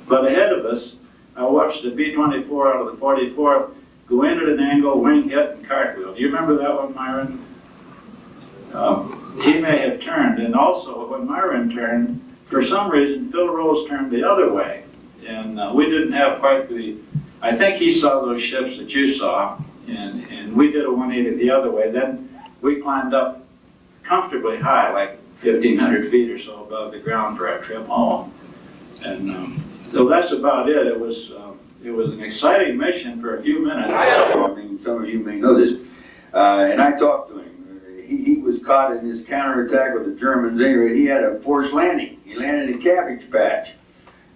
S10: But ahead of us, I watched the B-24 out of the 44th go in at an angle, wing hit, and cartwheel. Do you remember that one, Myron? He may have turned, and also when Myron turned, for some reason, Phil Rose turned the other way. And we didn't have quite the, I think he saw those ships that you saw, and we did a 180 the other way. Then we climbed up comfortably high, like 1,500 feet or so above the ground for our trip home. And so that's about it. It was an exciting mission for a few minutes.
S2: I mean, some of you may know this, and I talked to him. He was caught in this counterattack with the Germans. Anyway, he had a forced landing. He landed in a cabbage patch.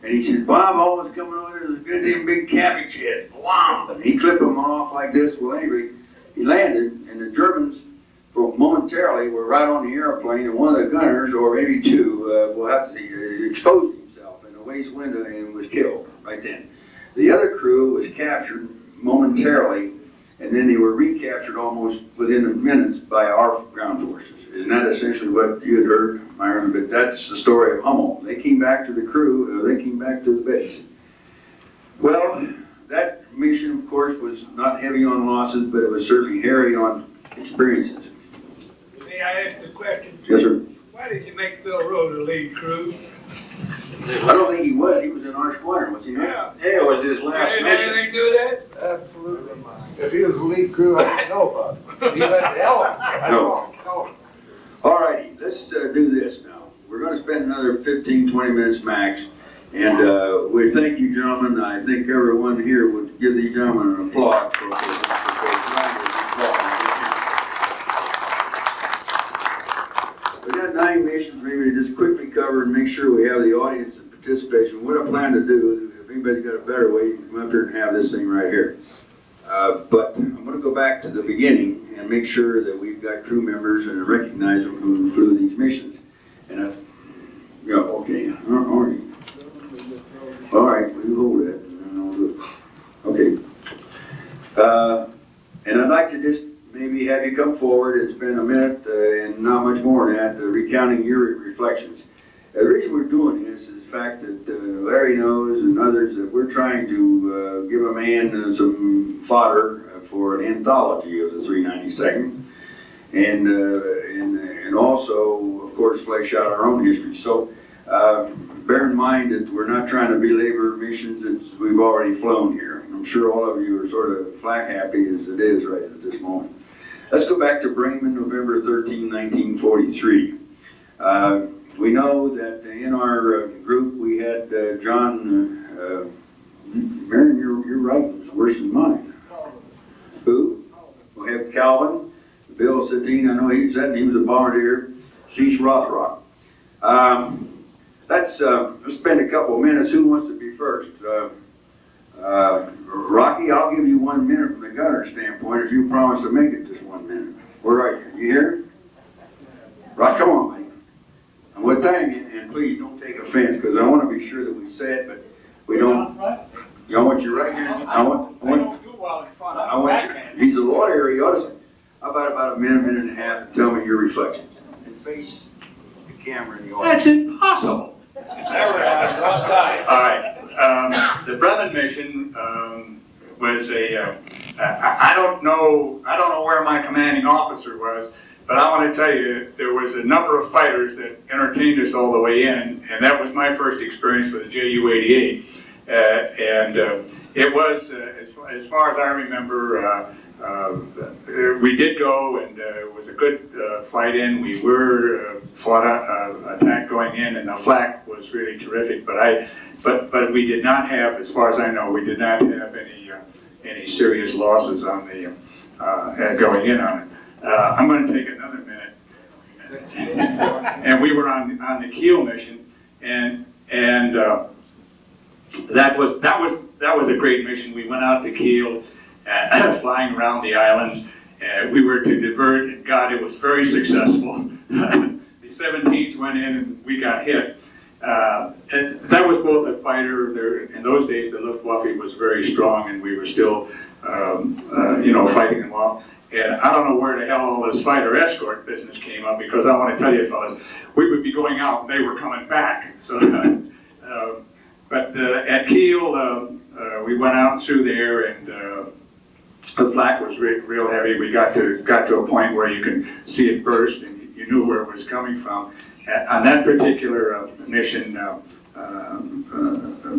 S2: And he said, Bob, all was coming over there was a good damn big cabbage head. Wow! And he clipped them off like this. Well, anyway, he landed, and the Germans, momentarily, were right on the airplane, and one of the gunners, or maybe two, will have to expose himself in the waist window and was killed right then. The other crew was captured momentarily, and then they were recaptured almost within minutes by our ground forces. Isn't that essentially what you had heard, Myron? But that's the story of Hummel. They came back to the crew, they came back to the base. Well, that mission, of course, was not heavy on losses, but it was certainly hairy on experiences.
S8: May I ask a question?
S2: Yes, sir.
S8: Why did you make Phil Rose the lead crew?
S2: I don't think he was. He was in our squadron, was he not?
S8: Yeah.
S2: It was his last
S8: Did
S2: mission.
S8: anything do that?
S9: Absolutely. If he was the lead crew, I didn't know about it. He let the hell out. I don't know.
S2: All righty, let's do this now. We're going to spend another 15, 20 minutes max. And we thank you, gentlemen. I think everyone here would give these gentlemen an applause for We've got 9 missions, maybe to just quickly cover and make sure we have the audience and participation. What I plan to do, if anybody's got a better way, you can come up here and have this thing right here. But I'm going to go back to the beginning and make sure that we've got crew members and recognize them who flew these missions. And yeah, okay, all right, we hold that. Okay. And I'd like to just maybe have you come forward. It's been a minute and not much more than that, recounting your reflections. The reason we're doing this is the fact that Larry knows and others that we're trying to give a man some fodder for an anthology of the 392nd, and also, of course, flesh out our own history. So bear in mind that we're not trying to belabor missions that we've already flown here. I'm sure all of you are sort of flak happy as it is right at this moment. Let's go back to Bremen, November 13, 1943. We know that in our group we had John, Myron, your writing was worse than mine. Who? We have Calvin, Bill Satine, I know he said he was a bombardier, Cease Rothrock. Let's spend a couple of minutes. Who wants to be first? Rocky, I'll give you 1 minute from the gunner standpoint if you promise to make it just 1 minute. Where are you? You here? Right, come on, mate. I'm going to thank you, and please don't take offense, because I want to be sure that we say it, but we don't. I want you right here. I want you. He's a lawyer. He ought to say, how about a minute and a half, and tell me your reflections. And face the camera in the audience.
S10: That's impossible. All right. The Bremen mission was I don't know where my commanding officer was, but I want to tell you, there was a number of fighters that entertained us all the way in, and that was my first experience with the Ju-88. It was, as far as I remember, we did go, and it was a good flight in. We were attacked going in, and the flak was really terrific. But we did not have, as far as I know, we did not have any serious losses on the going in on it. I'm going to take another minute. And we were on the Keihl mission, and that was that was a great mission. We went out to Keihl, flying around the islands. We were to divert, and God, it was very successful. The 17th went in, and we got hit. And that was both a fighter. There, in those days, the Luftwaffe was very strong, and we were still, fighting them off. And I don't know where the hell all this fighter escort business came up, because I want to tell you, fellas, we would be going out, and they were coming back. So, but at Keihl, we went out through there, and the flak was real heavy. We got to a point where you can see it burst, and you knew where it was coming from. On that particular mission,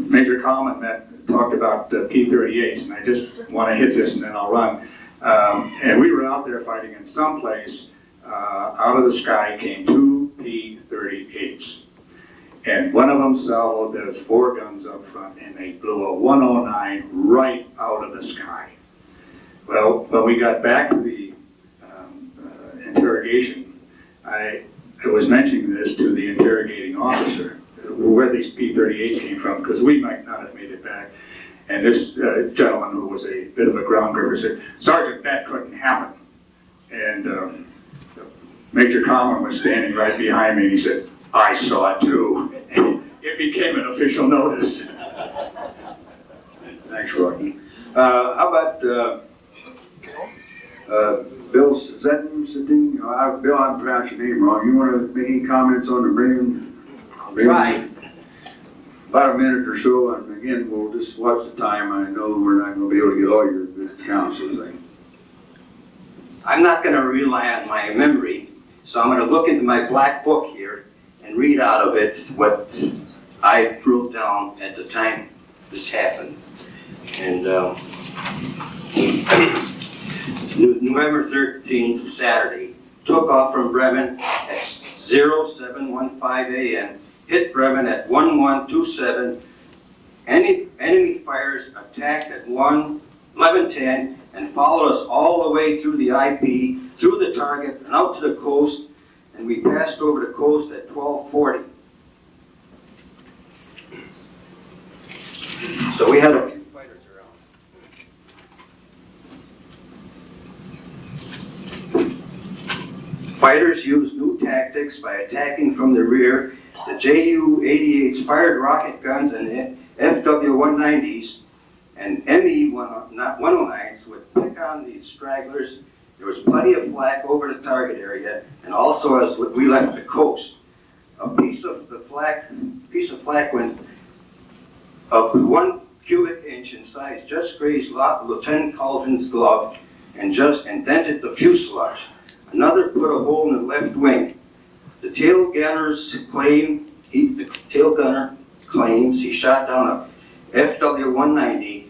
S10: Major Keilman talked about P-38s, and I just want to hit this and then I'll run. And we were out there fighting, and someplace out of the sky came two P-38s. And one of them salvoed those 4 guns up front, and they blew a 109 right out of the sky. Well, when we got back to the interrogation, I was mentioning this to the interrogating officer, where these P-38s came from, because we might not have made it back. And this gentleman, who was a bit of a ground gripper, said, "Sergeant, that couldn't happen." And Major Keilman was standing right behind me, and he said, "I saw it too." It became an official notice.
S2: Thanks, Rocky. How about Bill Sitting? Bill, I'm pronouncing your name wrong. You want to make any comments on the Bremen?
S12: Right.
S2: About a minute or so, and again, we'll just watch the time. I know we're not going to be able to get all your good accounts of things.
S12: I'm not going to rely on my memory, so I'm going to look into my black book here and read out of it what I wrote down at the time this happened. And November 13th, Saturday, took off from Bremen at 0715 a.m., hit Bremen at 1127. Enemy fires attacked at 1110 and followed us all the way through the IP, through the target, and out to the coast, and we passed over the coast at 1240. So we had a few fighters around. Fighters used new tactics by attacking from the rear. The Ju-88s fired rocket guns and FW-190s and ME-109s would pick on these stragglers. There was plenty of flak over the target area, and also as we left the coast. A piece of flak went of 1 cubic inch in size just grazed Lieutenant Colvin's glove and dented the fuselage. Another put a hole in the left wing. The tail gunner claims he shot down a FW-190,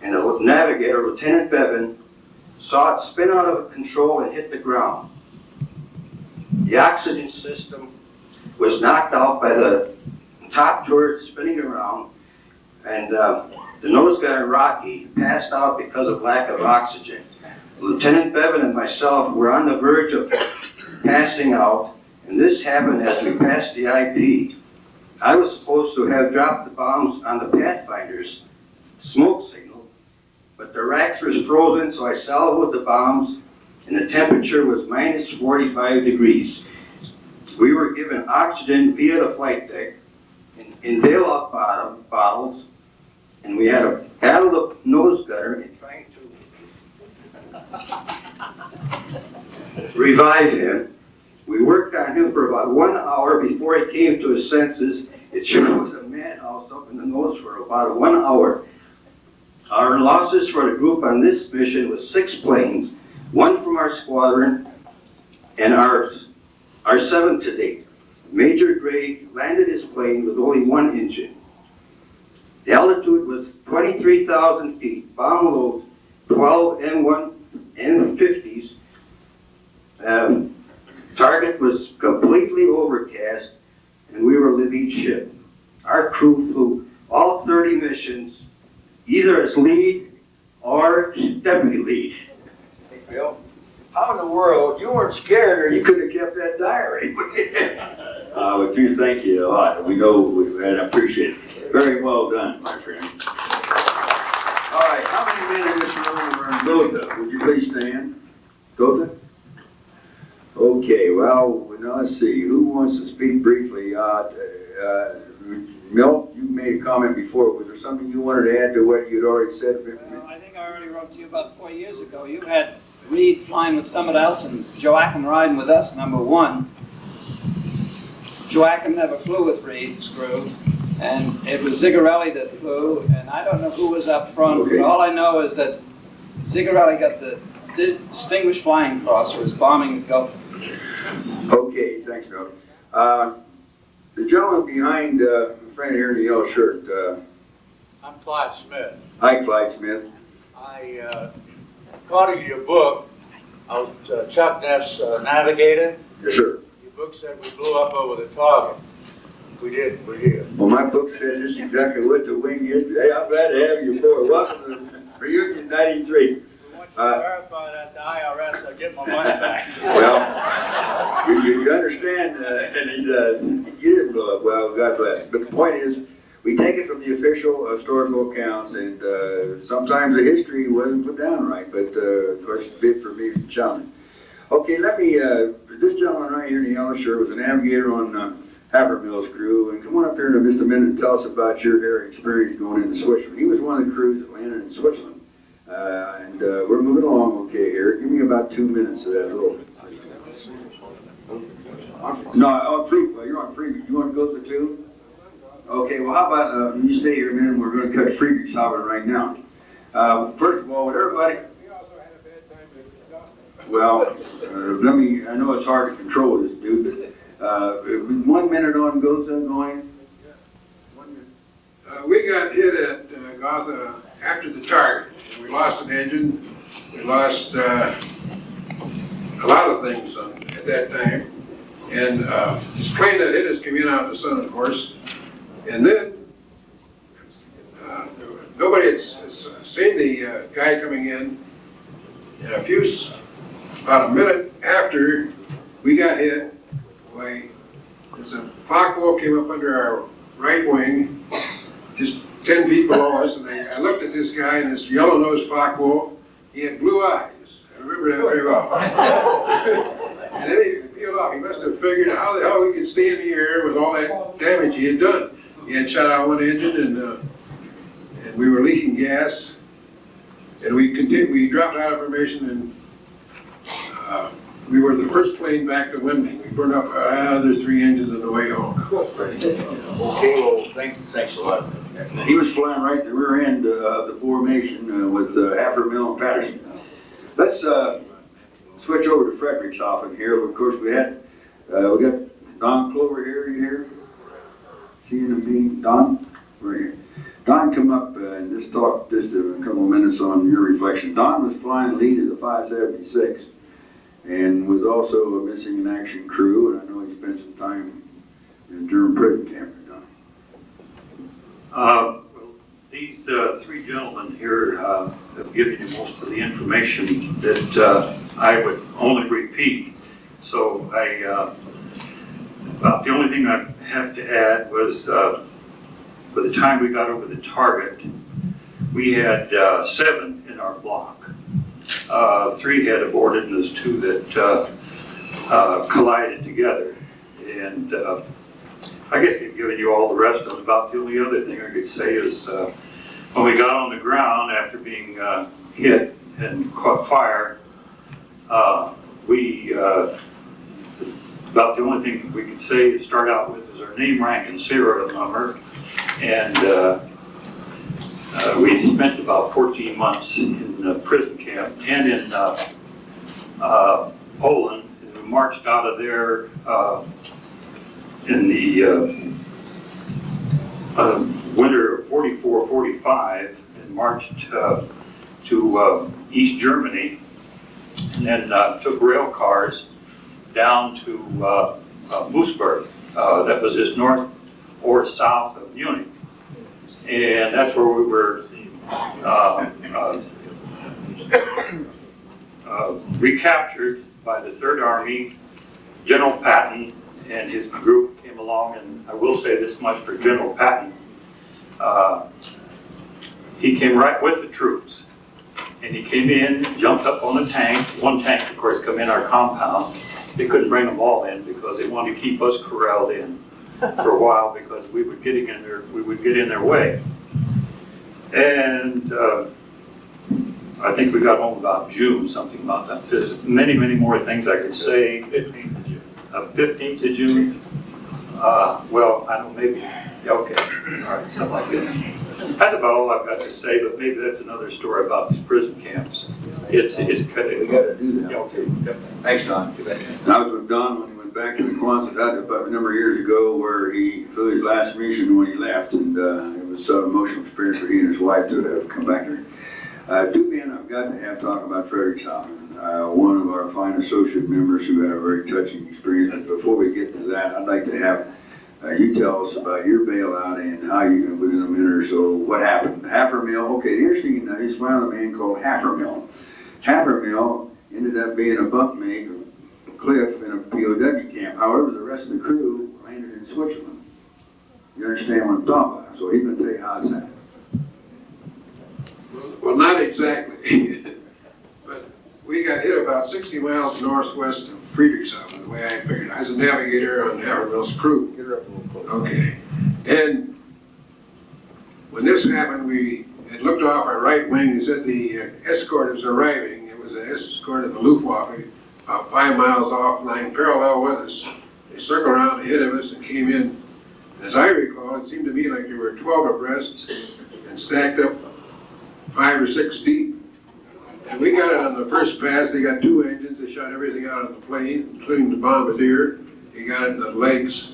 S12: and the navigator, Lieutenant Bevan, saw it spin out of control and hit the ground. The oxygen system was knocked out by the top turret spinning around, and the nose gunner, Rocky, passed out because of lack of oxygen. Lieutenant Bevan and myself were on the verge of passing out, and this happened as we passed the IP. I was supposed to have dropped the bombs on the Pathfinder's smoke signal, but the racks were frozen, so I salvoed the bombs, and the temperature was minus 45 degrees. We were given oxygen via the flight deck in bailout bottles, and we had to battle the nose gunner in trying to revive him. We worked on him for about 1 hour before he came to his senses. It sure was a madhouse up in the nose for about 1 hour. Our losses for the group on this mission was 6 planes, 1 from our squadron, and our 7th to date. Major Gray landed his plane with only 1 engine. The altitude was 23,000 feet, bomb load 12 M50s. Target was completely overcast, and we were the lead ship. Our crew flew all 30 missions, either as lead or deputy lead.
S2: Hey, Bill, how in the world, you weren't scared, or you could have kept that diary?
S6: We do thank you a lot. We know, and I appreciate it. Very well done, my friend.
S2: right, how many men in this room were in Gotha? Would you please stand? Gotha? Okay, well, now let's see. Who wants to speak briefly? Milt, you made a comment before. Was there something you wanted to add to what you'd already said?
S13: I think I already wrote to you about 4 years ago. You had Reed flying with somebody else and Joachim riding with us, number one. Joachim never flew with Reed's crew, and it was Zigarelli that flew, and I don't know who was up front,
S2: Okay.
S13: but all I know is that Zigarelli got the Distinguished Flying Cross for his bombing at Gotha.
S2: Okay, thanks, Milt. The gentleman behind the friend here in the yellow shirt.
S14: I'm Clyde Smith.
S2: Hi, Clyde Smith.
S14: According to your book, I was Chuck Neff's navigator.
S2: Yes, sir.
S14: Your book said we blew up over the target. We did, we did.
S2: Well, my book said just exactly what the wing is. Hey, I'm glad to have you aboard. Welcome to Reunion 93.
S14: Verify that the IRS, I'll get my money back.
S2: Well, you understand, and he does. You didn't blow up. Well, God bless. But the point is, we take it from the official historical accounts, and sometimes the history wasn't put down right, but of course, it's a bit for me to challenge. Okay, let me, this gentleman right here in the yellow shirt was a navigator on Havermill's crew, and come on up here in just a minute and tell us about your experience going into Switzerland. He was one of the crews that landed in Switzerland. And we're moving along okay here. Give me about 2 minutes of that little. No, on free. Well, you're on free. You want to go to 2? Okay. Well, how about you stay here a minute? And we're going to cut Friedrichshafen right now. First of all, would everybody? Well, let me. I know it's hard to control this dude, but 1 minute on Gotha going.
S9: We got hit at Gotha after the target. We lost an engine. We lost a lot of things at that time. And this plane that hit us came in out of the sun, of course. And then nobody had seen the guy coming in. And about a minute after we got hit, a Fock-Wolf came up under our right wing, just 10 feet below us, and I looked at this guy and this yellow-nosed Fock-Wolf. He had blue eyes. I remember that very well. And then he peeled off. He must have figured how the hell we could stay in the air with all that damage he had done. He had shut out one engine, and we were leaking gas. And we dropped out of formation, and we were the first plane back to Wendling. We burned up other 3 engines on the way home.
S2: Okay, well, thanks a lot. He was flying right at the rear end of the formation with Havermill and Peterson. Let's switch over to Friedrichshafen here. Of course, we got Don Clover here. You here? Seeing him being Don? Right here. Don, come up and just talk just a couple of minutes on your reflection. Don was flying lead of the 576 and was also a missing in action crew, and I know he spent some time in a German prison camp.
S15: Well, these 3 gentlemen here have given you most of the information that I would only repeat. So about the only thing I have to add was by the time we got over the target, we had 7 in our block. 3 had aborted, and there's 2 that collided together. And I guess they've given you all the rest of it. About the only other thing I could say is when we got on the ground after being hit and caught fire, about the only thing we could say to start out with is our name, rank, and serial number. And we spent about 14 months in prison camp and in Poland. And we marched out of there in the winter of 44-45 and marched to East Germany, and then took rail cars down to Moosburg. That was just north or south of Munich. And that's where we were recaptured by the Third Army. General Patton and his group came along, and I will say this much for General Patton. he came right with the troops. And he came in, jumped up on a tank. One tank, of course, come in our compound. They couldn't bring them all in because they wanted to keep us corralled in for a while because we would get in their way. And I think we got home about June, something about that. There's many, many more things I could say. 15th of June. 15th of June. Well, I don't know, maybe. Yeah, okay. All right, something like that. That's about all I've got to say, but maybe that's another story about these prison camps.
S2: We got to do that.
S15: Yeah, okay.
S2: Thanks, Don. I was with Don when he went back to the Quonset Hut about a number of years ago, where he flew his last mission when he left, and it was an emotional experience for he and his wife to have come back there. Two men I've got to have talk about Friedrichshafen. One of our fine associate members who had a very touching experience. But before we get to that, I'd like to have you tell us about your bailout and how you, within a minute or so, what happened. Hafermill, okay, the interesting, he's found a man called Hafermill. Hafermill ended up being a bunkmate of Cliff in a POW camp. However, the rest of the crew landed in Switzerland. You understand what I'm talking about? So he's going to tell you how it's happened.
S9: Well, not exactly. But we got hit about 60 miles northwest of Friedrichshafen, the way I figured. I was a navigator on Hafermill's crew. Get her up a little closer. Okay. And when this happened, we had looked off our right wing and said the escort was arriving. It was an escort of the Luftwaffe, about 5 miles off, lying parallel with us. They circled around ahead of us and came in. As I recall, it seemed to me like there were 12 abreast and stacked up 5 or 6 deep. And we got it on the first pass. They got 2 engines. They shot everything out of the plane, including the bombardier. He got it in the legs.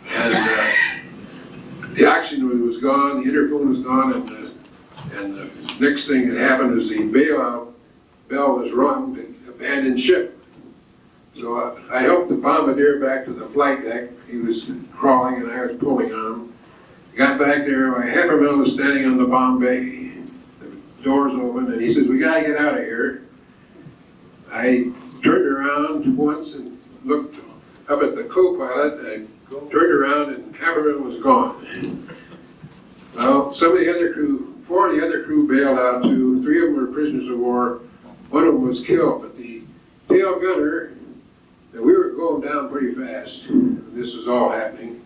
S9: And the oxygen was gone, the interphone was gone, and the next thing that happened was the bailout bell was rung to abandon ship. So I helped the bombardier back to the flight deck. He was crawling and I was pulling on him. Got back there, my Hafermill was standing on the bomb bay. Doors open, and he says, "We gotta get out of here." I turned around once and looked up at the co-pilot. I turned around and Hafermill was gone. Well, some of the other crew, 4 of the other crew bailed out too. 3 of them were prisoners of war. 1 of them was killed, but the tail gunner, we were going down pretty fast. This was all happening.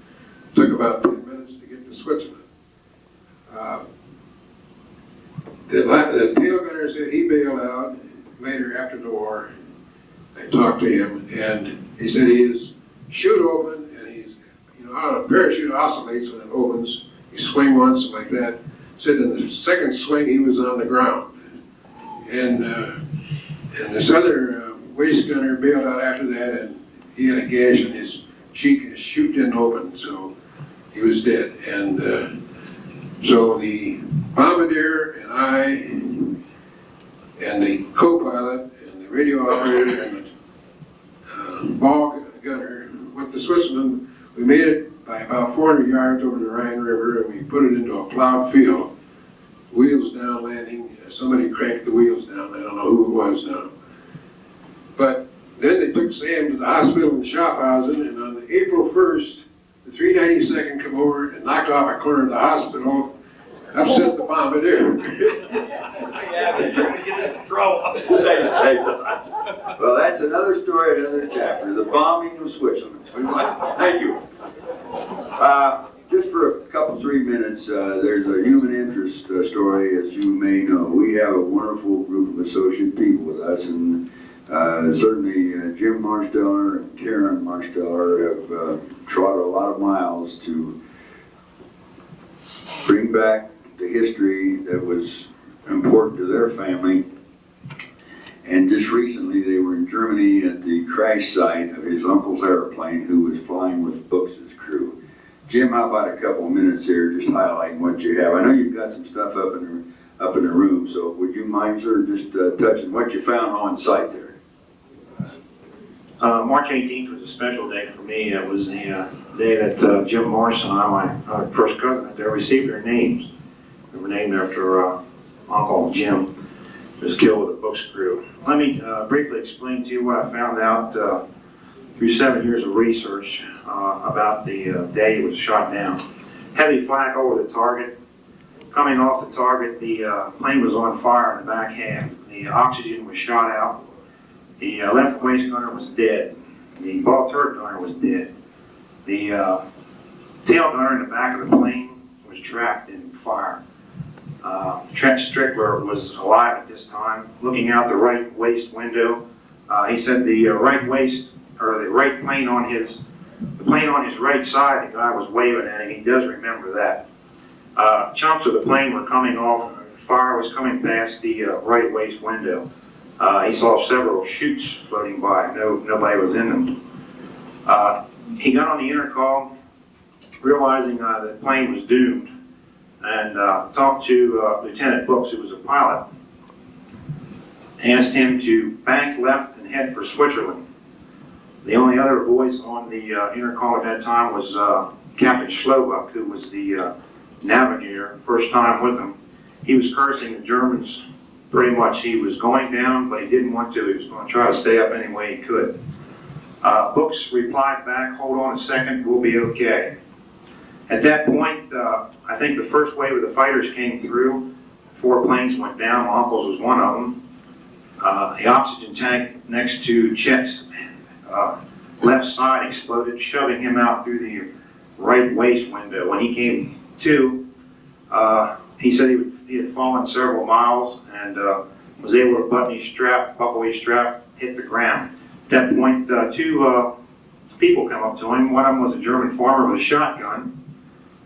S9: It took about 10 minutes to get to Switzerland. The tail gunner said he bailed out later after the war. I talked to him, and he said his chute opened, and he's, how a parachute oscillates when it opens. You swing once like that. Said in the second swing he was on the ground, and this other waist gunner bailed out after that, and he had a gash in his cheek, and his chute didn't open, so he was dead. And so the bombardier and I and the co-pilot and the radio operator and the ball gunner went to Switzerland. We made it by about 400 yards over the Rhine River, and we put it into a plowed field. Wheels down landing. Somebody cranked the wheels down. I don't know who it was now. But then they took Sam to the hospital in Schaffhausen, and on April 1st, the 392nd come over and knocked off a corner of the hospital, upset the bombardier.
S12: Yeah, they're going to get us in trouble.
S2: Well, that's another story, another chapter. The bombing of Switzerland. Thank you. Just for a couple, 3 minutes, there's a human interest story, as you may know. We have a wonderful group of associate people with us, and certainly Jim Marsteller and Karen Marsteller have trod a lot of miles to bring back the history that was important to their family. And just recently they were in Germany at the crash site of his uncle's airplane, who was flying with Books' crew. Jim, how about a couple of minutes here just highlighting what you have? I know you've got some stuff up in the room, so would you mind, sir, just touching what you found on site there?
S16: March 18th was a special day for me. It was the day that Jim Morrison and I, my first cousin, they received their names. They were named after Uncle Jim, who was killed with a Books crew. Let me briefly explain to you what I found out through 7 years of research about the day it was shot down. Heavy flak over the target. coming off the target, the plane was on fire in the back half. The oxygen was shot out. The left waist gunner was dead. The ball turret gunner was dead. The tail gunner in the back of the plane was trapped in fire. Trent Strickler was alive at this time, looking out the right waist window. He said the right waist, or the right plane on his, the plane on his right side, the guy was waving at him. He does remember that. Chunks of the plane were coming off. Fire was coming past the right waist window. He saw several chutes floating by. Nobody was in them. He got on the intercom, realizing the plane was doomed, and talked to Lieutenant Brooks, who was a pilot. Asked him to bank left and head for Switzerland. The only other voice on the intercom at that time was Captain Schlobuck, who was the navigator, first time with him. He was cursing the Germans pretty much. He was going down, but he didn't want to. He was going to try to stay up any way he could. Brooks replied back, "Hold on a second, we'll be okay." At that point, I think the first wave of the fighters came through. 4 planes went down. My uncle's was one of them. The oxygen tank next to Chet's left side exploded, shoving him out through the right waist window. When he came to, he said he had fallen several miles and was able to buckle his strap, hit the ground. At that point, 2 people come up to him. One of them was a German farmer with a shotgun.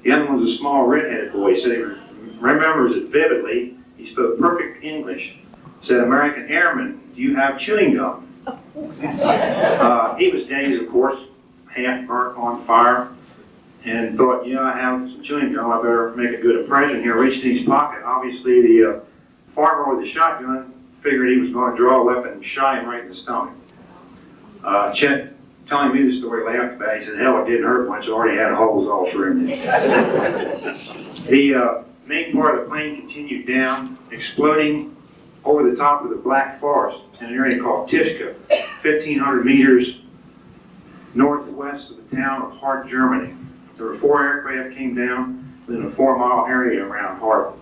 S16: The other one was a small red-headed boy. He said he remembers it vividly. He spoke perfect English. Said, "American airman, do you have chewing gum?" He was dazed, of course, half burnt on fire, and thought, "Yeah, I have some chewing gum. I better make a good impression here." Reached in his pocket. Obviously, the farmer with the shotgun figured he was going to draw a weapon and shot him right in the stomach. Chet, telling me the story, laughed about it. He said, "Hell, it didn't hurt much. It already had holes all through it." The main part of the plane continued down, exploding over the top of the Black Forest in an area called Tishka, 1,500 meters northwest of the town of Hart, Germany. There were 4 aircraft came down within a 4-mile area around Hart.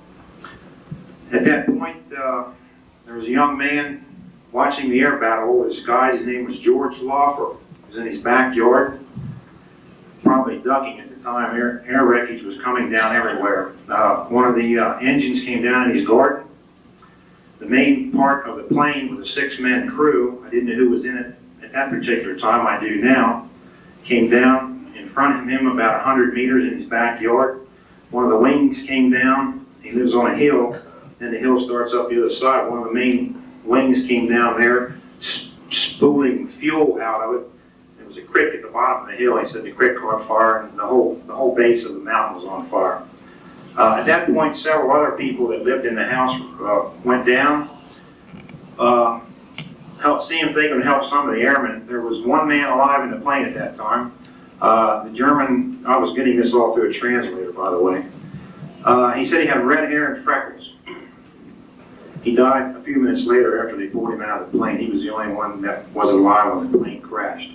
S16: At that point, there was a young man watching the air battle with his guys. His name was George Lawfer. He was in his backyard, probably ducking at the time. Air wreckage was coming down everywhere. One of the engines came down in his garden. The main part of the plane was a 6-man crew. I didn't know who was in it at that particular time. I do now. Came down in front of him about 100 meters in his backyard. One of the wings came down. He lives on a hill, and the hill starts up the other side. One of the main wings came down there, spooling fuel out of it. There was a creek at the bottom of the hill. He said the creek caught fire, and the whole base of the mountain was on fire. At that point, several other people that lived in the house went down, helped see if they could help some of the airmen. There was 1 man alive in the plane at that time. The German, I was getting this all through a translator, by the way. He said he had red hair and freckles. He died a few minutes later after they pulled him out of the plane. He was the only one that was alive when the plane crashed.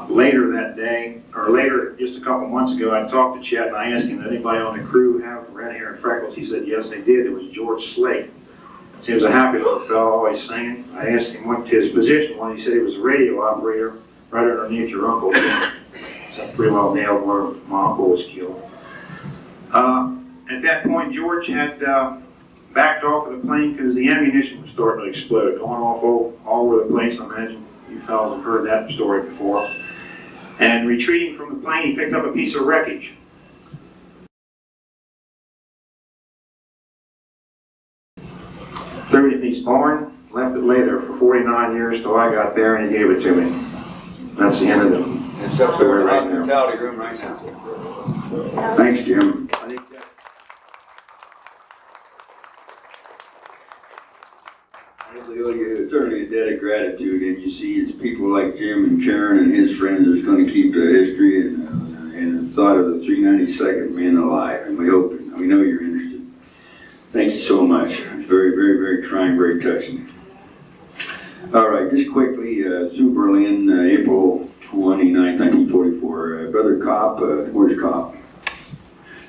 S16: Later that day, or later, just a couple months ago, I talked to Chet and I asked him, did anybody on the crew have red hair and freckles? He said, yes, they did. It was George Slate. So he was a happy little fellow, always singing. I asked him what his position was. He said he was a radio operator right underneath your uncle. So pretty well nailed where my uncle was killed. At that point, George had backed off of the plane because the ammunition was starting to explode, going off all over the place. I imagine you fellows have heard that story before. And retreating from the plane, he picked up a piece of wreckage. Threw it in his barn, left it lay there for 49 years till I got there and he gave it to me. That's the end of the
S2: It's up there in the hospitality room right now. Thanks, Jim. I think we owe you eternally a debt of gratitude, and you see it's people like Jim and Karen and his friends that's going to keep the history and the thought of the 392nd men alive, and we hope, and we know you're interested. Thank you so much. It's very, very, very trying, very touching. All right, just quickly, through Berlin, April 29, 1944. Brother Kopp, where's Kopp?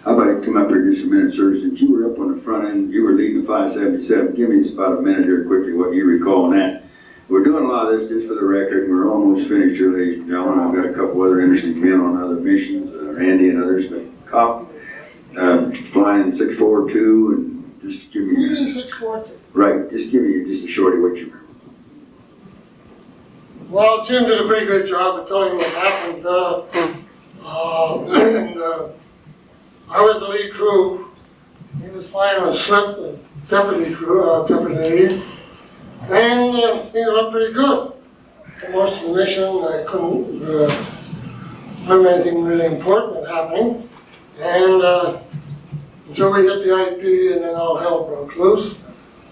S2: How about you come up here just a minute, sir, since you were up on the front end, you were leading the 577. Give me just about a minute here quickly what you recall on that. We're doing a lot of this just for the record, and we're almost finished here, ladies and gentlemen. I've got a couple other interesting men on other missions, Randy and others, but Cop, flying 642, and just give me...
S17: You mean 642?
S2: Right, just give me just a shorty what you remember.
S17: Well, Jim did a pretty good job of telling what happened. I was the lead crew. He was flying on a slip, the deputy crew, deputy lead. And things went pretty good. For most of the mission, I couldn't remember anything really important happening. And until we hit the IP, and then all hell broke loose.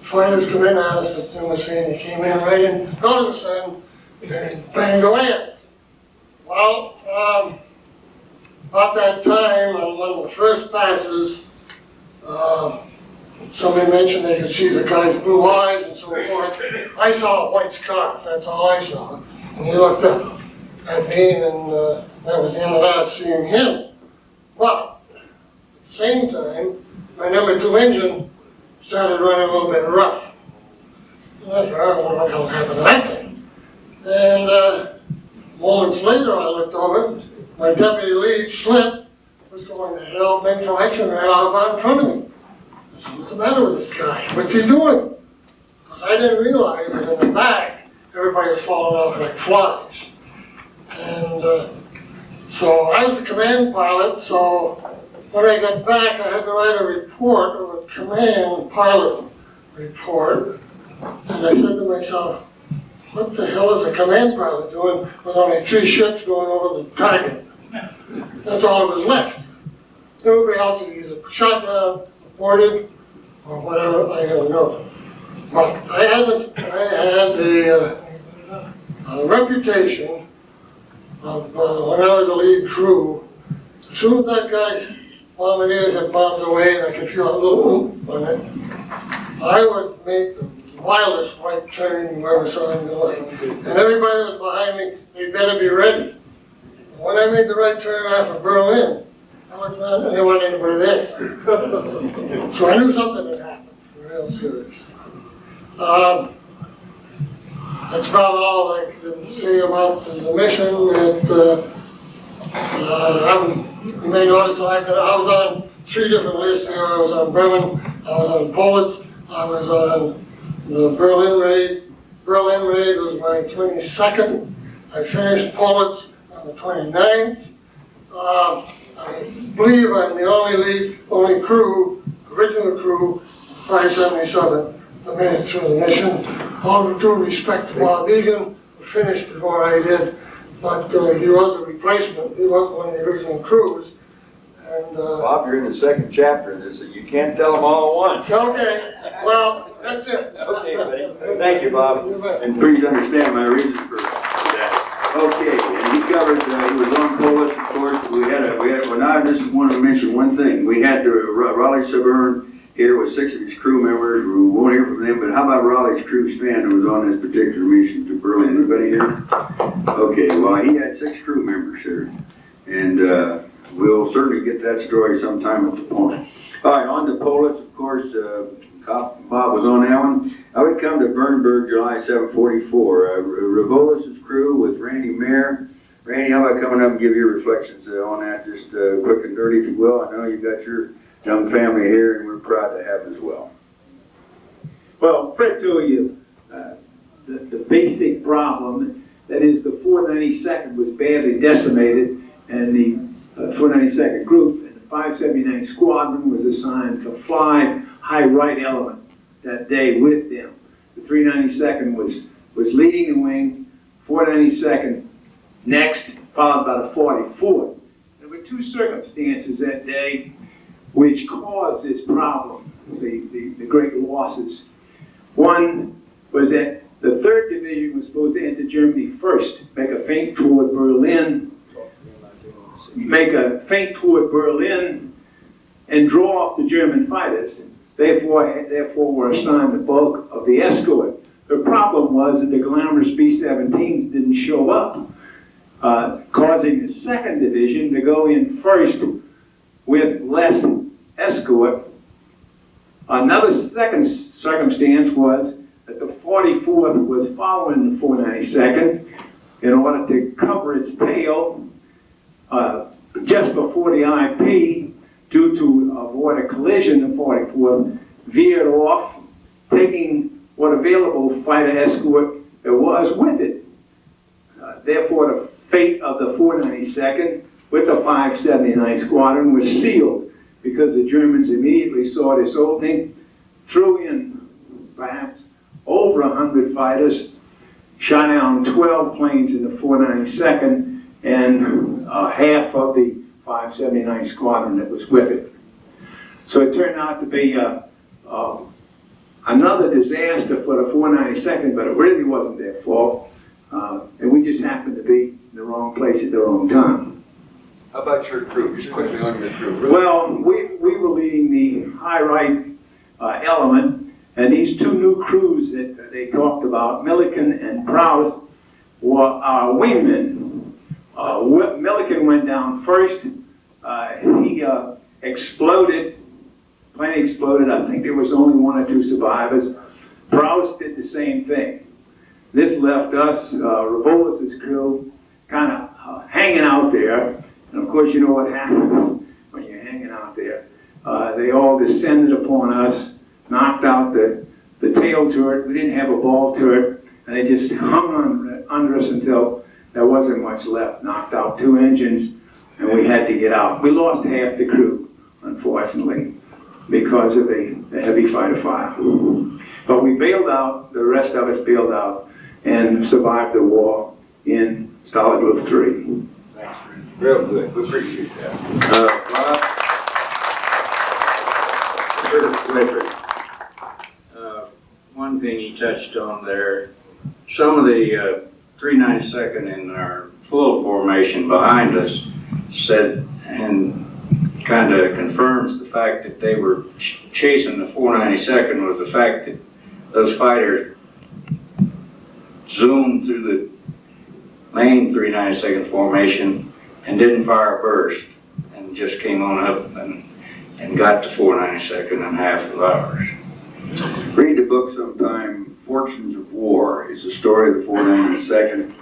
S17: Fighters come in at us, as Jim was saying, he came in right in, go to the sun, and banged away. Well, about that time, on one of the first passes, somebody mentioned they could see the guy's blue eyes and so forth. I saw a white scarf, that's all I saw. And he looked up at me, and that was the end of that, seeing him. But at the same time, my number 2 engine started running a little bit rough. And I thought, I don't know what the hell's happened to that thing. And moments later, I looked over, my deputy lead, Slip, was going to hell, make collection right out in front of me. I said, what's the matter with this guy? What's he doing? Because I didn't realize that in the back, everybody was falling off like flies. And so I was the command pilot, so when I got back, I had to write a report, or a command pilot report. And I said to myself, what the hell is a command pilot doing with only 3 ships going over the target? That's all that was left. Everybody else had either shot down, aborted, or whatever, I don't know. But I had a reputation of, when I was a lead crew, as soon as that guy's bombardiers had bombed away and I could feel a little oomph on it, I would make the wildest right turn you ever saw in your life. And everybody that was behind me, they better be ready. When I made the right turn after Berlin, I looked around and there wasn't anybody there. So I knew something had happened, real serious. That's about all I can say about the mission. You may notice I was on 3 different lists here. I was on Bremen, I was on Politz, I was on the Berlin raid. Berlin raid was my 22nd. I finished Politz on the 29th. I believe I'm the only crew, original crew, 577, that made it through the mission. All due respect to Bob Egan, who finished before I did, but he was a replacement. He wasn't one of the original crews. And,
S18: Bob, you're in the 2nd chapter of this, so you can't tell them all at once.
S17: Okay, well, that's it.
S18: Okay, buddy. Thank you, Bob.
S2: And please understand my reasons for that. Okay, and he covered, he was on Polish, of course. Well, now I just want to mention one thing. We had Raleigh Severn here with 6 of his crew members. We won't hear from them, but how about Raleigh's crew Stan, who was on this particular mission to Berlin? Anybody here? Okay, well, he had 6 crew members here. And we'll certainly get that story sometime at the point. All right, on to Politz, of course. Bob was on that one. I would come to Bernberg, July 744. Revolus's crew with Randy Mayer. Randy, how about coming up and give your reflections on that, just quick and dirty, if you will. I know you've got your young family here, and we're proud to have it as well.
S19: Well, Fred told you the basic problem, that is the 492nd was badly decimated, and the 492nd group and the 579 Squadron was assigned to fly high right element that day with them. The 392nd was leading the wing, 492nd next, followed by the 44th. There were 2 circumstances that day which caused this problem, the great losses. One was that the 3rd Division was supposed to enter Germany first, make a feint toward Berlin, and draw off the German fighters. Therefore were assigned the bulk of the escort. The problem was that the glamorous B-17s didn't show up, causing the 2nd Division to go in first with less escort. Another second circumstance was that the 44th was following the 492nd in order to cover its tail just before the IP, due to avoid a collision. The 44th veered off, taking what available fighter escort there was with it. Therefore, the fate of the 492nd with the 579 Squadron was sealed, because the Germans immediately saw this opening, threw in perhaps over 100 fighters, shot down 12 planes in the 492nd, and half of the 579 Squadron that was with it. So it turned out to be another disaster for the 492nd, but it really wasn't their fault. And we just happened to be in the wrong place at the wrong time.
S2: How about your crew? Just quickly on your crew.
S19: Well, we were leading the high right element, and these two new crews that they talked about, Milliken and Prowse, were our wingmen. Milliken went down first. He exploded. Plane exploded. I think there was only 1 or 2 survivors. Prowse did the same thing. This left us, Rebolis' crew, kind of hanging out there. And of course, you know what happens when you're hanging out there. They all descended upon us, knocked out the tail turret. We didn't have a ball turret, and they just hung under us until there wasn't much left. Knocked out 2 engines, and we had to get out. We lost half the crew, unfortunately, because of the heavy fighter fire. But we bailed out, the rest of us bailed out, and survived the war in Solid Luft 3.
S2: Thanks, real good. We appreciate that.
S10: One thing he touched on there, some of the 392nd in our full formation behind us said, and kind of confirms the fact that they were chasing the 492nd, was the fact that those fighters zoomed through the main 392nd formation and didn't fire a burst, and just came on up and got the 492nd and half of ours.
S2: Read the book sometime, Fortunes of War. It's the story of the 492nd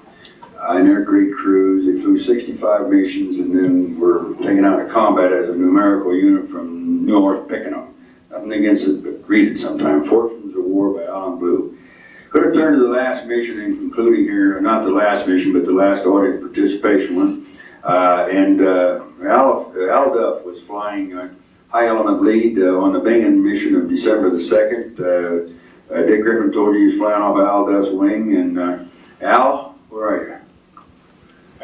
S2: in their great cruise. They flew 65 missions and then were taken out of combat as a numerical unit from North Pickenham. Nothing against it, but read it sometime. Fortunes of War by Alan Blue. Could have turned to the last mission and concluding here, not the last mission, but the last audience participation one. Al Duff was flying high element lead on the Bingen mission of December the 2nd. Dick Griffin told you he was flying off of Al Duff's wing. And Al, where are you?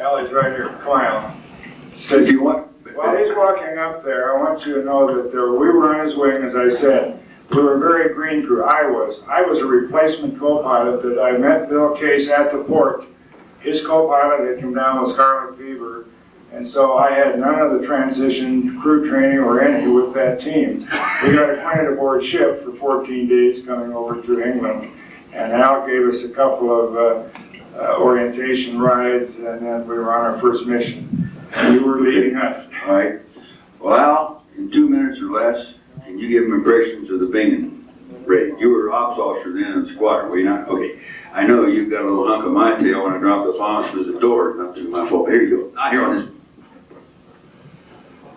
S11: Al is right here, clown.
S2: Says you what?
S11: While he's walking up there, I want you to know that we were on his wing, as I said. We were a very green crew. I was a replacement co-pilot that I met Bill Case at the port. His co-pilot had come down with scarlet fever, and so I had none of the transition, crew training, or any with that team. We got acquainted aboard ship for 14 days coming over through England, and Al gave us a couple of orientation rides, and then we were on our first mission. And you were leading us.
S2: All right. Well, Al, in 2 minutes or less, can you give them impressions of the Bingen raid? You were ops officer then in the squadron, were you not? Okay. I know you've got a little hunk of my tail when I dropped the bombs through the door. Not through my fault. Here you go. Now here on this.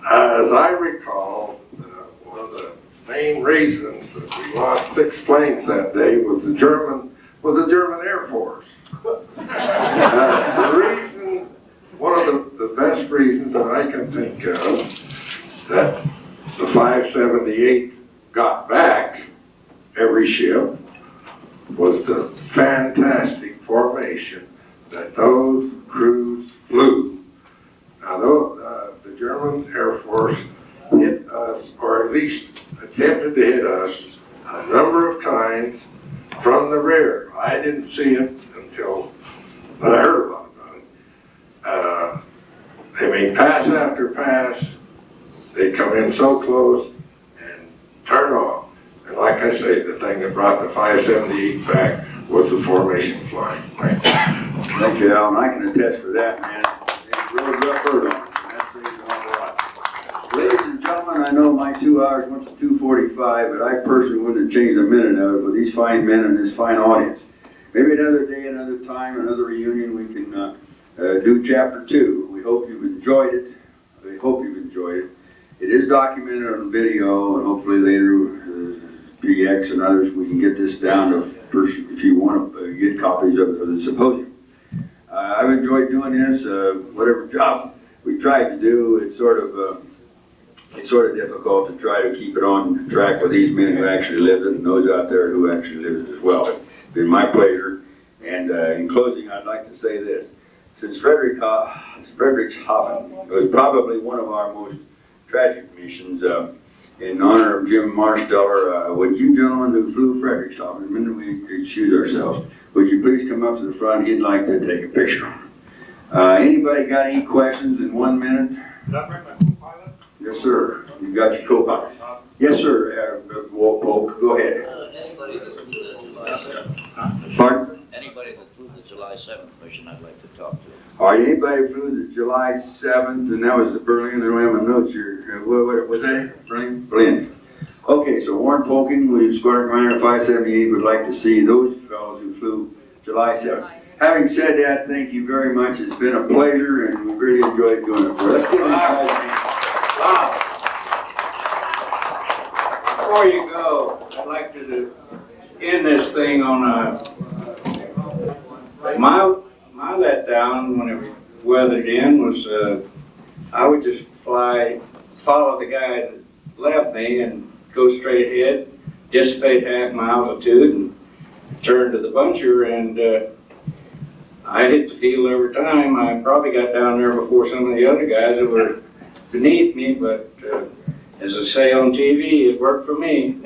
S20: As I recall, one of the main reasons that we lost 6 planes that day was the German Air Force. One of the best reasons that I can think of that the 578 got back every ship was the fantastic formation that those crews flew. Now, the German Air Force hit us, or at least attempted to hit us, a number of times from the rear. I didn't see it until I heard about it. They made pass after pass. They come in so close and turn off. And like I say, the thing that brought the 578 back was the formation flying. Right?
S2: Thank you, Al, and I can attest for that, man. It's really rough hurt on. That's the reason why. Ladies and gentlemen. I know my 2 hours went to 2:45, but I personally wouldn't have changed a minute of it with these fine men and this fine audience. Maybe another day, another time, another reunion, we can do chapter 2. We hope you've enjoyed it. We hope you've enjoyed it. It is documented on video, and hopefully later, PX and others, we can get this down to person if you want to get copies of the symposium. I've enjoyed doing this. Whatever job we tried to do, it's sort of difficult to try to keep it on track with these men who actually lived it and those out there who actually lived it as well. It's been my pleasure. And in closing, I'd like to say this. Since Friedrichshafen was probably one of our most tragic missions, in honor of Jim Marsteller, would you gentlemen who flew Friedrichshafen, the minute we excuse ourselves, would you please come up to the front? He'd like to take a picture. Anybody got any questions in 1 minute? Yes, sir. You got your co-pilot. Yes, sir. Go ahead.
S21: Anybody that flew the July 7th.
S2: Pardon?
S21: Anybody that flew the July 7th mission, I'd like to talk to.
S2: All right, anybody flew the July 7th, and that was the Berlin, I don't have my notes here. What was that? Berlin. Okay, so Warren Polkin, William Squadron Commander 578, would like to see those fellows who flew July 7th. Having said that, thank you very much. It's been a pleasure, and we really enjoyed doing it for us. Let's give these guys a hand.
S10: Wow. Before you go, I'd like to end this thing on my letdown when it weathered in was I would just follow the guy that left me and go straight ahead, dissipate half my altitude and turn to the buncher, and I hit the field every time. I probably got down there before some of the other guys that were beneath me, but as I say on TV, it worked for me.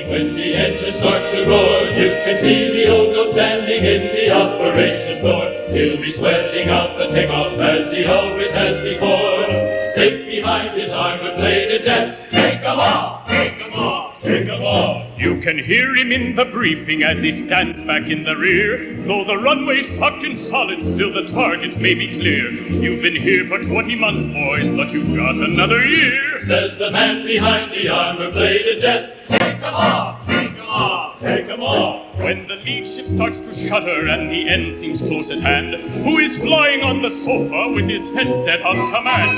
S22: When the engines start to roar, you can see the old goat standing in the operations door. He'll be sweating out the takeoff as he always has before. Safe behind his armor-bladed desk, take 'em off, take 'em off, take 'em off.
S23: You can hear him in the briefing as he stands back in the rear. Though the runway's sucked in solid, still the target may be clear. You've been here for 20 months, boys, but you've got another year.
S22: Says the man behind the armor-bladed desk, take 'em off, take 'em off, take 'em off.
S23: When the lead ship starts to shudder and the end seems close at hand, who is flying on the sofa with his headset on command?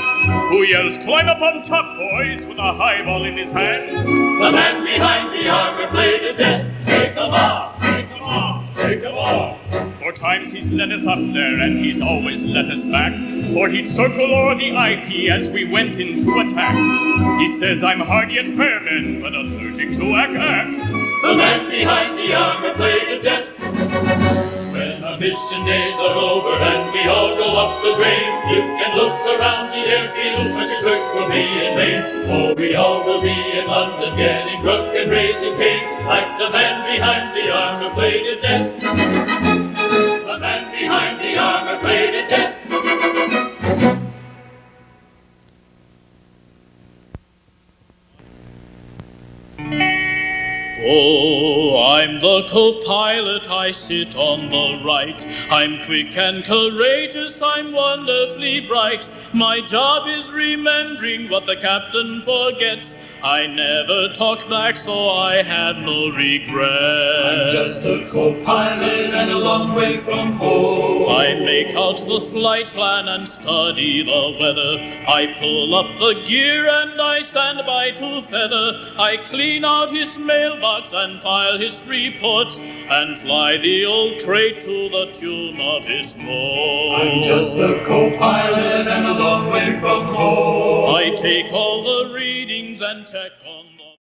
S23: Who yells, climb up on top, boys, with a highball in his hands?
S22: The man behind the armor-bladed desk, take 'em off, take 'em off, take 'em off.
S23: 4 times he's let us up there and he's always let us back, for he'd circle o'er the IP as we went into attack. He says I'm hard yet fair, men, but allergic to ack-ack.
S22: The man behind the armor-bladed desk. When our mission days are over and we all go up the grave, you can look around the airfield, but your search will be in vain. For we all will be in London getting drunk and raising pain, like the man behind the armor-bladed desk. The man behind the armor-bladed desk.
S23: Oh, I'm the co-pilot, I sit on the right. I'm quick and courageous, I'm wonderfully bright. My job is remembering what the captain forgets. I never talk back, so I have no regrets.
S22: I'm just a co-pilot and a long way from home.
S23: I make out the flight plan and study the weather. I pull up the gear and I stand by to feather. I clean out his mailbox and file his reports and fly the old crate to the tune of his notes.
S22: I'm just a co-pilot and a long way from home.
S23: I take all the readings and check on